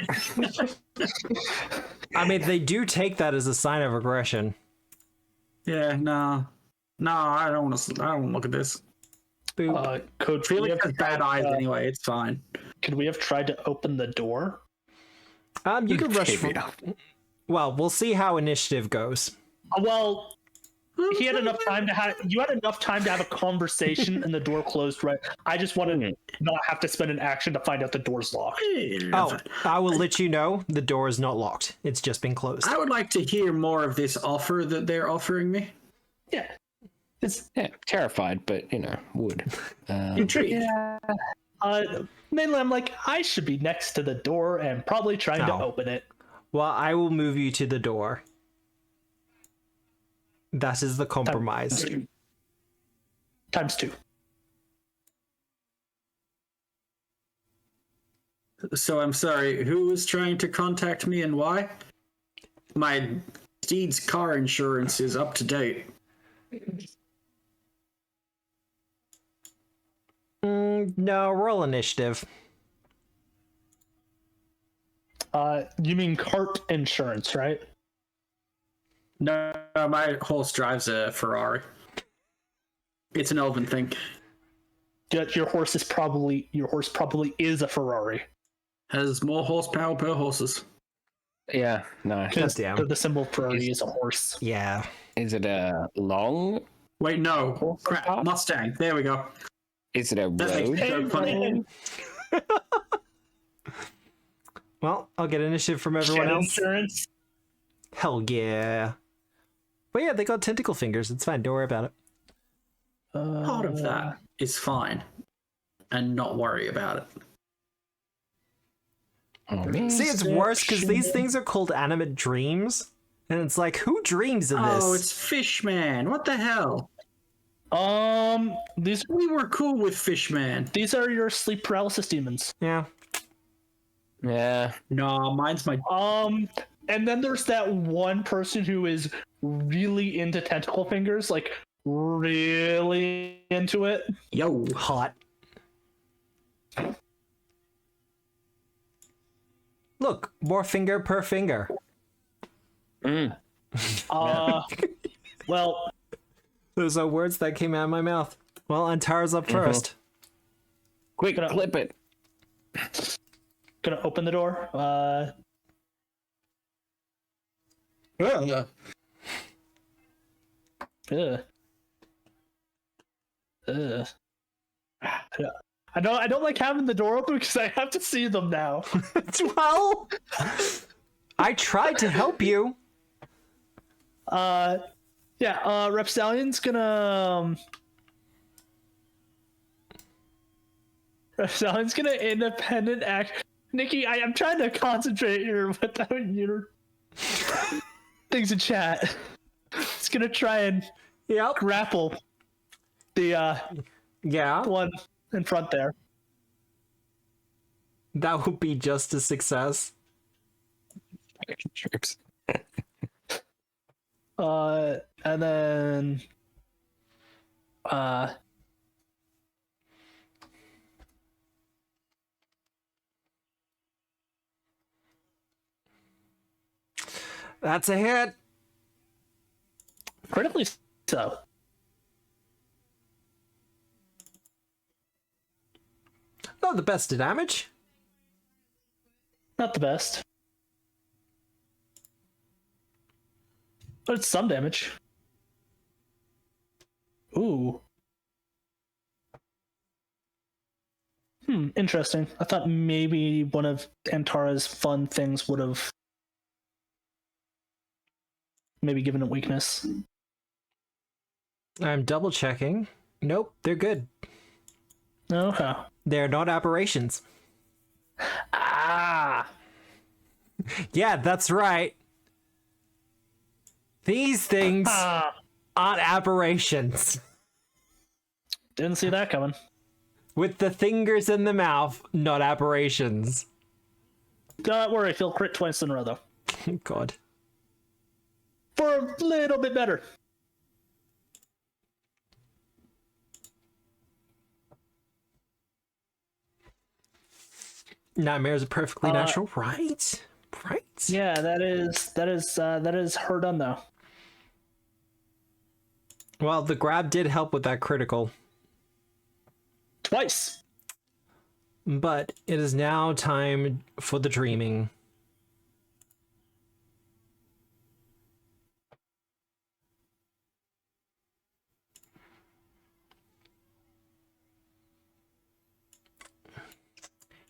I mean, they do take that as a sign of aggression. Yeah, no. No, I don't want to. I don't want to look at this. Boop. Coach, Felix has bad eyes anyway. It's fine. Could we have tried to open the door? You can rush. Well, we'll see how initiative goes. Well, he had enough time to have. You had enough time to have a conversation, and the door closed. Right. I just want to not have to spend an action to find out the door's locked. Oh, I will let you know the door is not locked. It's just been closed. I would like to hear more of this offer that they're offering me. Yeah. It's terrified, but would. Intrigued. yeah. Mainly, I'm like, I should be next to the door and probably trying to open it. Well, I will move you to the door. That is the compromise. Times 2. So I'm sorry, who was trying to contact me and why? My steed's car insurance is up to date. No, roll initiative. You mean cart insurance, right? No, my horse drives a Ferrari. It's an elven thing. Your horse probably is a Ferrari. Has more horsepower per horses. Yeah, no. Because damn. the symbol of Ferrari is a horse. Yeah. Is it a long? Wait, no. Crap, Mustang. There we go. Is it a That makes road? me so funny. Well, I'll get initiative from everyone Shed else. insurance. Hell yeah. But yeah, they got tentacle fingers. It's fine. Don't worry about it. Part of that is fine. And not worry about it. Oh, man. See, it's worse because these things are called animate dreams. And it's like, who dreams of this? Oh, it's Fishman. What the hell? These We were cool with Fishman. are your sleep paralysis demons. Yeah. Yeah. No, mine's my... And then there's that one person who is really into tentacle fingers, like really into it. Yo. Hot. Look, more finger per finger. Well, Those are words that came out of my mouth. Well, Antara's up first. Quick, clip it. gonna open the door. Ugh. Ugh. I don't like having the door open because I have to see them now. Well, I tried to help you. Repstallion's gonna independent act. Nikki, I am trying to concentrate here without your things in chat. It's gonna try and grapple the one in front there. That would be just a success. Trips. And then That's a hit. critically so. Not the best of damage. Not the best. But it's some damage. Ooh. Interesting. I thought maybe one of Antara's fun things would have maybe given it weakness. I'm double checking. Nope, they're good. Okay. They're not aberrations. Ah! Yeah, that's right. These things aren't aberrations. Didn't see that coming. With the fingers in the mouth, not aberrations. Don't worry, he'll crit twice in a row, though. God. For a little bit better. Nightmares are perfectly natural, right? Right? Yeah, that is her done, though. Well, the grab did help with that critical. Twice. But it is now time for the dreaming.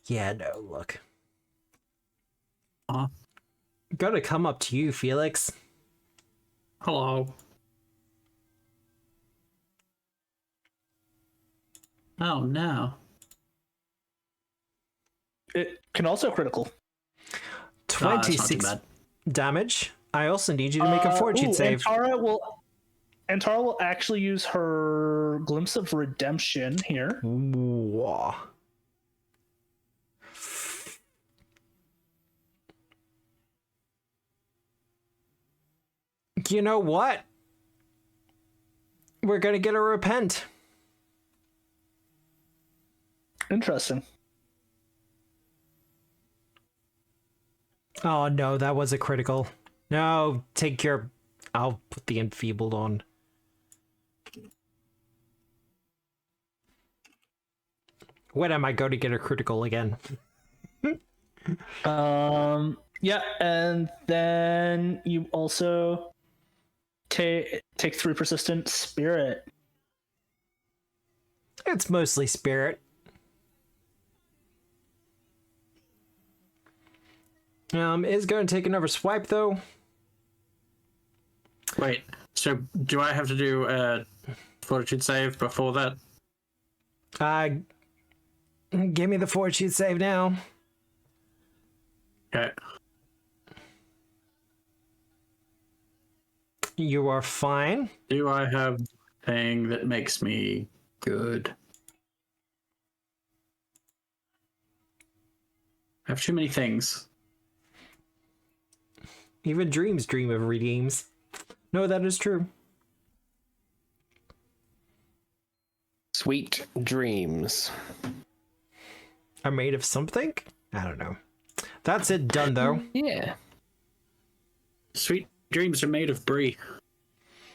Yeah, no, look. Uh, Gotta come up to you, Felix. Hello. Oh no. It can also critical. That's not too 26 bad. damage. I also need you to make a fortune save. Antara will actually use her Glimpse of Redemption here. Ooh. You know what? We're gonna get a repent. Interesting. Oh no, that was a critical. No, take your... I'll put the enfeebled on. When am I going to get a critical again? Yeah, and then you also take 3 persistent spirit. It's mostly spirit. Is going to take another swipe though. Wait, so do I have to do a fortitude save before that? Give me the fortune save now. Okay. You are fine. Do I have a thing that makes me good? I have too many things. Even dreams dream of redeems. No, that is true. Sweet dreams. Are made of something? I don't know. That's it done though. Yeah. Sweet dreams are made of brie.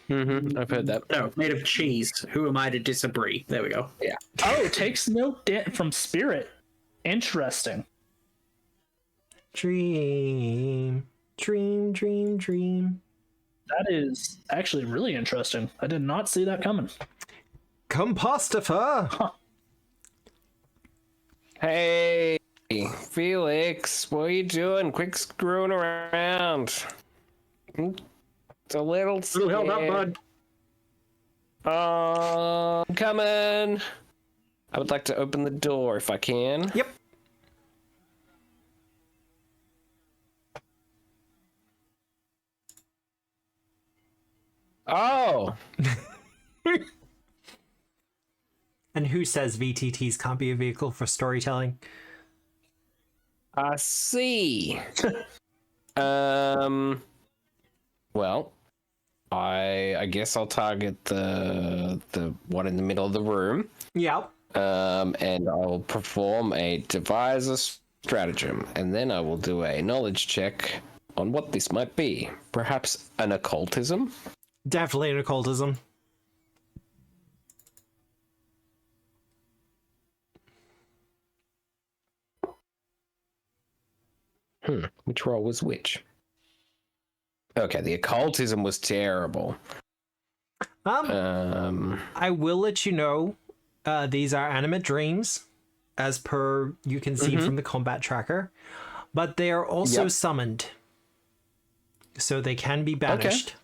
Mm-hmm. I've heard that. No, made of cheese. Who am I to disagree? There we go. Yeah. Oh, takes no from spirit. Interesting. Dream. Dream, dream, dream. That is actually really interesting. I did not see that coming. Compostifer! Huh. Hey, Felix, what are you doing? Quick screwing around. It's a little scared. Held up, bud. I'm coming. I would like to open the door if I can. Yep. Oh. And who says VTTs can't be a vehicle for storytelling? I see. Well, I guess I'll target the one in the middle of the room. Yep. And I'll perform a devise a stratagem, and then I will do a knowledge check on what this might be. Perhaps an occultism? Definitely an occultism. Which roll was which? Okay, the occultism was terrible. I will let you know, these are animate dreams, as per you can see from the combat tracker, but they are also summoned, so they can be banished.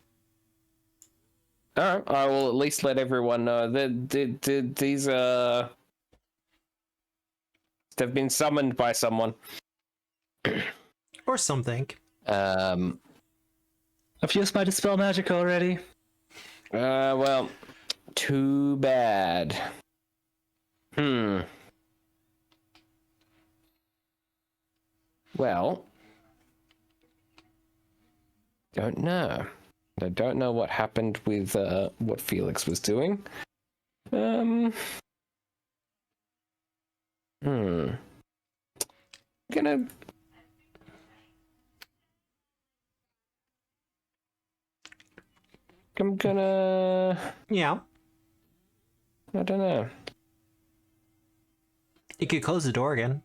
All right, I will at least let everyone know that these they've been summoned by someone. Or something. I've used my Dispel Magic already. Well, too bad. Well, don't know. I don't know what happened with what Felix was doing. I'm gonna. Yeah. I don't know. You could close the door again.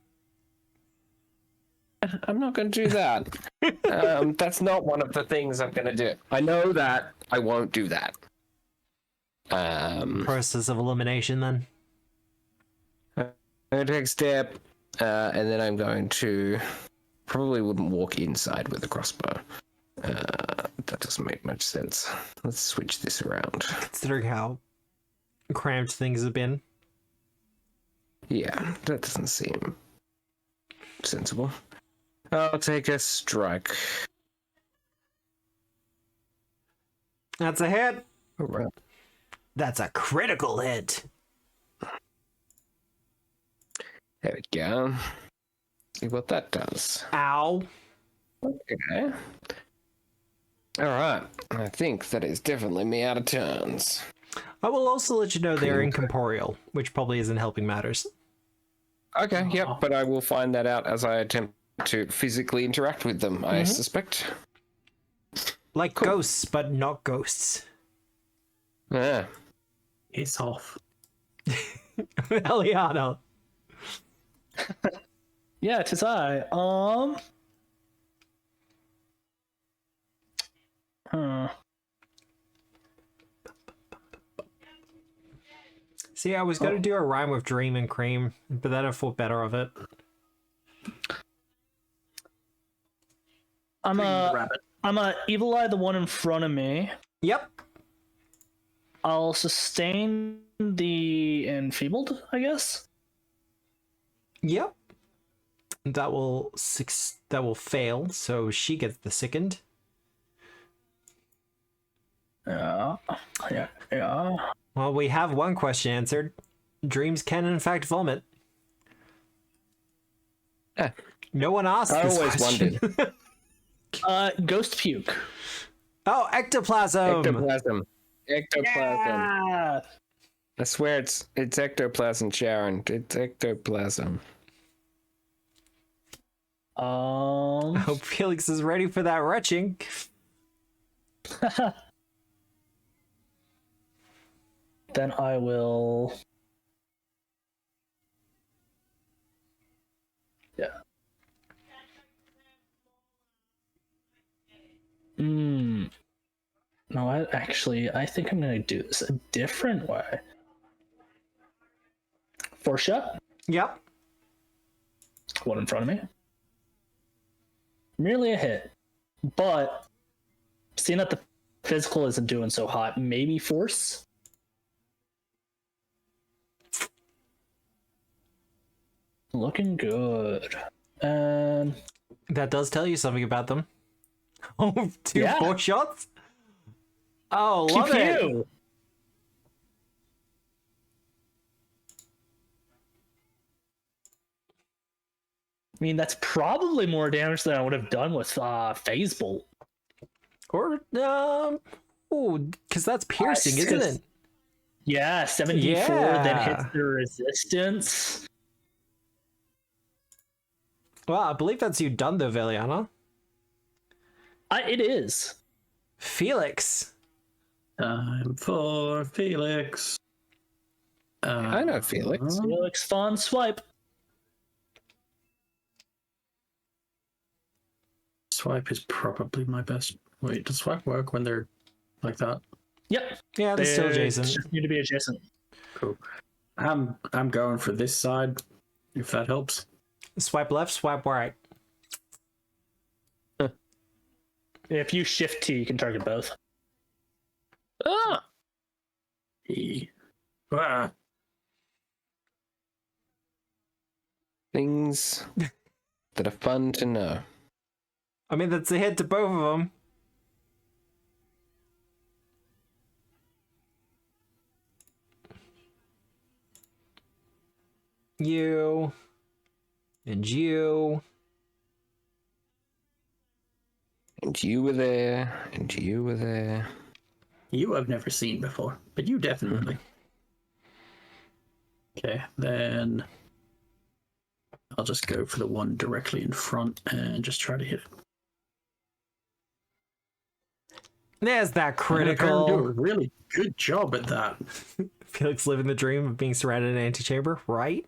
I'm not going to do that. That's not one of the things I'm going to do. I know that I won't do that. Process of elimination, then. I'm going to take a step And then I'm going to probably wouldn't walk inside with a crossbow. That doesn't make much sense. Let's switch this around. Considering how cramped things have been. Yeah, that doesn't seem sensible. I'll take a strike. That's a hit. All right. That's a critical hit. There we go. See what that does. Ow. Okay. All right. I think that is definitely me out of turns. I will also let you know they're Cool. incorporeal, which probably isn't helping matters. Okay, yep, but I will find that out as I attempt to physically interact with them, I suspect. Like ghosts, but not ghosts. Yeah. It's off. Eliana. Yeah, 'tis I. See, I was going to do a rhyme with dream and cream, but then I thought better of it. I'm a Rabbit. evil eye the one in front of me. Yep. I'll sustain the enfeebled, I guess. Yep. That will fail, so she gets the sickened. Yeah. Well, we have one question answered. Dreams can in fact vomit. No one asked I this always question. wondered. Ghost puke. Oh, ectoplasm. Ectoplasm. Yeah. I swear it's ectoplasm, Sharon. It's ectoplasm. I hope Felix is ready for that retching. Then I will. Yeah. No, I think I'm gonna do this a different way. Four shot, Yep. one in front of me. Merely a hit, but seeing that the physical isn't doing so hot, maybe force. Looking good. And That does tell you something about them. Oh, two Yeah. 4 shots? Oh, keep love it. you. I mean, that's probably more damage than I would have done with Phase Bolt. Or, because that's piercing, isn't because- it? Yeah, 74 Yeah. then hits the resistance. Well, I believe that's you done though, Veliana. It is. Felix. Time for Felix. I know Felix. Felix Fawn Swipe. Swipe is probably my best. Wait, does swipe work when they're like that? Yep. Yeah, they're still They adjacent. just need to be adjacent. Cool. I'm going for this side, if that helps. Swipe left, swipe right. If you shift T, you can target both. Ah! Ah. Things that are fun to know. I mean, that's a hit to both of them. You. And you. And you were there, and you were there. You I've never seen before, but you definitely. Okay, then I'll just go for the one directly in front and just try to hit it. There's that I'm gonna do a critical. really good job at that. Felix living the dream of being surrounded in an antechamber, right?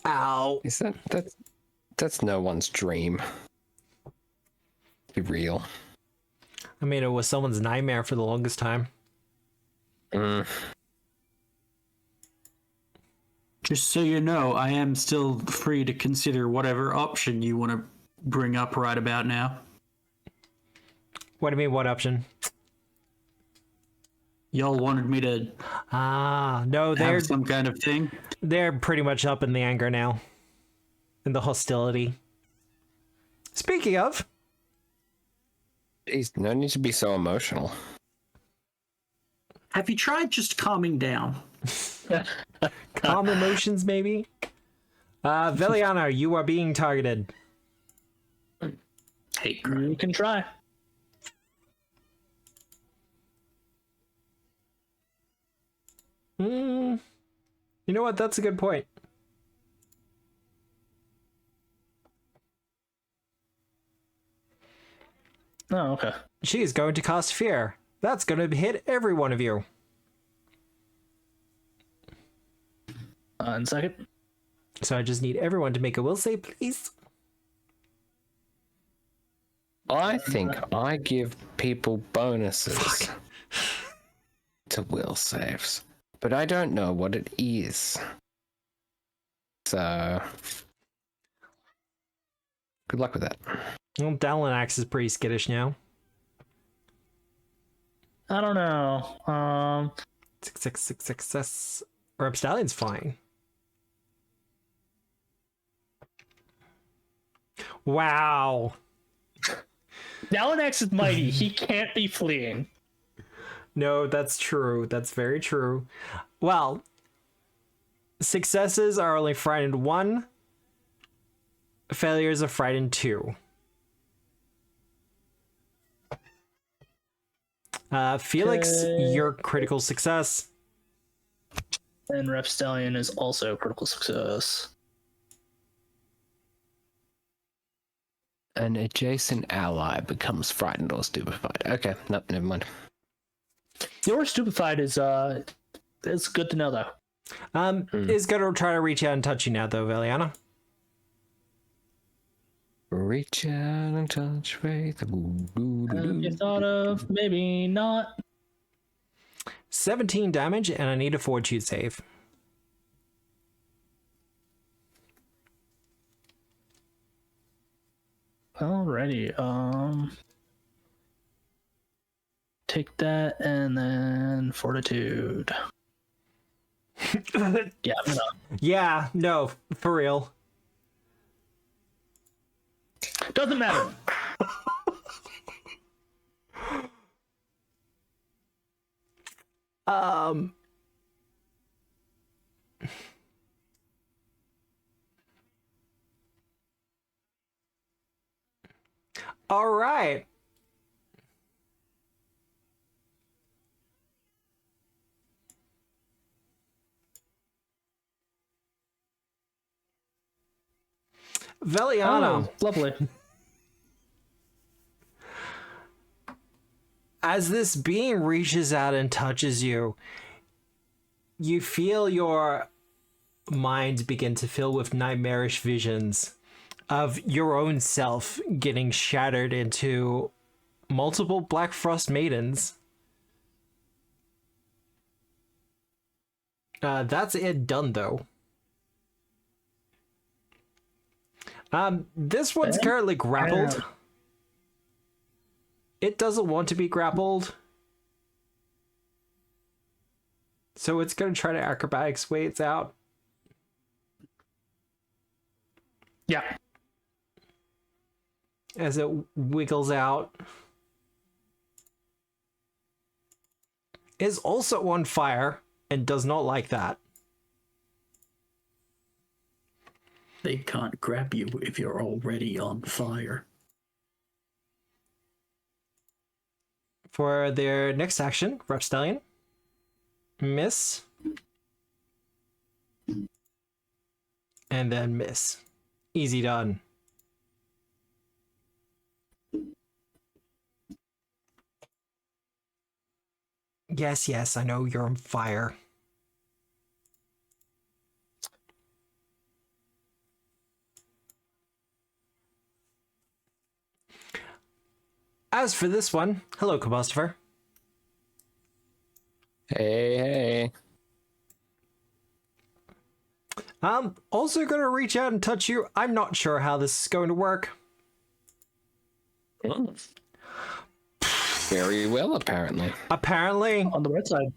Ow. Is that's no one's dream? Be real. I mean, it was someone's nightmare for the longest time. Just so you know, I am still free to consider whatever option you want to bring up right about now. What do you mean, what option? Y'all wanted me to No, they're have some kind of thing? they're pretty much up in the anger now. In the hostility. Speaking of, Jeez, no need to be so emotional. Have you tried just calming down? calm emotions, maybe? Veliana, you are being targeted. Hate crime. You can try. You know what? That's a good point. Oh, okay. She's going to cast Fear. That's going to hit every one of you. In a second. So I just need everyone to make a will save, please. I think I give people bonuses to will saves, but I don't know what it is. So, good luck with that. Well, Dalanax is pretty skittish now. I don't know. Success. Or Stalion's fine. Wow. Dalanex is mighty. He can't be fleeing. No, that's true. That's very true. Well, successes are only frightened 1. Failures are frightened 2. Felix, Okay. your critical success. And Repstallion is also critical success. An adjacent ally becomes frightened or stupefied. Okay, nope, never mind. Your stupefied is it's good to know though. Is gonna try to reach out and touch you now, though, Veliana. Reach out and touch faith. Have you thought of maybe not? 17 damage, and I need a fortitude save. Alrighty. Take that and then fortitude. Yeah, I'm gonna. Yeah, no, for real. Doesn't matter. All right. Veliana, Oh, lovely. as this being reaches out and touches you, you feel your mind begin to fill with nightmarish visions of your own self getting shattered into multiple Blackfrost Maidens. That's it done, though. This one's currently grappled. It doesn't want to be grappled. So it's going to try to acrobatics way it's out. Yeah. As it wiggles out. Is also on fire and does not like that. They can't grab you if you're already on fire. For their next action, Repstallion. Miss. And then miss. Easy done. Yes, I know you're on fire. As for this one, hello, Combustifer. Hey. I'm also going to reach out and touch you. I'm not sure how this is going to work. Very well, apparently. Apparently. On the right side,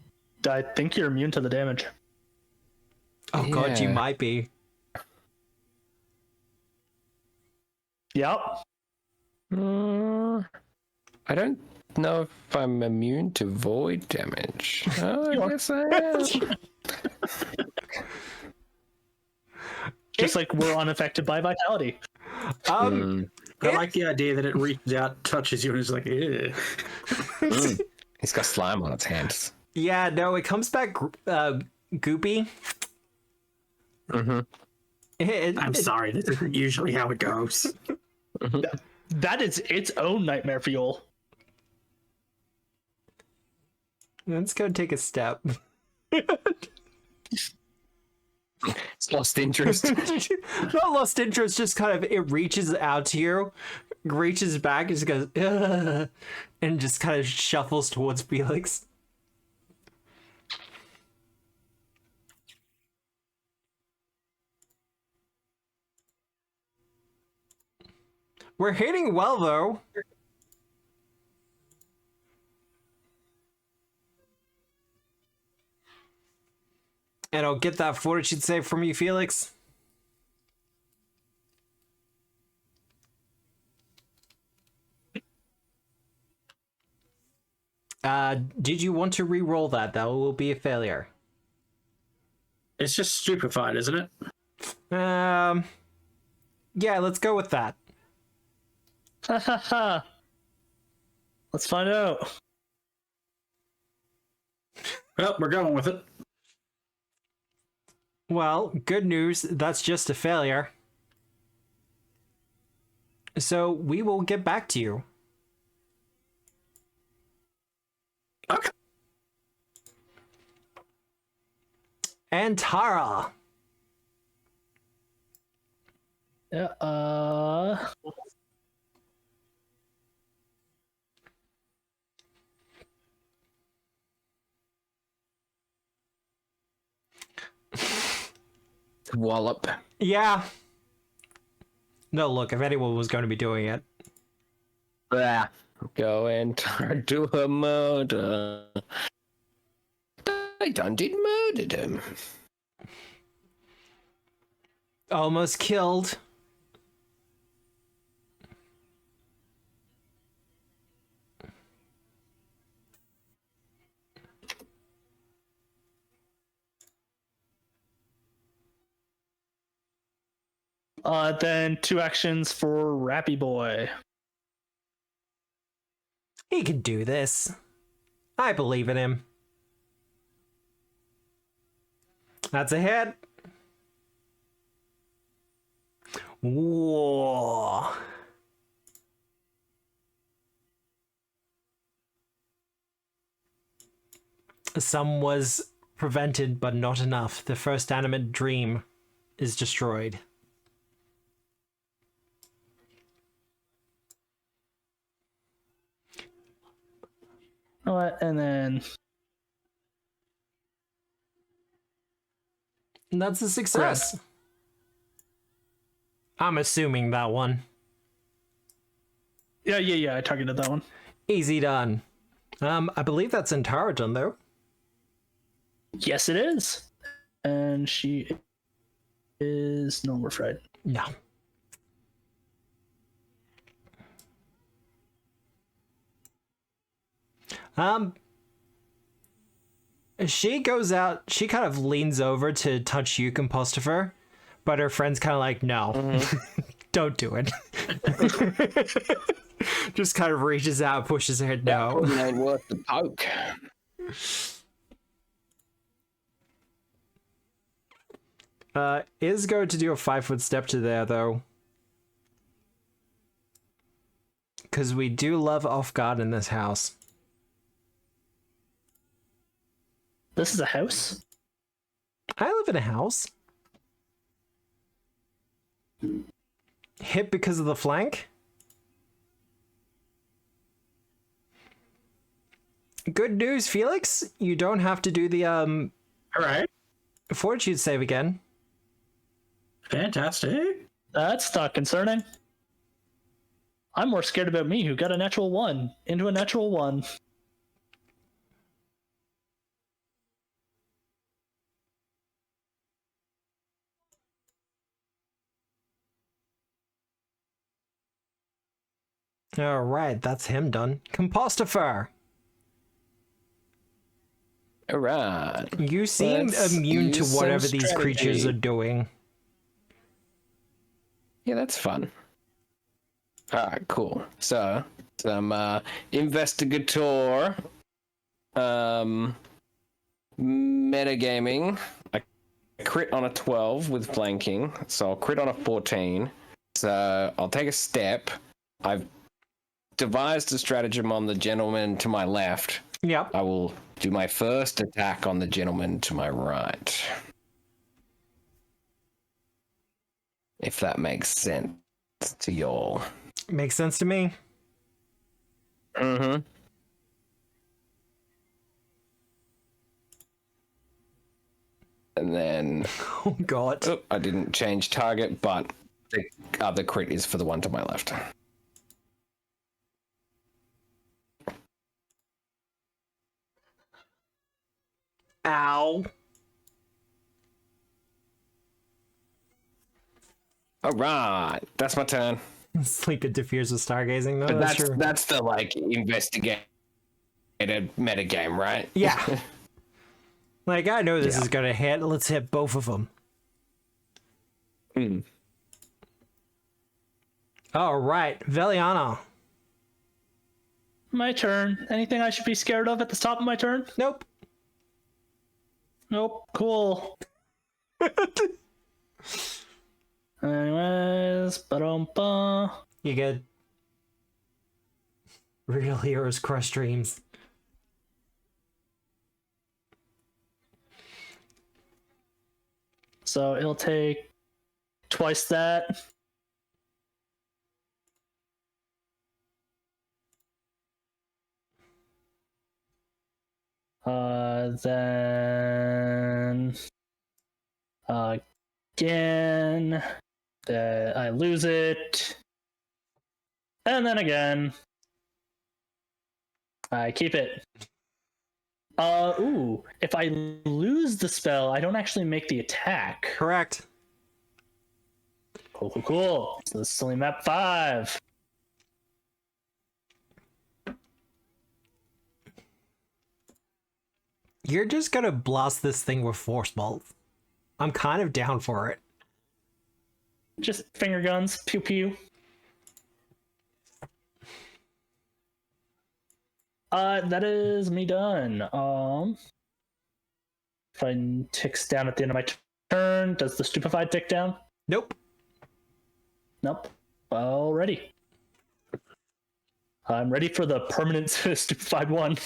I think you're immune to the damage. Oh god, you Yeah. might be. Yep. I don't know if I'm immune to void damage. Oh, You I are. guess I am. Just like we're unaffected by vitality. I like the idea that it reaches out, touches you, and is like, ew. He's got slime on its hands. Yeah, no, it comes back goopy. I'm sorry, this isn't usually how it goes. That is its own nightmare fuel. Let's go take a step. It's lost interest. Not lost interest, just kind of it reaches out to you, reaches back, and just goes, "Ugh," and just kind of shuffles towards Felix. We're hitting well, though. And I'll get that fortitude save from you, Felix. Did you want to re-roll that? That will be a failure. It's just stupefied, isn't it? Yeah, let's go with that. Let's find out. Well, we're going with it. Well, good news, that's just a failure. So we will get back to you. Okay. And Tara. Yeah, Wallop. Yeah. No, look, if anyone was going to be doing it. Go and do a murder. I done did murdered him. Almost killed. then 2 actions for Rappy Boy. He can do this. I believe in him. That's a hit. Whoa. Some was prevented, but not enough. The first animate dream is destroyed. And then And that's a success. I'm assuming that one. yeah, I targeted that one. Easy done. I believe that's Antara done though. Yes, it is. And she is no more afraid. No. She goes out, she kind of leans over to touch you, Compostifer, but her friend's kind of like, no, don't do it. Just kind of reaches out, pushes her head, no. It ain't worth the poke. Is going to do a 5-foot step to there, though. Because we do love off guard in this house. This is a house? I live in a house. Hit because of the flank? Good news, Felix. You don't have to do the All right. fortitude save again. Fantastic. That's not concerning. I'm more scared about me, who got a natural 1 into a natural 1. All right, that's him done. Compostifer. All right. You seem Let's immune to use some whatever these creatures strategy. are doing. Yeah, that's fun. All right, cool. So some investigator, metagaming. I crit on a 12 with flanking, so I'll crit on a 14. So I'll take a step. I've devised a stratagem on the gentleman to my left. Yep. I will do my first attack on the gentleman to my right. If that makes sense to y'all. Makes sense to me. Mm-hmm. And then... Oh, God. Oh, I didn't change target, but the other crit is for the one to my left. Ow. All right, that's my turn. Sleep interferes with stargazing, though. But That's true. that's the like investigated metagame, right? Yeah. Like, I know this Yeah. is gonna hit. Let's hit both of them. Mm. All right, Veliana. My turn. Anything I should be scared of at the top of my turn? Nope. Nope. Cool. Anyways, ba-dum-ba. You good? Real heroes crush dreams. So it'll take twice that. Then again, I lose it, and then again, I keep it. Ooh, if I lose the spell, I don't actually make the attack. Correct. Cool, cool, cool. So this is only map 5. You're just gonna blast this thing with force bolts. I'm kind of down for it. Just finger guns, pew pew. That is me done. If I ticks down at the end of my turn, does the stupefied tick down? Nope. Nope. Already. I'm ready for the permanent stupefied one.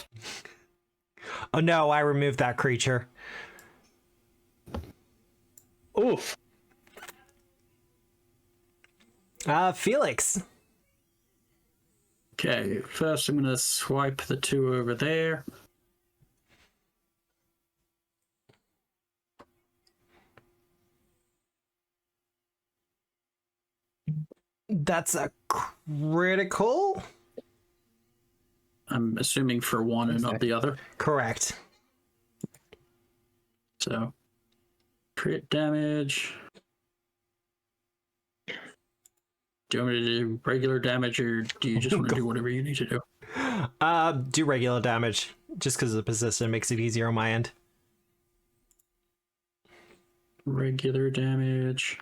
Oh no, I removed that creature. Oof. Felix. Okay, first I'm gonna swipe the 2 over there. That's a critical? I'm assuming for one and not the other. Correct. So, crit damage. Do you want me to do regular damage, or do you just want to do whatever you need to do? Do regular damage. Just because of the persistent makes it easier on my end. Regular damage.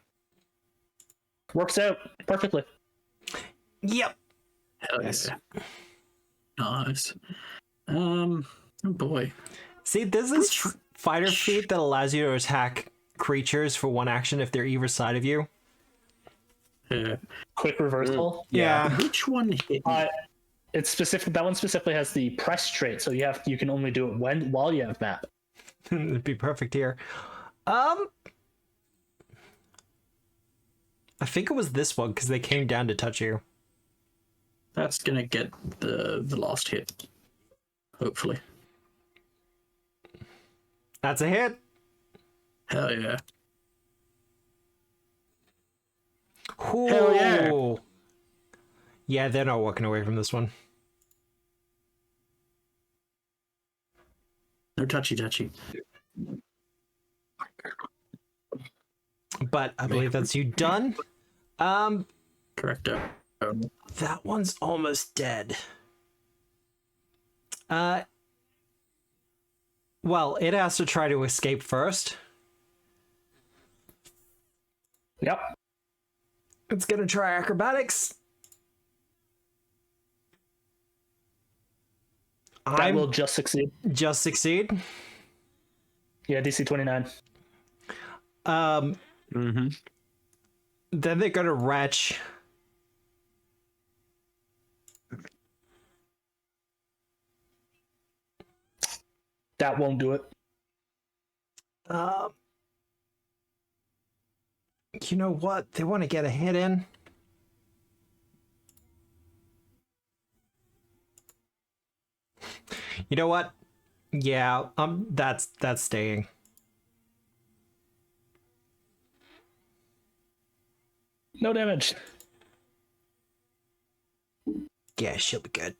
Works out perfectly. Yep. Hell Yes. yeah. Nice. Oh boy. See, this is fighter feat that allows you to attack creatures for one action if they're either side of you. Yeah. Quick reversal. Yeah. Which one hit me? It's specific. That one specifically has the press trait, so you can only do it while you have map. It'd be perfect here. I think it was this one because they came down to touch you. That's gonna get the last hit. hopefully. That's a hit. Hell yeah. Ooh. Hell yeah. Yeah, they're not walking away from this one. No touchy. But I believe that's you done. Correct. That one's almost dead. Well, it has to try to escape first. Yep. It's gonna try acrobatics. That will just succeed. Just succeed. Yeah, DC 29. Then they're gonna retch. That won't do it. You know what? They want to get a hit in. You know what? Yeah, that's staying. No damage. Yeah, she'll be good.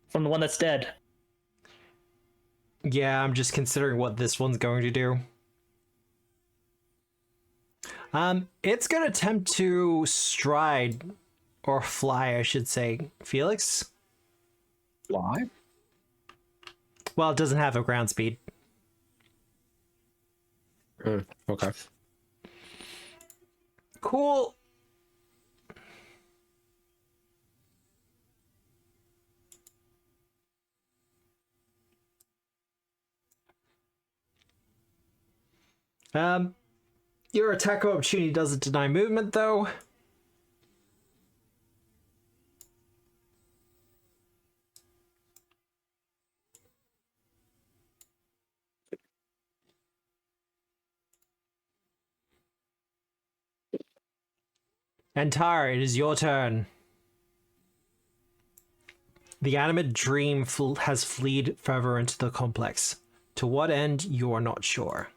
From the one that's dead. Yeah, I'm just considering what this one's going to do. It's gonna attempt to stride, or fly, I should say. Felix? Fly? Well, it doesn't have a ground speed. Okay. Cool. Your attack of opportunity doesn't deny movement, though. Antar, it is your turn. The animate dream has fled further into the complex. To what end, you are not sure.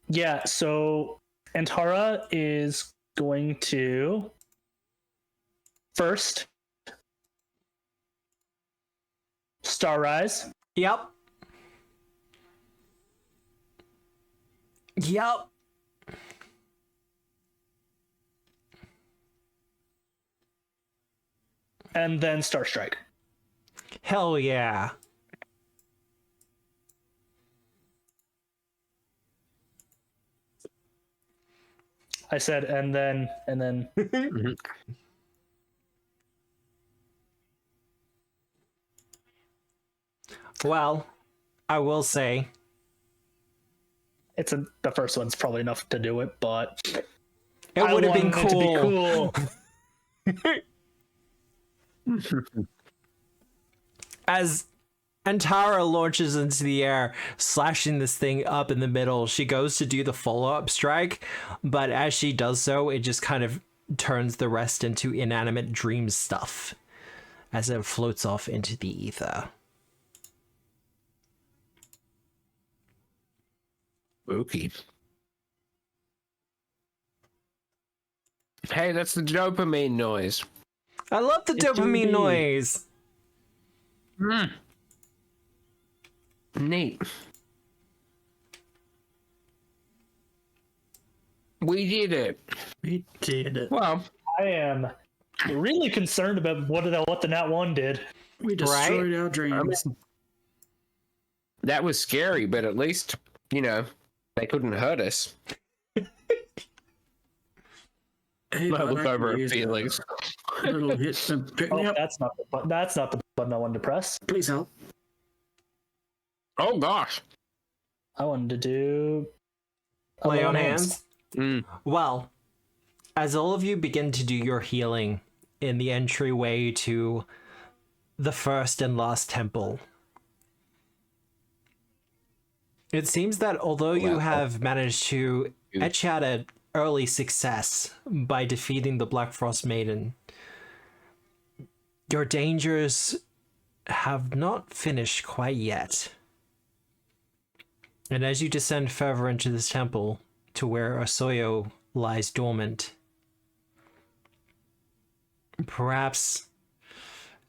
Yeah, so Antara is going to first Star Rise. Yep. And then Star Strike. Hell yeah. I said, and then. Well, I will say. The first one's probably enough to do it, but. It would have been it to be cool. As Antara launches into the air, slashing this thing up in the middle, she goes to do the follow-up strike, but as she does so, it just kind of turns the rest into inanimate dream stuff as it floats off into the ether. Spooky. Hey, that's the dopamine noise. I love the dopamine noise. Neat. We did it. We did it. Well, I am really concerned about what the Nat 1 did. We destroyed our dreams. That was scary, but at least, they couldn't hurt us. Hey, I bud, look I over can at use Felix. a little hit to pick me Oh, up. that's not the button I wanted to press. Please help. Oh, gosh. I wanted to do Lay on hands. Mm. Well, as all of you begin to do your healing in the entryway to the first and last temple, It seems that although you have managed to etch out an early success by defeating the Blackfrost Maiden, your dangers have not finished quite yet. And as you descend further into this temple to where Osoyo lies dormant, perhaps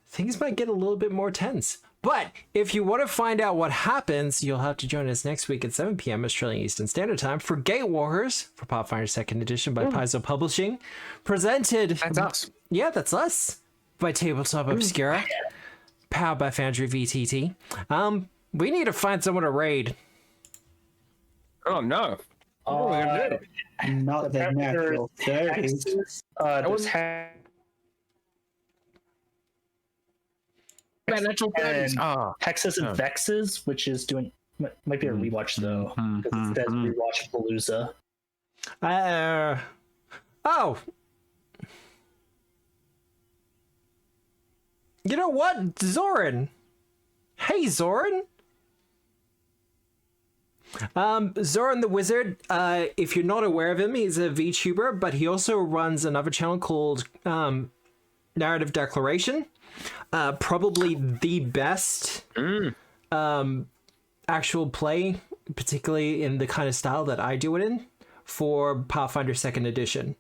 things might get a little bit more tense. But if you want to find out what happens, you'll have to join us next week at 7 p.m. Australian Eastern Standard Time for Gatewalkers for Pathfinder 2nd Edition by Paizo Publishing. Presented... That's us. Yeah, that's us. By Tabletop Obscura. Powered by Foundry VTT. We need to find someone to raid. Oh, no. What are we going to do? Not the natural 30s. Natural 30s. Oh. Hexes and Vexes, which is doing might be a rewatch though, because it says rewatch Palooza. Oh. You know what, Zoran? Hey, Zoran. Zoran the Wizard, if you're not aware of him, he's a VTuber, but he also runs another channel called Narrative Declaration. Probably the best actual play, particularly in the kind of style that I do it in, for Pathfinder 2nd Edition.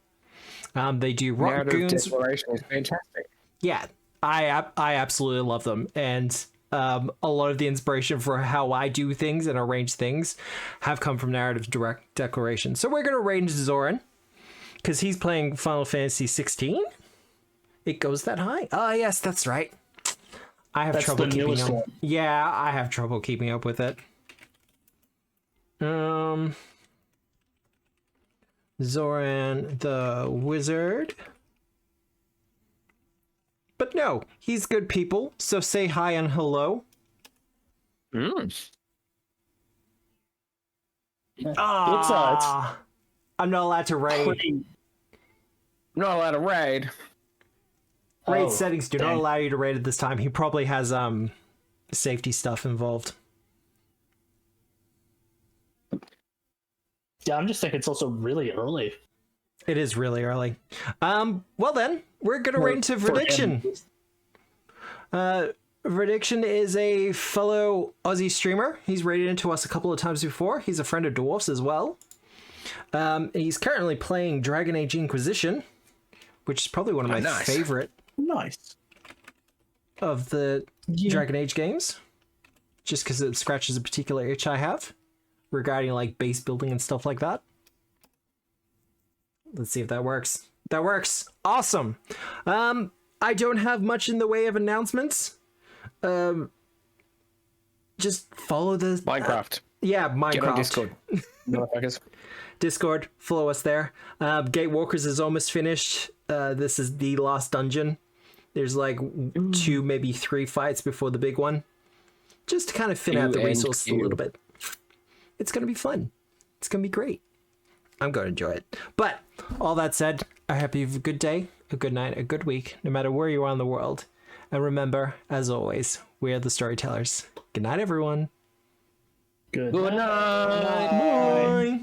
They do Rock Narrative Goons. Declaration is fantastic. Yeah, I absolutely love them, and a lot of the inspiration for how I do things and arrange things have come from Narrative Declaration. So we're gonna range Zoran because he's playing Final Fantasy 16. It goes that high? Oh yes, that's right. I have trouble keeping up. Yeah, I have trouble keeping up with it. Zoran the Wizard. But no, he's good people, so say hi and hello. I'm not allowed to raid. Not allowed to raid. Raid settings do not allow you to raid at this time. He probably has safety stuff involved. Yeah, I'm just thinking it's also really early. It is really early. Well then, we're gonna raid into Verdiction. Verdiction is a fellow Aussie streamer. He's raided into us a couple of times before. He's a friend of Dwarfs as well. He's currently playing Dragon Age Inquisition, which is probably one of my favorite of the Dragon Age games, just because it scratches a particular itch I have regarding like base building and stuff like that. Let's see if that works. That works. Awesome. I don't have much in the way of announcements. Just follow the Minecraft. Yeah, Minecraft. Get on Discord. Motherfuckers. Discord, follow us there. Gatewalkers is almost finished. This is the last dungeon. There's like 2, maybe 3 fights before the big one. Just to kind of thin out the resources a little bit. It's going to be fun. It's going to be great. I'm going to enjoy it. But all that said, I hope you have a good day, a good night, a good week, no matter where you are in the world. And remember, as always, we are the storytellers. Good night, everyone. Good night. Bye.